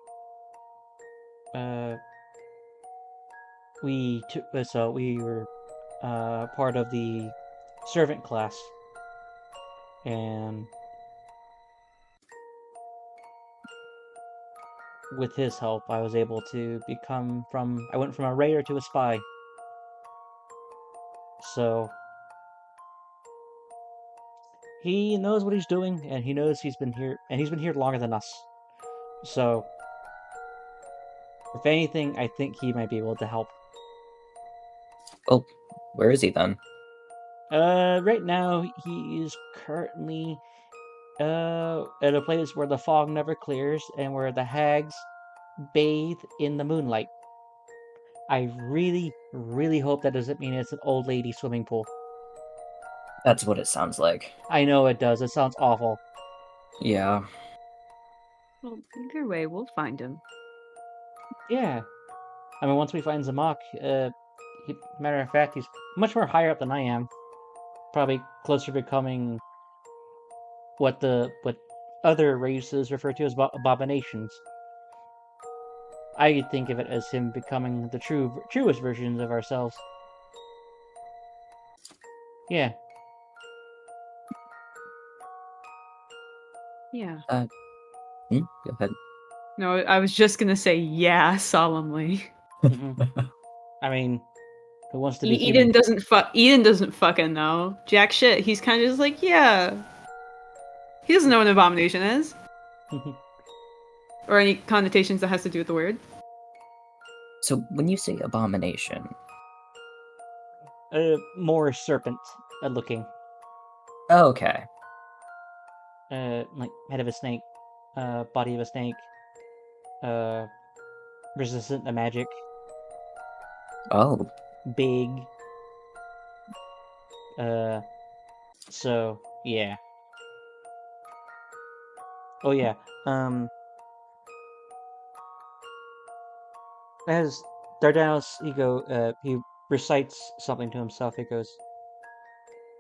We were part of the servant class, and with his help, I was able to I went from a raider to a spy. So he knows what he's doing, and he knows he's been here longer than us. So, if anything, I think he might be able to help. Well, where is he then? Right now he is currently at a place where the fog never clears and where the hags bathe in the moonlight. I really, really hope that doesn't mean it's an old lady swimming pool. That's what it sounds like. I know it does. It sounds awful. Yeah. Well, either way, we'll find him. Yeah. I mean, once we find Zamak, matter of fact, he's much more higher up than I am. Probably closer to becoming what other races refer to as abominations. I think of it as him becoming the truest versions of ourselves. Yeah. Yeah. Go ahead. No, I was just gonna say yeah solemnly. I mean, who wants to be human? Eden doesn't fucking know jack shit. He's kind of just like, yeah. He doesn't know what an abomination is, or any connotations that has to do with the word. So when you say abomination, More serpent looking. okay. Like head of a snake, body of a snake, resistant to magic, Oh, big. So yeah. Oh yeah. As Dardanus, he recites something to himself. He goes,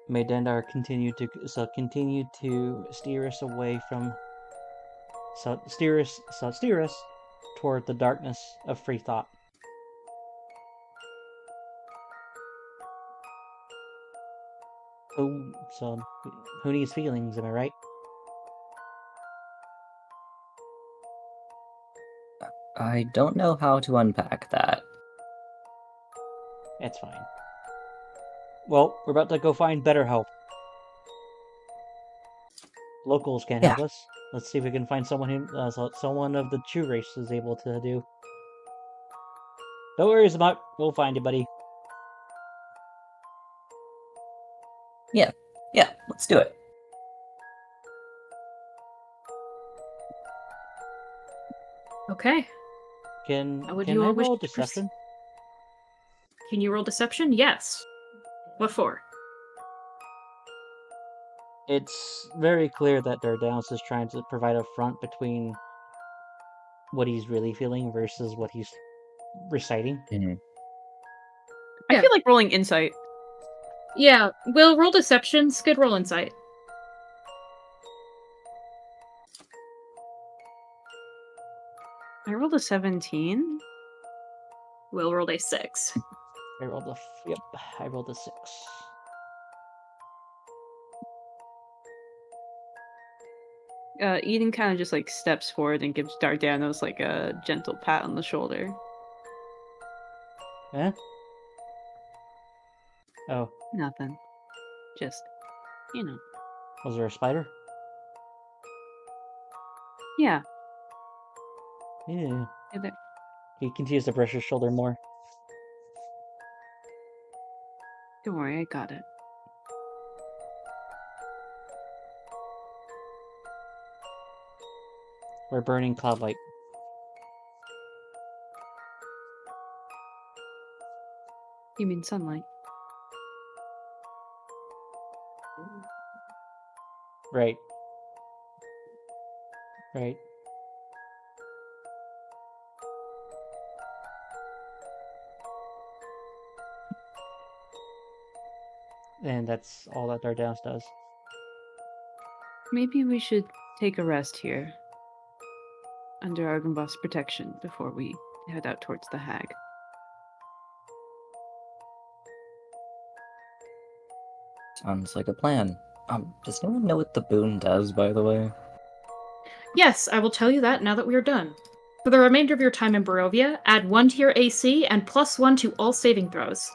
"May Dendar continue to steer us away from, steer us toward the darkness of free thought." So who needs feelings? Am I right? I don't know how to unpack that. It's fine. Well, we're about to go find better help. Locals can't help Yeah. us. Let's see if we can find someone someone of the true race is able to do. Don't worry, Zamak. We'll find you, buddy. Yeah, let's do it. Okay. Can How would can you I all wish roll to deception? Can you roll deception? Yes. What for? It's very clear that Dardanus is trying to provide a front between what he's really feeling versus what he's reciting. Mhm. I feel like rolling insight. Yeah, we'll roll deception, Skid roll insight. I rolled a 17. We'll roll a 6. I rolled a 6. Eden kind of just like steps forward and gives Dardanos like a gentle pat on the shoulder. Huh? Oh, Nothing. Just, you know. was there a spider? Yeah. Yeah. Hey there. He continues to brush his shoulder more. Don't worry, I got it. We're burning cloud light. You mean sunlight? Right. Right. And that's all that Dardanos does. Maybe we should take a rest here. Under Argynvost's protection before we head out towards the hag. Sounds like a plan. Does anyone know what the boon does, by the way? Yes, I will tell you that now that we are done. For the remainder of your time in Barovia, add 1 to your AC and +1 to all saving throws,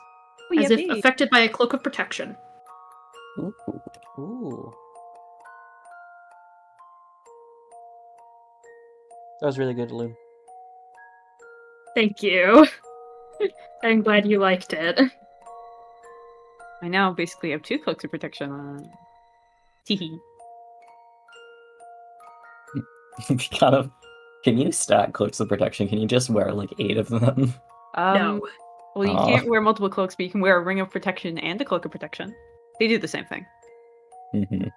Oh, as if affected by a cloak of protection. Ooh. Ooh. That was really good, Elune. Thank you. I'm glad you liked it. I now basically have 2 cloaks of protection on. Teehee. Kind of. Can you stack cloaks of protection? Can you just wear like 8 of them? No. Well, you can't wear multiple cloaks, but you can wear a ring of protection and a cloak of protection. They do the same thing. Mm-hmm.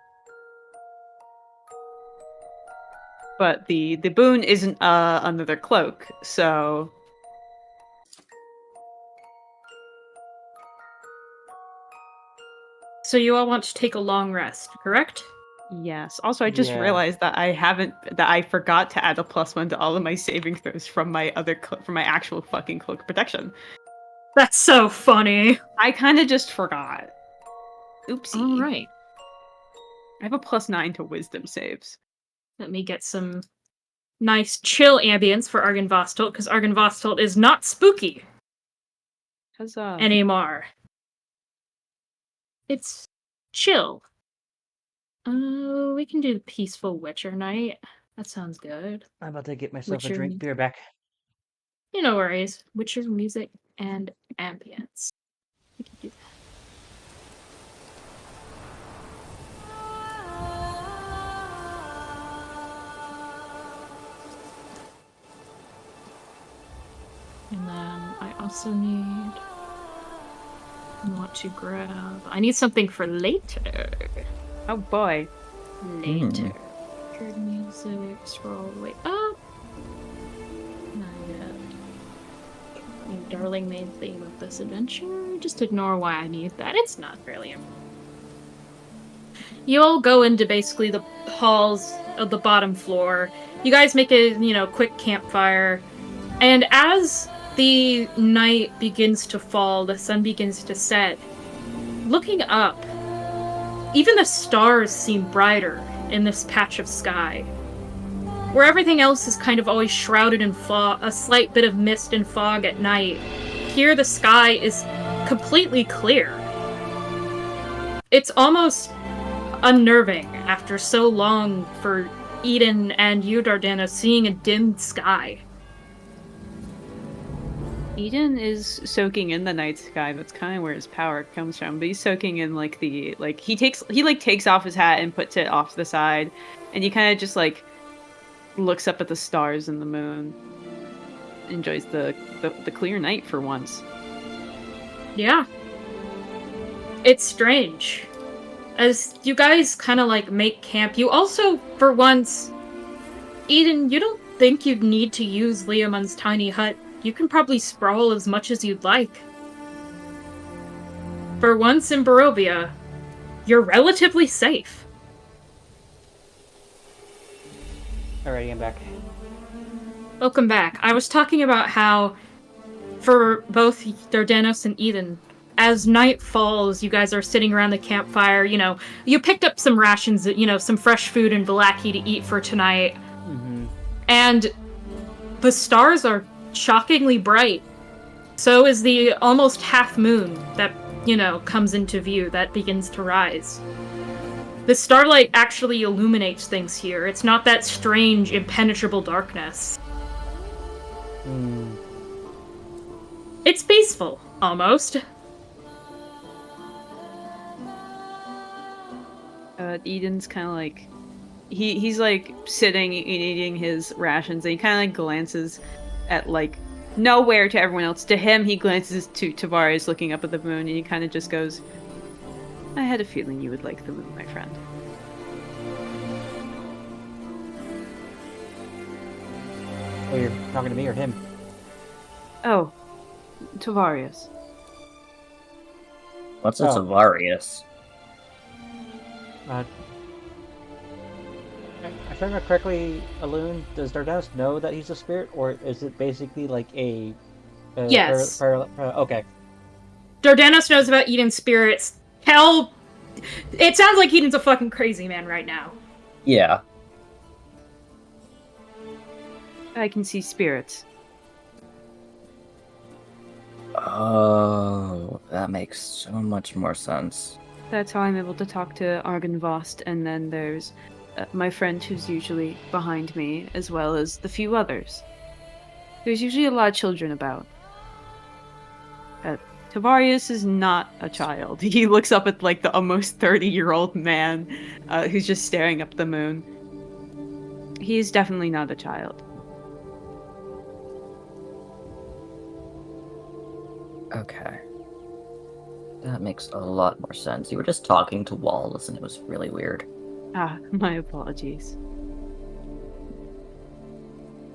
But the boon isn't another cloak, so So you all want to take a long rest, correct? yes. Also, I just Yeah. realized that I forgot to add a +1 to all of my saving throws from my from my actual fucking cloak of protection. That's so funny. I kind of just forgot. Oopsie. All right. I have a +9 to wisdom saves. Let me get some nice chill ambience for Argynvostolt, because Argynvostolt is not spooky Huzzah. anymore. It's chill. We can do the peaceful Witcher night. That sounds good. I'm about to get myself a Witcher drink. Be right back. No worries. Witcher music and ambience. We can do that. And then I also want to grab. I need something for later. Oh boy. Later. Good music. Scroll all the way up. Not yet. My darling main theme of this adventure. Just ignore why I need that. It's not really important. You all go into basically the halls of the bottom floor. You guys make a, quick campfire. And as the night begins to fall, the sun begins to set, looking up, even the stars seem brighter in this patch of sky. Where everything else is kind of always shrouded in fog, a slight bit of mist and fog at night, here the sky is completely clear. It's almost unnerving after so long for Eden and you, Dardanos, seeing a dimmed sky. Eden is soaking in the night sky. That's kind of where his power comes from. But he's soaking in he takes off his hat and puts it off to the side, and he kind of just looks up at the stars and the moon. Enjoys the clear night for once. Yeah. It's strange. As you guys kind of make camp, you also, for once, Eden, you don't think you'd need to use Leomun's tiny hut. You can probably sprawl as much as you'd like. For once in Barovia, you're relatively safe. Alrighty, I'm back. Welcome back. I was talking about how, for both Dardanos and Eden, as night falls, you guys are sitting around the campfire, you picked up some rations, some fresh food in Vallaki to eat for tonight. Mm-hmm. And the stars are shockingly bright. So is the almost half moon that, comes into view, that begins to rise. The starlight actually illuminates things here. It's not that strange, impenetrable darkness. Hmm. It's peaceful, almost. Eden's kind of like he's like sitting and eating his rations, and he kind of like glances at like nowhere to everyone else. To him, he glances to Tavares looking up at the moon, and he kind of just goes, "I had a feeling you would like the moon, my friend." Oh, you're talking to me or him? Oh, Tavarius. What's a Oh. Tavarius? If I remember correctly, Elune, does Dardanos know that he's a spirit, or is it basically like a... Yes. Okay. Dardanos knows about Eden's spirits. Hell, it sounds like Eden's a fucking crazy man right now. Yeah. I can see spirits. Oh, that makes so much more sense. That's how I'm able to talk to Argynvost, and then there's my friend who's usually behind me, as well as the few others. There's usually a lot of children about. Tavarius is not a child. He looks up at like the almost 30-year-old man who's just staring up the moon. He is definitely not a child. Okay. That makes a lot more sense. You were just talking to walls, and it was really weird. Ah, my apologies.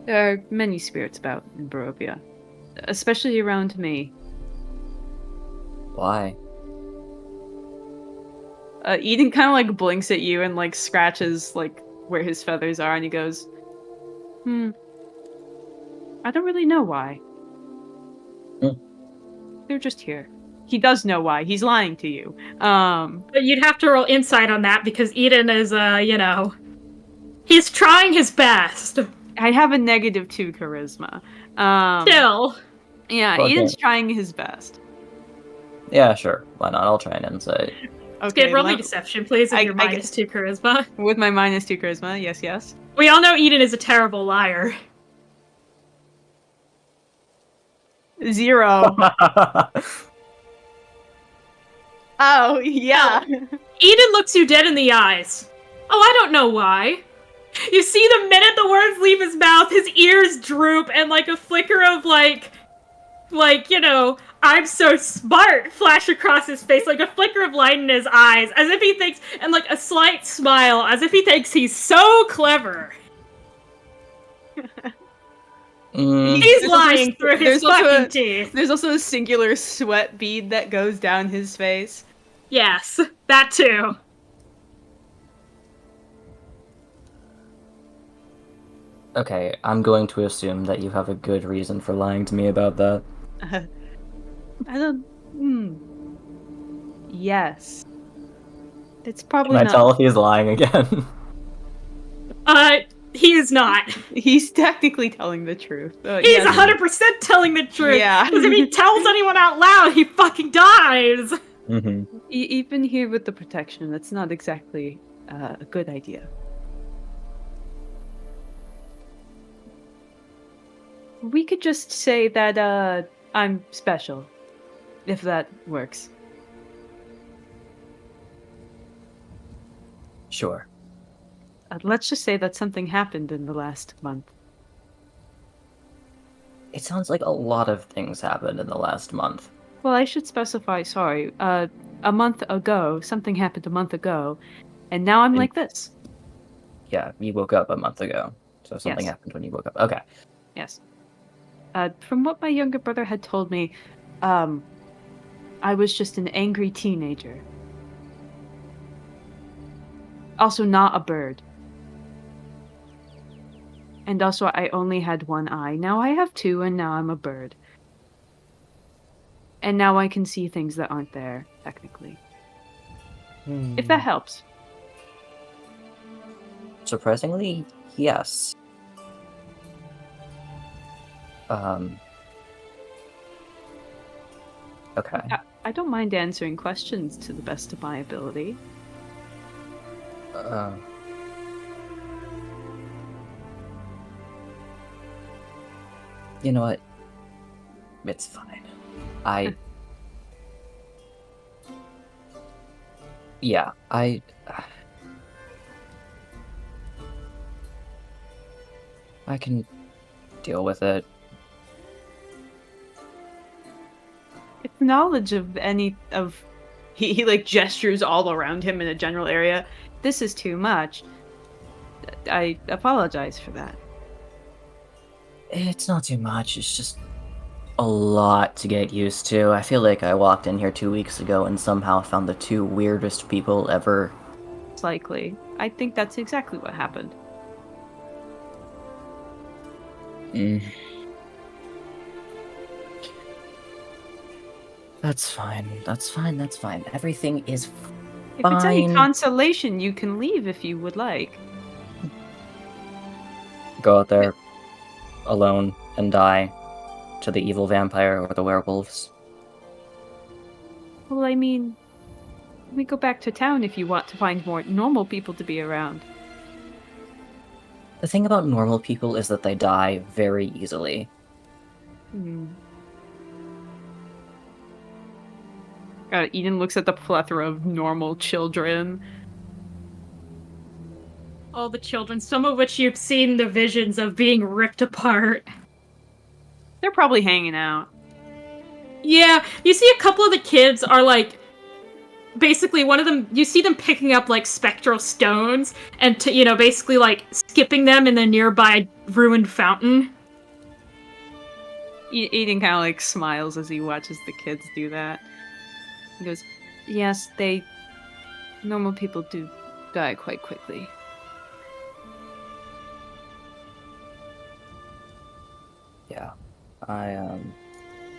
There are many spirits about in Barovia, especially around me. Why? Eden kind of like blinks at you and like scratches like where his feathers are, and he goes, I don't really know why. They're just here. He does know why. He's lying to you. But you'd have to roll insight on that because Eden is, he's trying his best. I have a -2 charisma. Still. Yeah, Okay. Eden's trying his best. Yeah, sure. Why not? I'll try an insight. Okay, roll me deception, please, with your I -2 charisma. With my -2 charisma, yes. We all know Eden is a terrible liar. 0. Oh, yeah. Eden looks you dead in the eyes. Oh, I don't know why. You see the minute the words leave his mouth, his ears droop and like a flicker of I'm so smart flash across his face, like a flicker of light in his eyes, as if he thinks, and like a slight smile, as if he thinks he's so clever. He's lying through his fucking teeth. There's also a singular sweat bead that goes down his face. Yes, that too. Okay, I'm going to assume that you have a good reason for lying to me about that. I don't... Yes. It's probably Can I not... tell if he's lying again? He is not. He's technically telling the truth. He's 100% telling the truth. Yeah. Because if he tells anyone out loud, he fucking dies. Mm-hmm. Even here with the protection, that's not exactly a good idea. We could just say that I'm special, if that works. Sure. Let's just say that something happened in the last month. It sounds like a lot of things happened in the last month. Well, I should specify, sorry. A month ago, something happened a month ago, and now I'm like this. Yeah, you woke up a month ago. So something Yes. happened when you woke up. Okay. Yes. From what my younger brother had told me, I was just an angry teenager. Also not a bird. And also I only had one eye. Now I have two, and now I'm a bird. And now I can see things that aren't there, technically. If that helps. Surprisingly, yes. Okay. I don't mind answering questions to the best of my ability. You know what? It's fine. Yeah, I can deal with it. If knowledge of he like gestures all around him in a general area. This is too much. I apologize for that. It's not too much, it's just a lot to get used to. I feel like I walked in here 2 weeks ago and somehow found the two weirdest people ever. It's likely. I think that's exactly what happened. That's fine. That's fine. That's fine. Everything is If it's any fine. consolation, you can leave if you would like. Go out there alone and die to the evil vampire or the werewolves. Well, I mean, we go back to town if you want to find more normal people to be around. The thing about normal people is that they die very easily. Eden looks at the plethora of normal children. All the children, some of which you've seen the visions of being ripped apart. They're probably hanging out. Yeah, you see a couple of the kids are like, basically one of them, you see them picking up like spectral stones and basically like skipping them in the nearby ruined fountain. Eden kind of like smiles as he watches the kids do that. He goes, yes, normal people do die quite quickly. Yeah.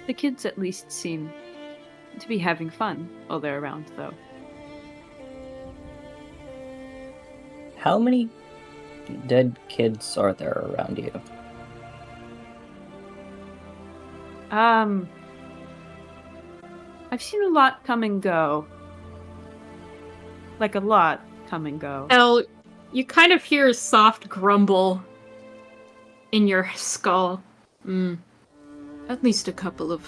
The kids at least seem to be having fun while they're around, though. How many dead kids are there around you? I've seen a lot come and go. Like a lot come and go. Elle, you kind of hear a soft grumble in your skull. At least a couple of...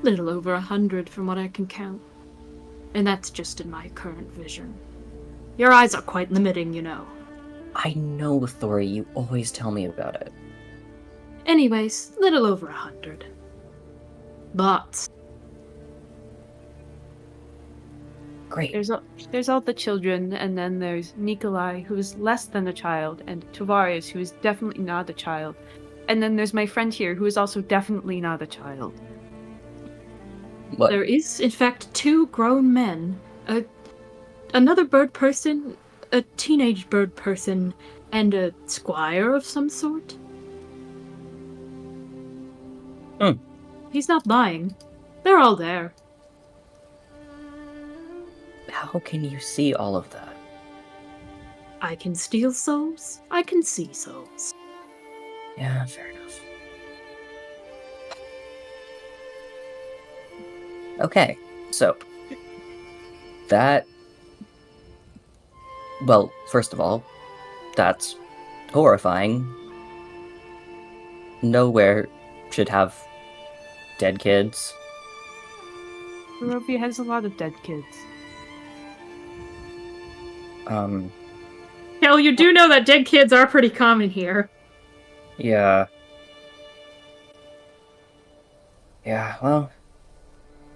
little over 100 from what I can count. And that's just in my current vision. Your eyes are quite limiting, you know. I know, Thori, you always tell me about it. Anyways, little over 100. But... Great. There's all the children, and then there's Nikolai, who's less than a child, and Tavarius, who is definitely not a child. And then there's my friend here, who is also definitely not a child. What? There is, in fact, 2 grown men. Another bird person, a teenage bird person, and a squire of some sort. He's not lying. They're all there. How can you see all of that? I can steal souls. I can see souls. Yeah, fair enough. Okay, so that... Well, first of all, that's horrifying. Nowhere should have dead kids. Barovia has a lot of dead kids. Hell, you do know that dead kids are pretty common here. Yeah. Yeah, well,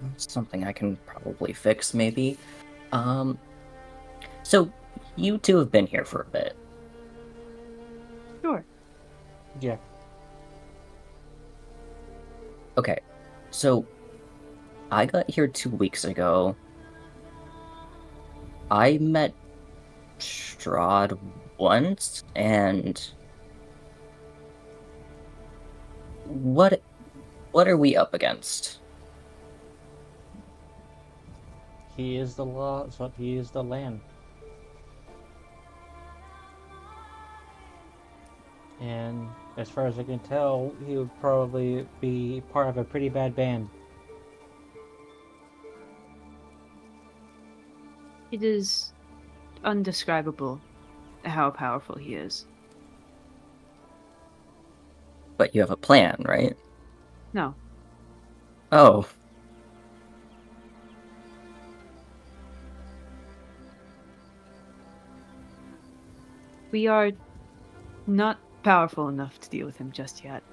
that's something I can probably fix, maybe. So, you two have been here for a bit. Sure. Yeah. Okay, so I got here 2 weeks ago. I met Strahd once, and what are we up against? He is the law, so he is the land. And as far as I can tell, he would probably be part of a pretty bad band. It is undescribable how powerful he is. But you have a plan, right? No. Oh. We are not powerful enough to deal with him just yet.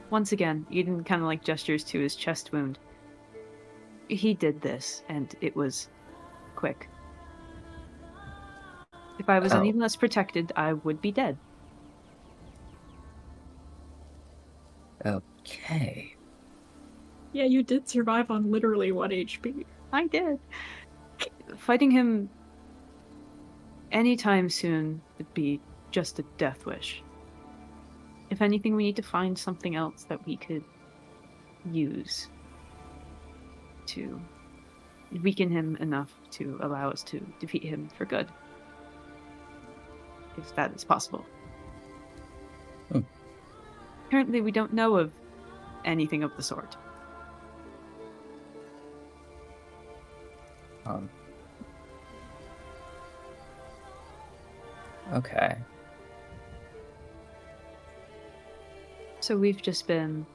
Once again, Eden kind of like gestures to his chest wound. He did this, and it was quick. If I was Oh. any less protected, I would be dead. Okay. Yeah, you did survive on literally 1 HP. I did. Fighting him anytime soon would be just a death wish. If anything, we need to find something else that we could use to weaken him enough to allow us to defeat him for good. If that is possible. Hmm. Currently, we don't know of anything of the sort. Okay. So we've just been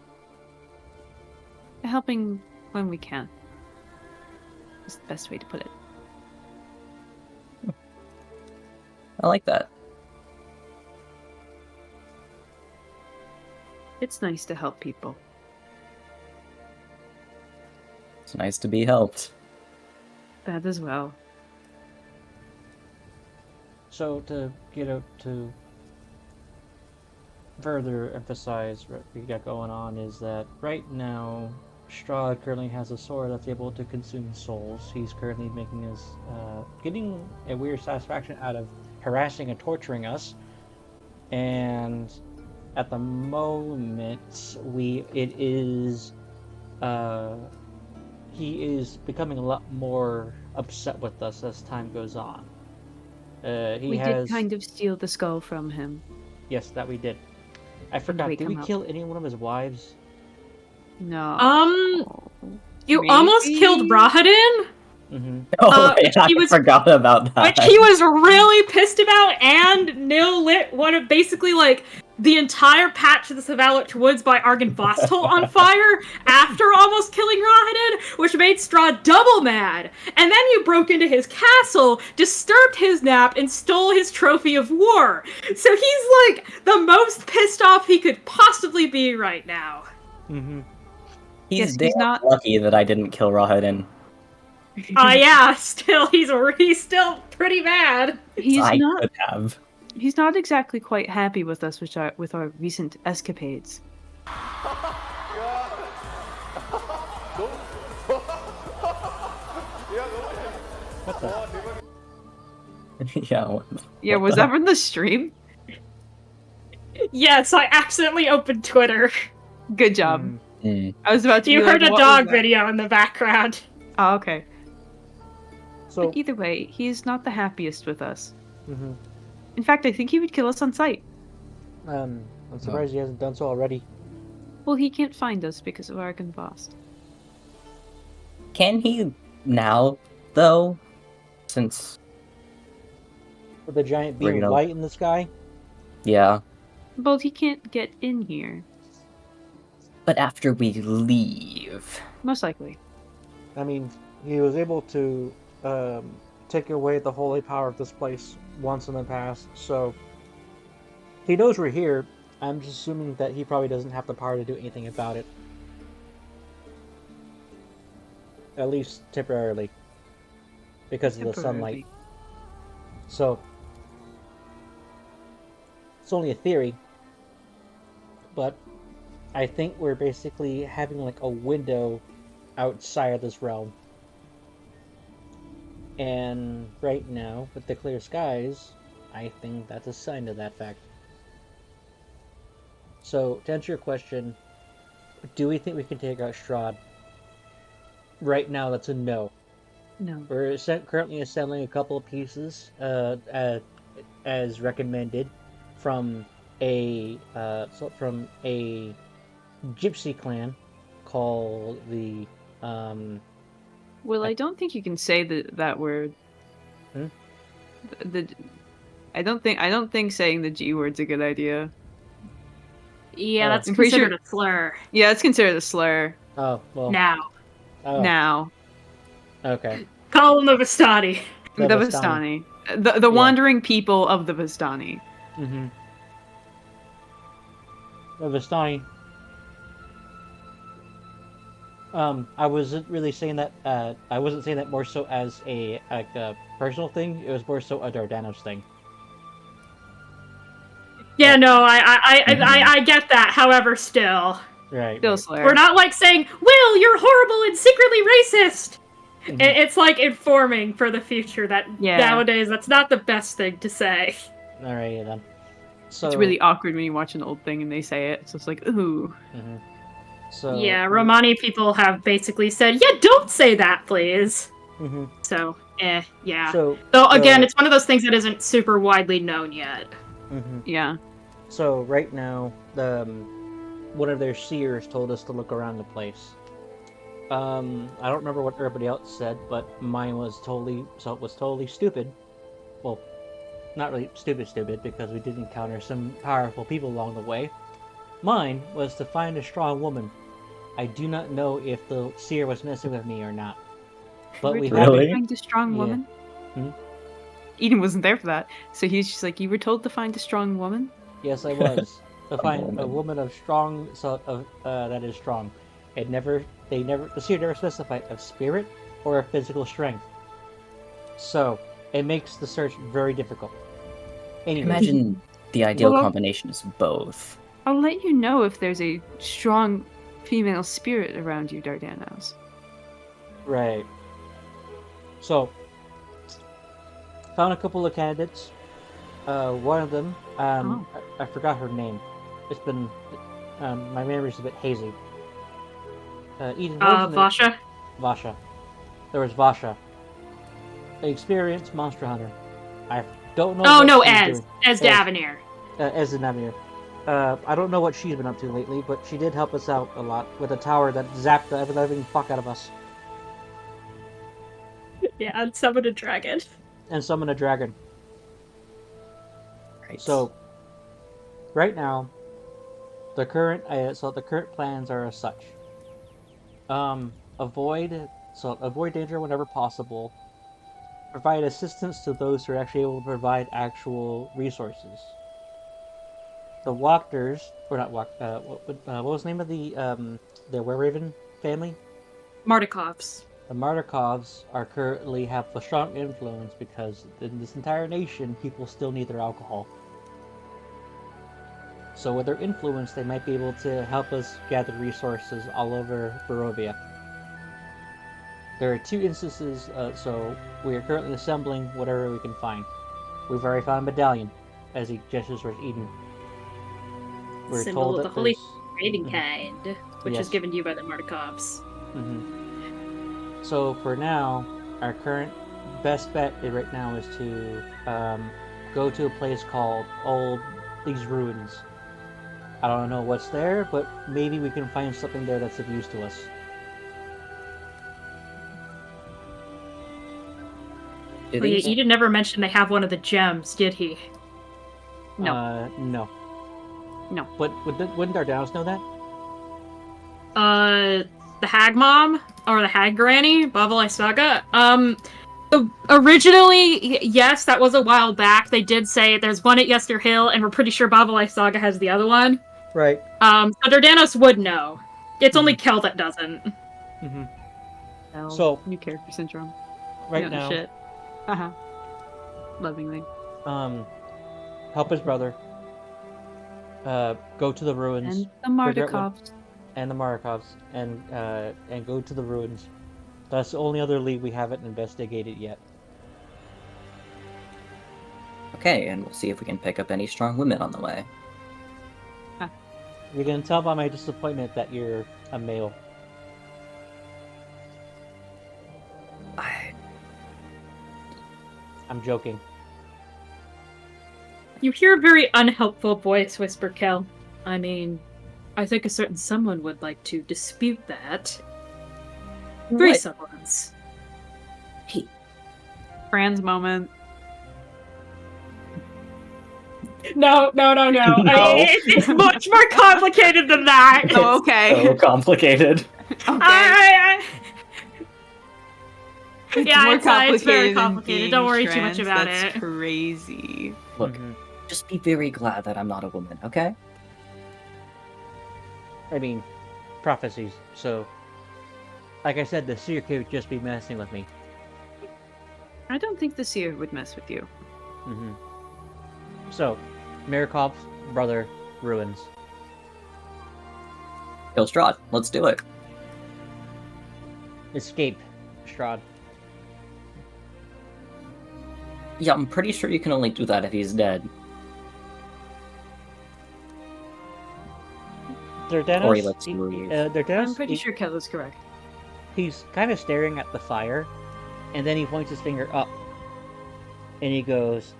helping when we can. Is the best way to put it. I like that. It's nice to help people. It's nice to be helped. That as well. So to to further emphasize what we got going on is that right now Strahd currently has a sword that's able to consume souls. He's currently making us getting a weird satisfaction out of harassing and torturing us. And at the moment he is becoming a lot more upset with us as time goes on. We did kind of steal the skull from him. Yes, that we did. I forgot. wake Did we him up. kill any one of his wives? No. You Maybe? almost killed Rahadin, Mm-hmm. Oh, which I he was- forgot about that. which he was really pissed about, and Nil lit one of basically like the entire patch of the Savalot Woods by Argon Vostel on fire after almost killing Rahadin, which made Strahd double mad. And then you broke into his castle, disturbed his nap, and stole his trophy of war. So he's like the most pissed off he could possibly be right now. Mm-hmm. He's Yes, he's not- lucky that I didn't kill Rahadin. Yeah, still he's still pretty mad. I could have. He's not exactly quite happy with us with our recent escapades. What the? Yeah. Yeah, was that from the stream? Yes, I accidentally opened Twitter. Good job. Mm. I was about to You be heard like, a what was dog that? video in the background. Oh, okay. So, But either way, he's not the happiest with us. mm-hmm. In fact, I think he would kill us on sight. I'm surprised he hasn't done so already. Well, he can't find us because of Argon Vost. Can he now, though? Since, With the giant beam Bring it of on. light in the sky. yeah. But he can't get in here. But after we leave... Most likely. I mean, he was able to take away the holy power of this place once in the past, so he knows we're here. I'm just assuming that he probably doesn't have the power to do anything about it. At least temporarily. Because of the sunlight. So, it's only a theory, but I think we're basically having like a window outside of this realm. And right now, with the clear skies, I think that's a sign of that fact. So, to answer your question, do we think we can take out Strahd? Right now, that's a no. No. We're currently assembling a couple of pieces, as recommended, from a gypsy clan called the Well, I don't think you can say that word. Hmm? I don't think saying the G word's a good idea. Yeah, Oh. that's I'm pretty considered sure- a slur. Yeah, it's considered a slur oh well Now. oh now. okay Call him the Vistani. The Vistani. Vistani. The wandering people of the Vistani. Mm-hmm. The Vistani. I wasn't really saying that. I wasn't saying that more so as a personal thing. It was more so a Dardanos thing. Yeah, no, I get that. However, still, Right. Still right. slur. we're not like saying, "Will, you're horrible and secretly racist." Mhm. It's like informing for the future that Yeah. nowadays that's not the best thing to say. All right then. So It's really awkward when you watch an old thing and they say it. So it's like, ooh. hmm So Yeah, Romani people have basically said, "Yeah, don't say that, please." hmm So, yeah. So Though again, the- it's one of those things that isn't super widely known yet. mhm. Yeah. So right now, the one of their seers told us to look around the place. I don't remember what everybody else said, but mine was totally stupid. Well, not really stupid because we did encounter some powerful people along the way. Mine was to find a strong woman. I do not know if the seer was messing with me or not. But we You were have told Really? to find a strong Yeah. woman. Hmm? Eden wasn't there for that, so he's just like, you were told to find a strong woman. Yes, I was to find a woman. woman of strong, that is strong. The seer never specified of spirit or of physical strength. So it makes the search very difficult. Anyway, Imagine the ideal Well, combination is both. I'll let you know if there's a strong female spirit around you, Dardanos. right. So found a couple of candidates. One of them, I forgot her name. It's been my memory's a bit hazy. Eden, what was the name? Vasha? Vasha. There was Vasha, an experienced monster hunter. I don't know. Oh what no, she's Ez doing. Davenir. Ez the Navier. I don't know what she's been up to lately, but she did help us out a lot with a tower that zapped the ever-living fuck out of us Yeah, and summoned a dragon. and summoned a dragon. Right. So, right now, the current plans are as such. Avoid danger whenever possible. Provide assistance to those who are actually able to provide actual resources. The Walkers, or not Walk, what was the name of the Wereraven family? Mardikovs. The Mardikovs are currently have a strong influence because in this entire nation, people still need their alcohol. So with their influence, they might be able to help us gather resources all over Barovia. There are 2 instances, so we are currently assembling whatever we can find. We've already found a medallion, as he gestures towards Eden. We're Symbol told of the that holy there's- Ravenkind, which Yes. is given to you by the Mardikovs. So for now, our current best bet right now is to go to a place called these ruins. I don't know what's there, but maybe we can find something there that's of use to us. Do Oh, yeah, these Eden never mentioned they have one of the gems, did he? No. No. No. But wouldn't Dardanos know that? The Hag Mom or the Hag Granny, Bavalai Saga. Originally, yes, that was a while back. They did say there's one at Yester Hill, and we're pretty sure Bavalai Saga has the other one. Right. So Dardanos would know. It's only Kel that doesn't. Mm-hmm. Hell, So- new character syndrome. Right You know, now, Shit. Haha. Lovingly. help his brother. Go to the ruins. And the figure out what- Mardikovs. and the Markovs and go to the ruins. That's the only other lead we haven't investigated yet. Okay, and we'll see if we can pick up any strong women on the way. You can tell by my disappointment that you're a male. I... I'm joking. You hear a very unhelpful voice whisper, Kel. I mean, I think a certain someone would like to dispute that. Three What? someones. Hey, Fran's moment. No. It's much more complicated than that. Oh, okay. so complicated. I- It's Yeah, more it's very complicated than complicated. Don't being worry too much trans. about That's it. crazy. Look, Mhm. just be very glad that I'm not a woman, okay? I mean, prophecies. So, like I said, the seer could just be messing with me. I don't think the seer would mess with you. Mm-hmm. So, Mirakov's brother ruins. Kill Strahd. Let's do it. Escape, Strahd. Yeah, I'm pretty sure you can only do that if he's dead. Or he lets you leave. I'm pretty sure Kel is correct. He's kind of staring at the fire, and then he points his finger up. And he goes,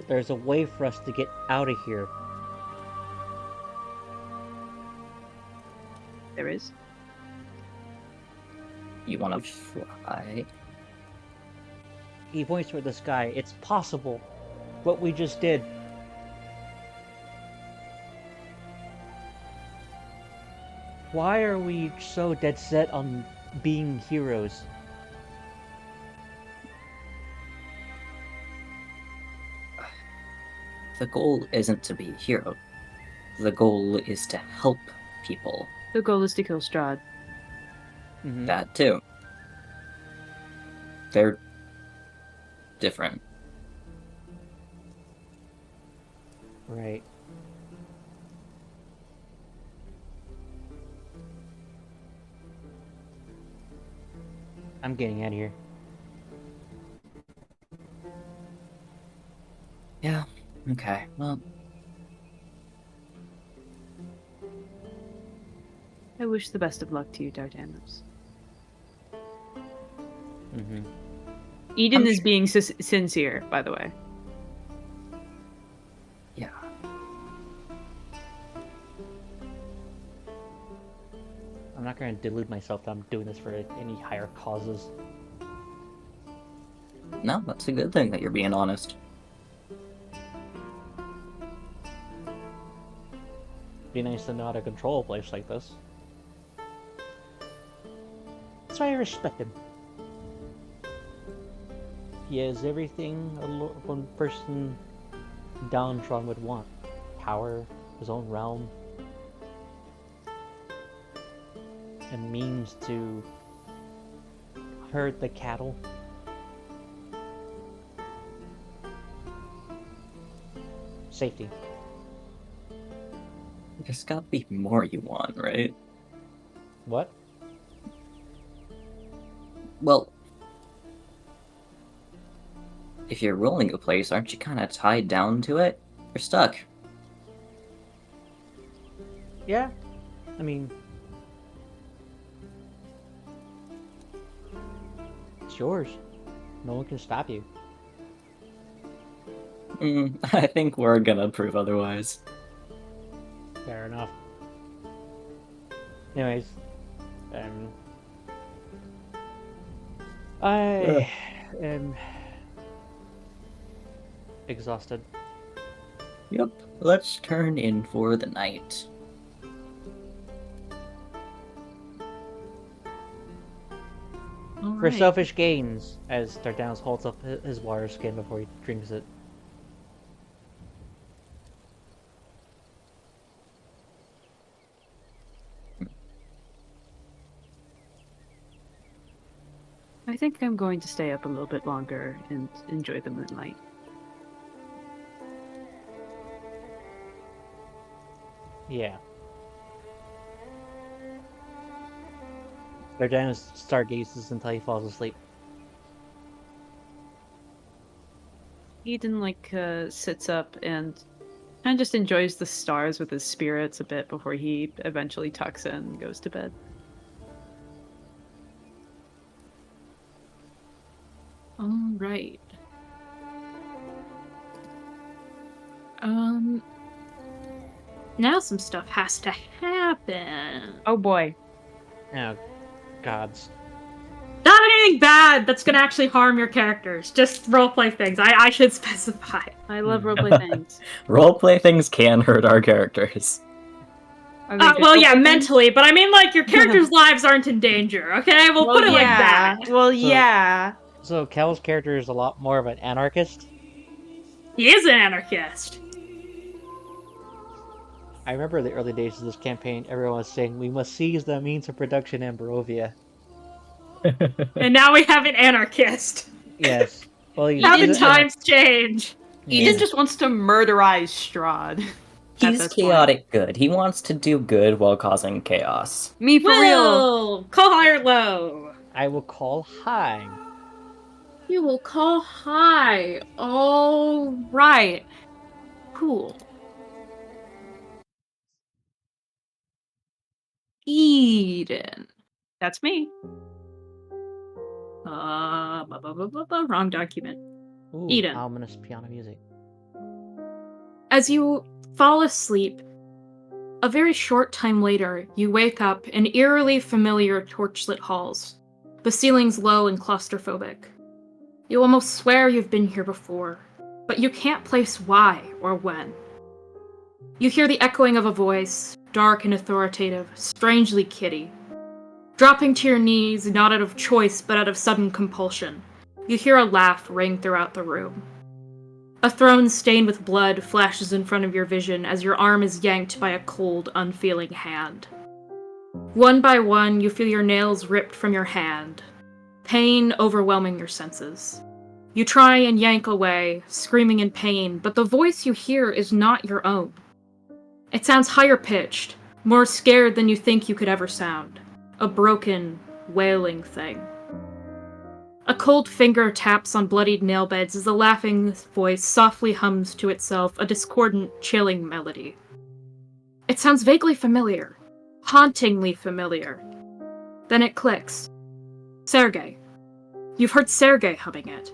"There's a way for us to get out of here." There is. You want to fly? He points toward the sky. It's possible. What we just did. Why are we so dead set on being heroes? The goal isn't to be a hero. The goal is to help people. The goal is to kill Strahd. Mhm. That too. They're different. Right. I'm getting out of here. Yeah, okay, well, I wish the best of luck to you, Dardanos. Mm-hmm. Eden is being sincere, by the way. yeah. I'm not going to delude myself that I'm doing this for any higher causes. No, that's a good thing that you're being honest. Be nice to know how to control a place like this. That's why I respect him. He has everything one person downtrodden would want. Power, his own realm, and means to herd the cattle. Safety. There's gotta be more you want, right? What? Well, if you're ruling a place, aren't you kind of tied down to it? You're stuck. Yeah. I mean, it's yours. No one can stop you. I think we're gonna prove otherwise. Fair enough. Anyways, I am exhausted. Yep, let's turn in for the night. For selfish gains, as Dardanus holds up his water skin before he drinks it. I think I'm going to stay up a little bit longer and enjoy the moonlight. Yeah. Dardanus stargazes until he falls asleep. Eden sits up and kind of just enjoys the stars with his spirits a bit before he eventually tucks in and goes to bed. All right. Now some stuff has to happen. Oh boy. Oh, gods. Not anything bad that's gonna actually harm your characters. Just roleplay things. I should specify. I love roleplay things. Roleplay things can hurt our characters. Are they good Well, yeah, roleplay things? mentally, but I mean, like, your characters' lives aren't in danger, okay? We'll put it like that. Well, yeah. So Kel's character is a lot more of an anarchist. He is an anarchist. I remember the early days of this campaign, everyone was saying, we must seize the means of production in Barovia. And now we have an anarchist. Yes. Well, How the times change. Eden just wants to murderize Strahd. He's chaotic good. He wants to do good while causing chaos. Me for real. Will, call high or low. I will call high. You will call high. All right. Cool. Eden. That's me. Wrong document. Ooh, Eden. ominous piano music. As you fall asleep, a very short time later, you wake up in eerily familiar torchlit halls, the ceilings low and claustrophobic. You almost swear you've been here before, but you can't place why or when. You hear the echoing of a voice, dark and authoritative, strangely kiddie. Dropping to your knees, not out of choice but out of sudden compulsion, you hear a laugh ring throughout the room. A throne stained with blood flashes in front of your vision as your arm is yanked by a cold, unfeeling hand. One by one, you feel your nails ripped from your hand, pain overwhelming your senses. You try and yank away, screaming in pain, but the voice you hear is not your own. It sounds higher-pitched, more scared than you think you could ever sound. A broken, wailing thing. A cold finger taps on bloodied nail beds as the laughing voice softly hums to itself a discordant, chilling melody. It sounds vaguely familiar, hauntingly familiar. Then it clicks. Sergei. You've heard Sergei humming it.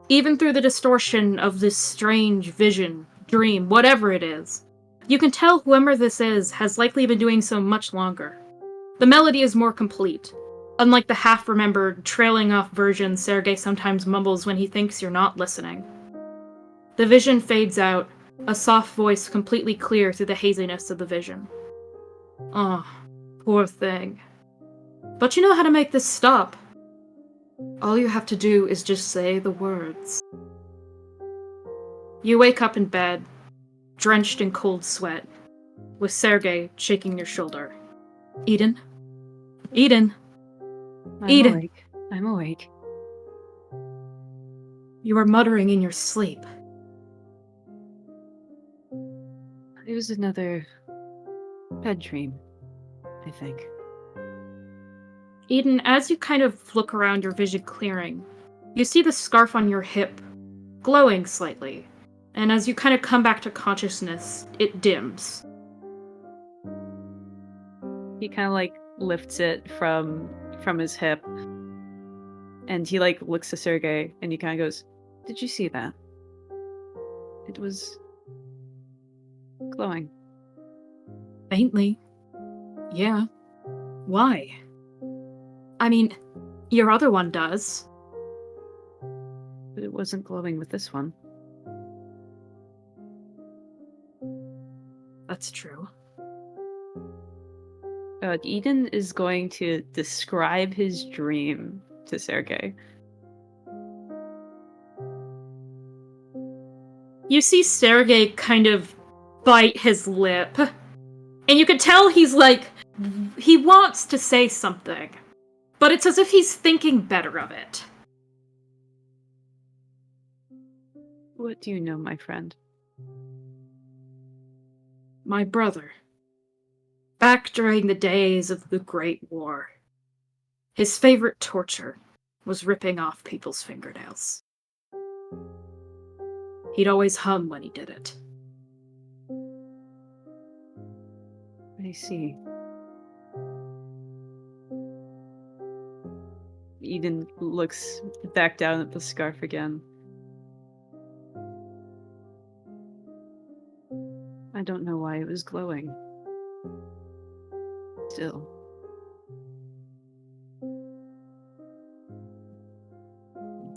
Even through the distortion of this strange vision, dream, whatever it is, you can tell whoever this is has likely been doing so much longer. The melody is more complete. Unlike the half-remembered, trailing-off version Sergei sometimes mumbles when he thinks you're not listening. The vision fades out, a soft voice completely clear through the haziness of the vision. Oh, poor thing. But you know how to make this stop. All you have to do is just say the words. You wake up in bed, drenched in cold sweat, with Sergei shaking your shoulder. Eden? Eden? Eden. I'm awake. You are muttering in your sleep. It was another bad dream, I think. Eden, as you kind of look around your vision clearing, you see the scarf on your hip glowing slightly, and as you kind of come back to consciousness, it dims. He kind of lifts it from his hip, and he looks to Sergei, and he kind of goes, "Did you see that? It was glowing." Faintly. Yeah. Why? I mean, your other one does. But it wasn't glowing with this one. That's true. Eden is going to describe his dream to Sergei. You see Sergei kind of bite his lip, and you can tell he's he wants to say something, but it's as if he's thinking better of it. What do you know, my friend? My brother. Back during the days of the Great War. His favorite torture was ripping off people's fingernails. He'd always hum when he did it. I see. Eden looks back down at the scarf again. I don't know why it was glowing. Still.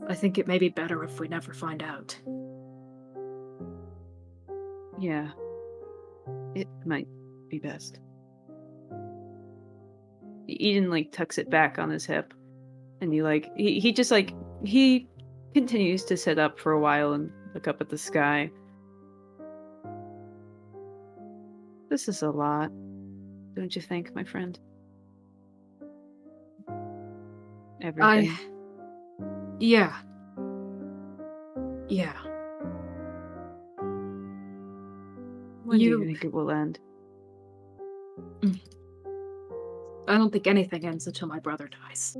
I think it may be better if we never find out. Yeah. It might be best. Eden like tucks it back on his hip. And he just he continues to sit up for a while and look up at the sky. This is a lot, don't you think, my friend? Everything. Yeah. Yeah. When do you think it will end? I don't think anything ends until my brother dies.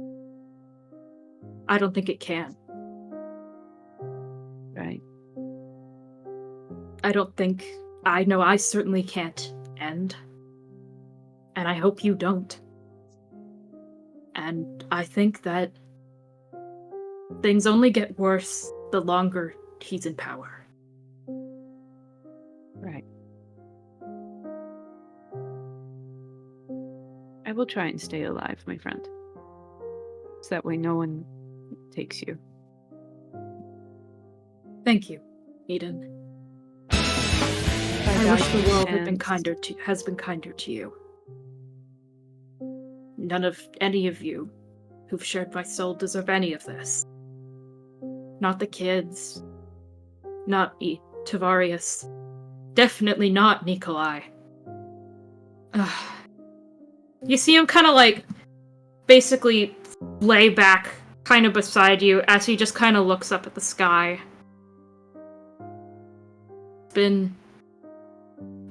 I don't think it can. Right. I know I certainly can't end. And I hope you don't. And I think that things only get worse the longer he's in power. Right. I will try and stay alive, my friend. So that way no one takes you. Thank you, Eden. I wish the world has been kinder to you. None of any of you who've shared my soul deserve any of this. Not the kids. Not Tavarius. Definitely not Nikolai. You see him kind of basically lay back kind of beside you as he just kind of looks up at the sky. It's been,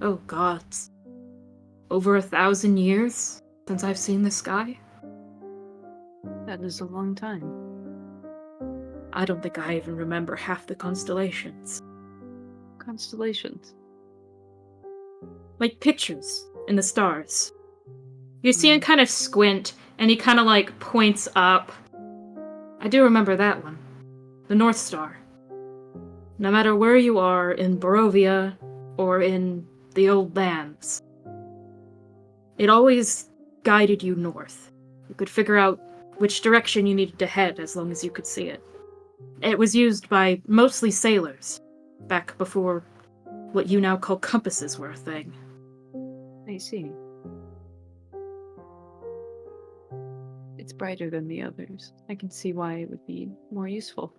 oh god, over 1,000 years since I've seen the sky. That is a long time. I don't think I even remember half the constellations. Constellations? Like pictures in the stars. You see him kind of squint, and he kind of points up. I do remember that one. The North Star. No matter where you are in Barovia or in the old lands, it always guided you north. You could figure out which direction you needed to head as long as you could see it. It was used by mostly sailors, back before what you now call compasses were a thing. I see. It's brighter than the others. I can see why it would be more useful.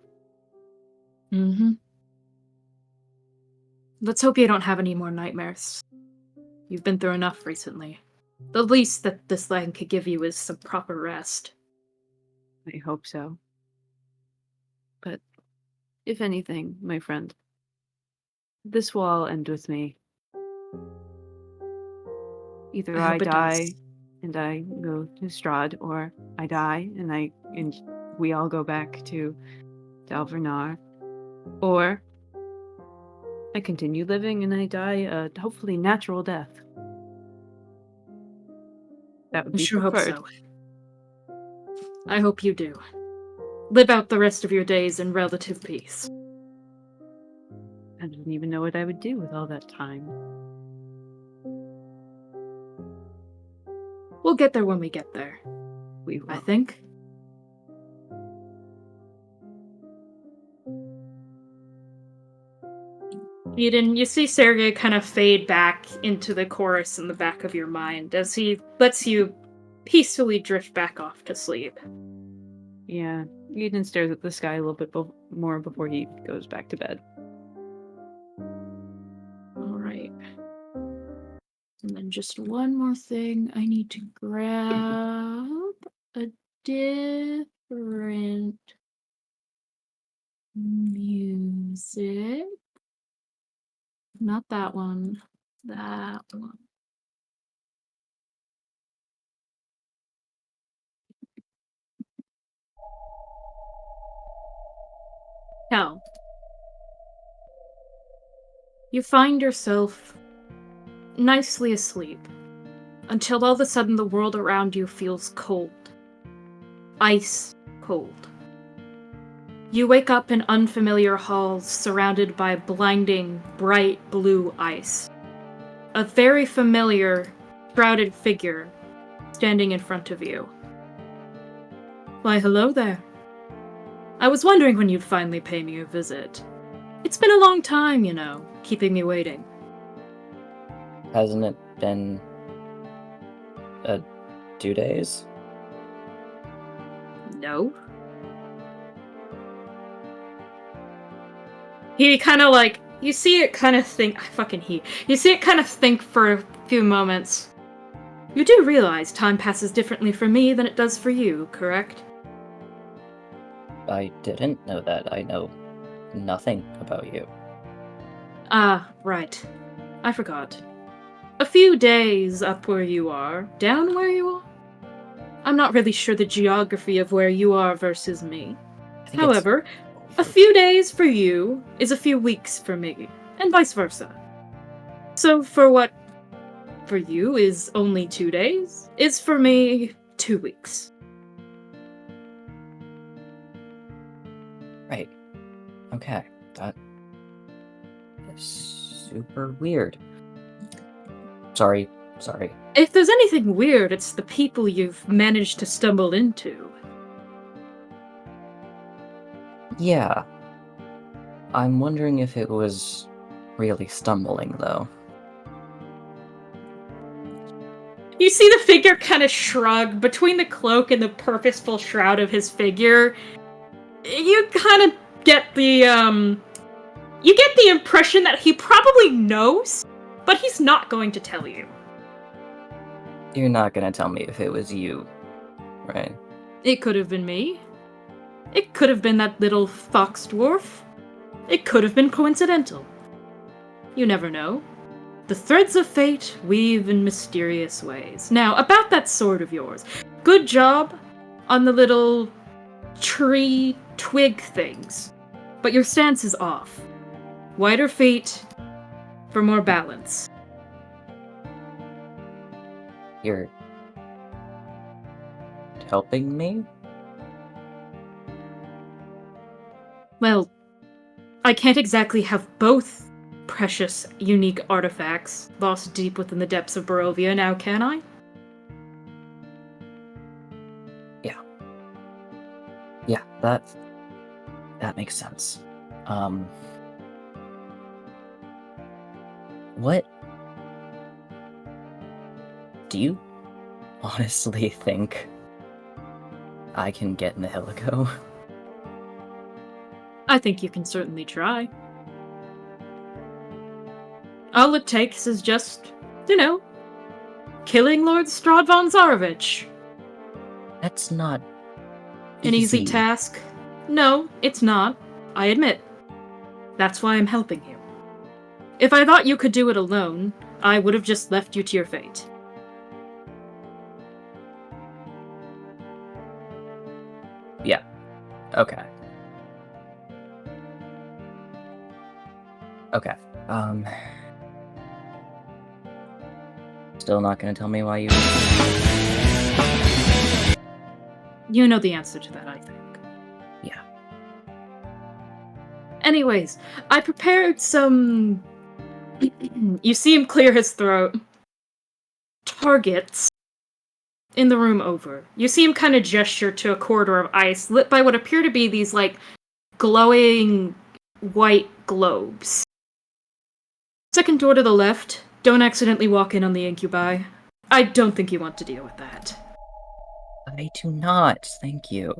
Mm-hmm. Let's hope you don't have any more nightmares. You've been through enough recently. The least that this land could give you is some proper rest. I hope so. But if anything, my friend, this will all end with me. Either I hope it die does. and I go to Strahd, or I die and we all go back to Dalvernar, or I continue living and I die a hopefully natural death. That would I be sure preferred. hope so. I hope you do. Live out the rest of your days in relative peace. I don't even know what I would do with all that time. We'll get there when we get there, We will. I think. Eden, you see Sergei kind of fade back into the chorus in the back of your mind as he lets you peacefully drift back off to sleep. Yeah, Eden stares at the sky a little bit more before he goes back to bed. Alright. And then just one more thing. I need to grab a different music. Not that one. That one. Cal, you find yourself nicely asleep until all of a sudden the world around you feels cold. Ice cold. You wake up in unfamiliar halls surrounded by blinding, bright blue ice. A very familiar, shrouded figure standing in front of you. Why, hello there. I was wondering when you'd finally pay me a visit. It's been a long time, you know, keeping me waiting. Hasn't it been 2 days? No. He kind of like, you see it kind of think, you see it kind of think for a few moments. You do realize time passes differently for me than it does for you, correct? I didn't know that. I know nothing about you. Ah, right. I forgot. A few days up where you are, down where you are? I'm not really sure the geography of where you are versus me. I think However, a few days for you is a few weeks for me, and vice versa. So for what for you is only 2 days, is for me 2 weeks. Right. Okay. That is super weird. Sorry. If there's anything weird, it's the people you've managed to stumble into. Yeah. I'm wondering if it was really stumbling, though. You see the figure kind of shrug between the cloak and the purposeful shroud of his figure. You kind of get the impression that he probably knows, but he's not going to tell you. You're not gonna tell me if it was you, right? It could have been me. It could have been that little fox dwarf. It could have been coincidental. You never know. The threads of fate weave in mysterious ways. Now, about that sword of yours. Good job on the little tree twig things. But your stance is off. Wider feet for more balance. You're helping me? Well, I can't exactly have both precious, unique artifacts lost deep within the depths of Barovia now, can I? Yeah, that makes sense. What do you honestly think I can get in the helico? I think you can certainly try. All it takes is just, killing Lord Strahd von Zarovich. That's not An easy task? No, it's not. I admit. That's why I'm helping you. If I thought you could do it alone, I would have just left you to your fate. Yeah. Okay. Okay. Still not gonna tell me why you... You know the answer to that, I think. Yeah. Anyways, I prepared some... You see him clear his throat. Targets in the room over. You see him kind of gesture to a corridor of ice lit by what appear to be these, glowing white globes. Second door to the left. Don't accidentally walk in on the incubi. I don't think you want to deal with that. I do not, thank you.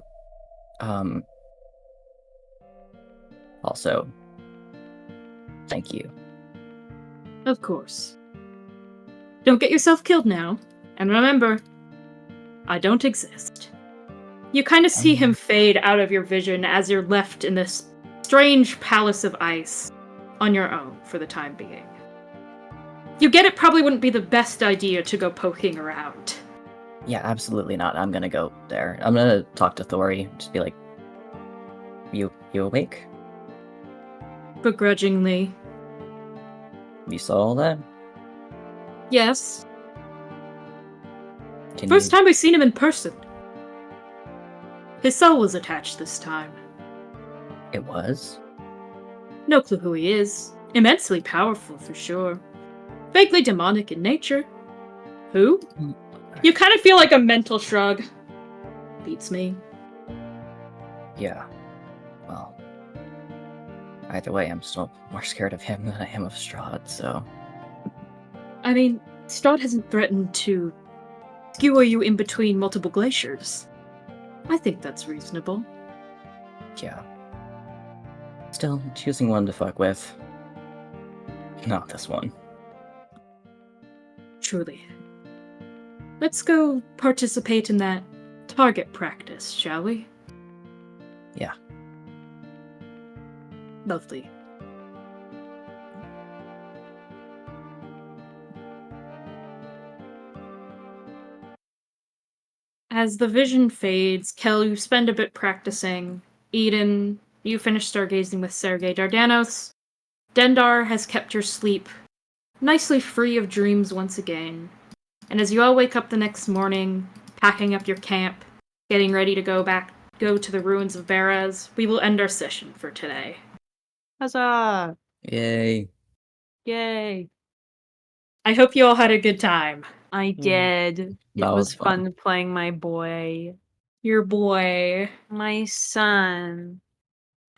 Also, thank you. Of course. Don't get yourself killed now. And remember, I don't exist. You kind of see him fade out of your vision as you're left in this strange palace of ice on your own for the time being. You get it probably wouldn't be the best idea to go poking around. Yeah, absolutely not. I'm gonna go there. I'm gonna talk to Thori, just be like, You awake? begrudgingly. You saw all that? Yes. Can First you... time we've seen him in person. His soul was attached this time. It was? No clue who he is. Immensely powerful, for sure. Vaguely demonic in nature. Who? You kind of feel like a mental shrug. Beats me. Yeah. Well... Either way, I'm still more scared of him than I am of Strahd, so... I mean, Strahd hasn't threatened to skewer you in between multiple glaciers. I think that's reasonable. Yeah. Still, choosing one to fuck with. Not this one. Truly. Let's go participate in that target practice, shall we? Yeah. Lovely. As the vision fades, Kel, you spend a bit practicing. Eden, you finish stargazing with Sergei Dardanos. Dendar has kept your sleep nicely free of dreams once again. And as you all wake up the next morning, packing up your camp, getting ready to go to the ruins of Beraz, we will end our session for today. Huzzah! Yay. Yay! I hope you all had a good time. I did. It That was was fun. fun playing my boy. Your boy. My son.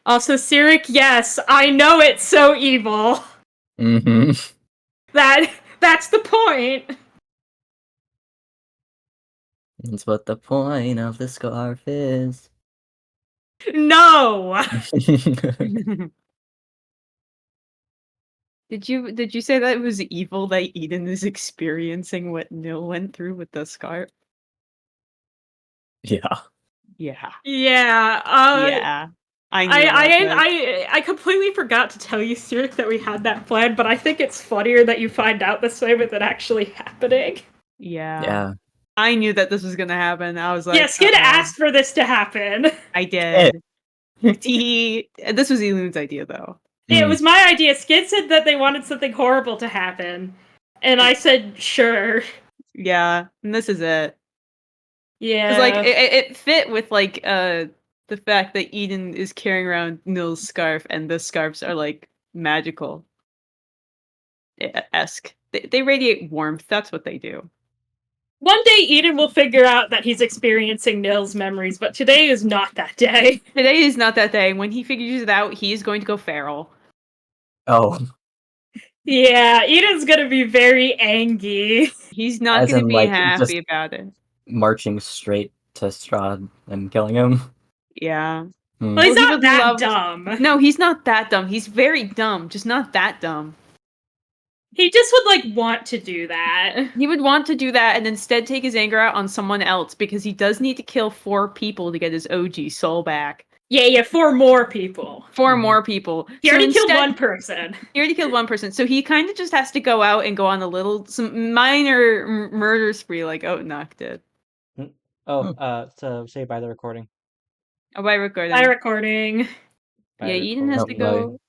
Also, Cyric, yes, I know it's so evil. Mm-hmm. That's the point. That's what the point of the scarf is. No. Did you say that it was evil that Eden is experiencing what Nil went through with the scarf? Yeah. Yeah. Yeah. Yeah. I knew about that. I completely forgot to tell you, Cyric, that we had that plan, but I think it's funnier that you find out this way with it actually happening. Yeah. Yeah. I knew that this was gonna happen. I was like, Yeah, Skid uh-oh. asked for this to happen. I did. This was Elune's idea, though. It was my idea. Skid said that they wanted something horrible to happen, and I said, sure. Yeah, and this is it. Yeah. Because, like, it fit with, like, the fact that Eden is carrying around Nil's scarf, and the scarves are, like, magical. Esque. They radiate warmth. That's what they do. One day Eden will figure out that he's experiencing Nil's memories, but today is not that day. Today is not that day. When he figures it out, he is going to go feral. Oh. Yeah, Eden's gonna be very angry. He's not As going to in, be like, happy just about it. marching straight to Strahd and killing him. Yeah. Hmm. Well, he's Well, he not would that love- dumb. No, he's not that dumb. He's very dumb, just not that dumb. He just would, like, want to do that. He would want to do that and instead take his anger out on someone else because he does need to kill 4 people to get his OG soul back. Yeah, 4 more people. 4 more people. He already killed one person. He already killed one person, so he kind of just has to go out and go on some minor murder spree like Oatnock did. So say by the recording. Oh, by recording. By recording. Yeah, Eden has to No, go.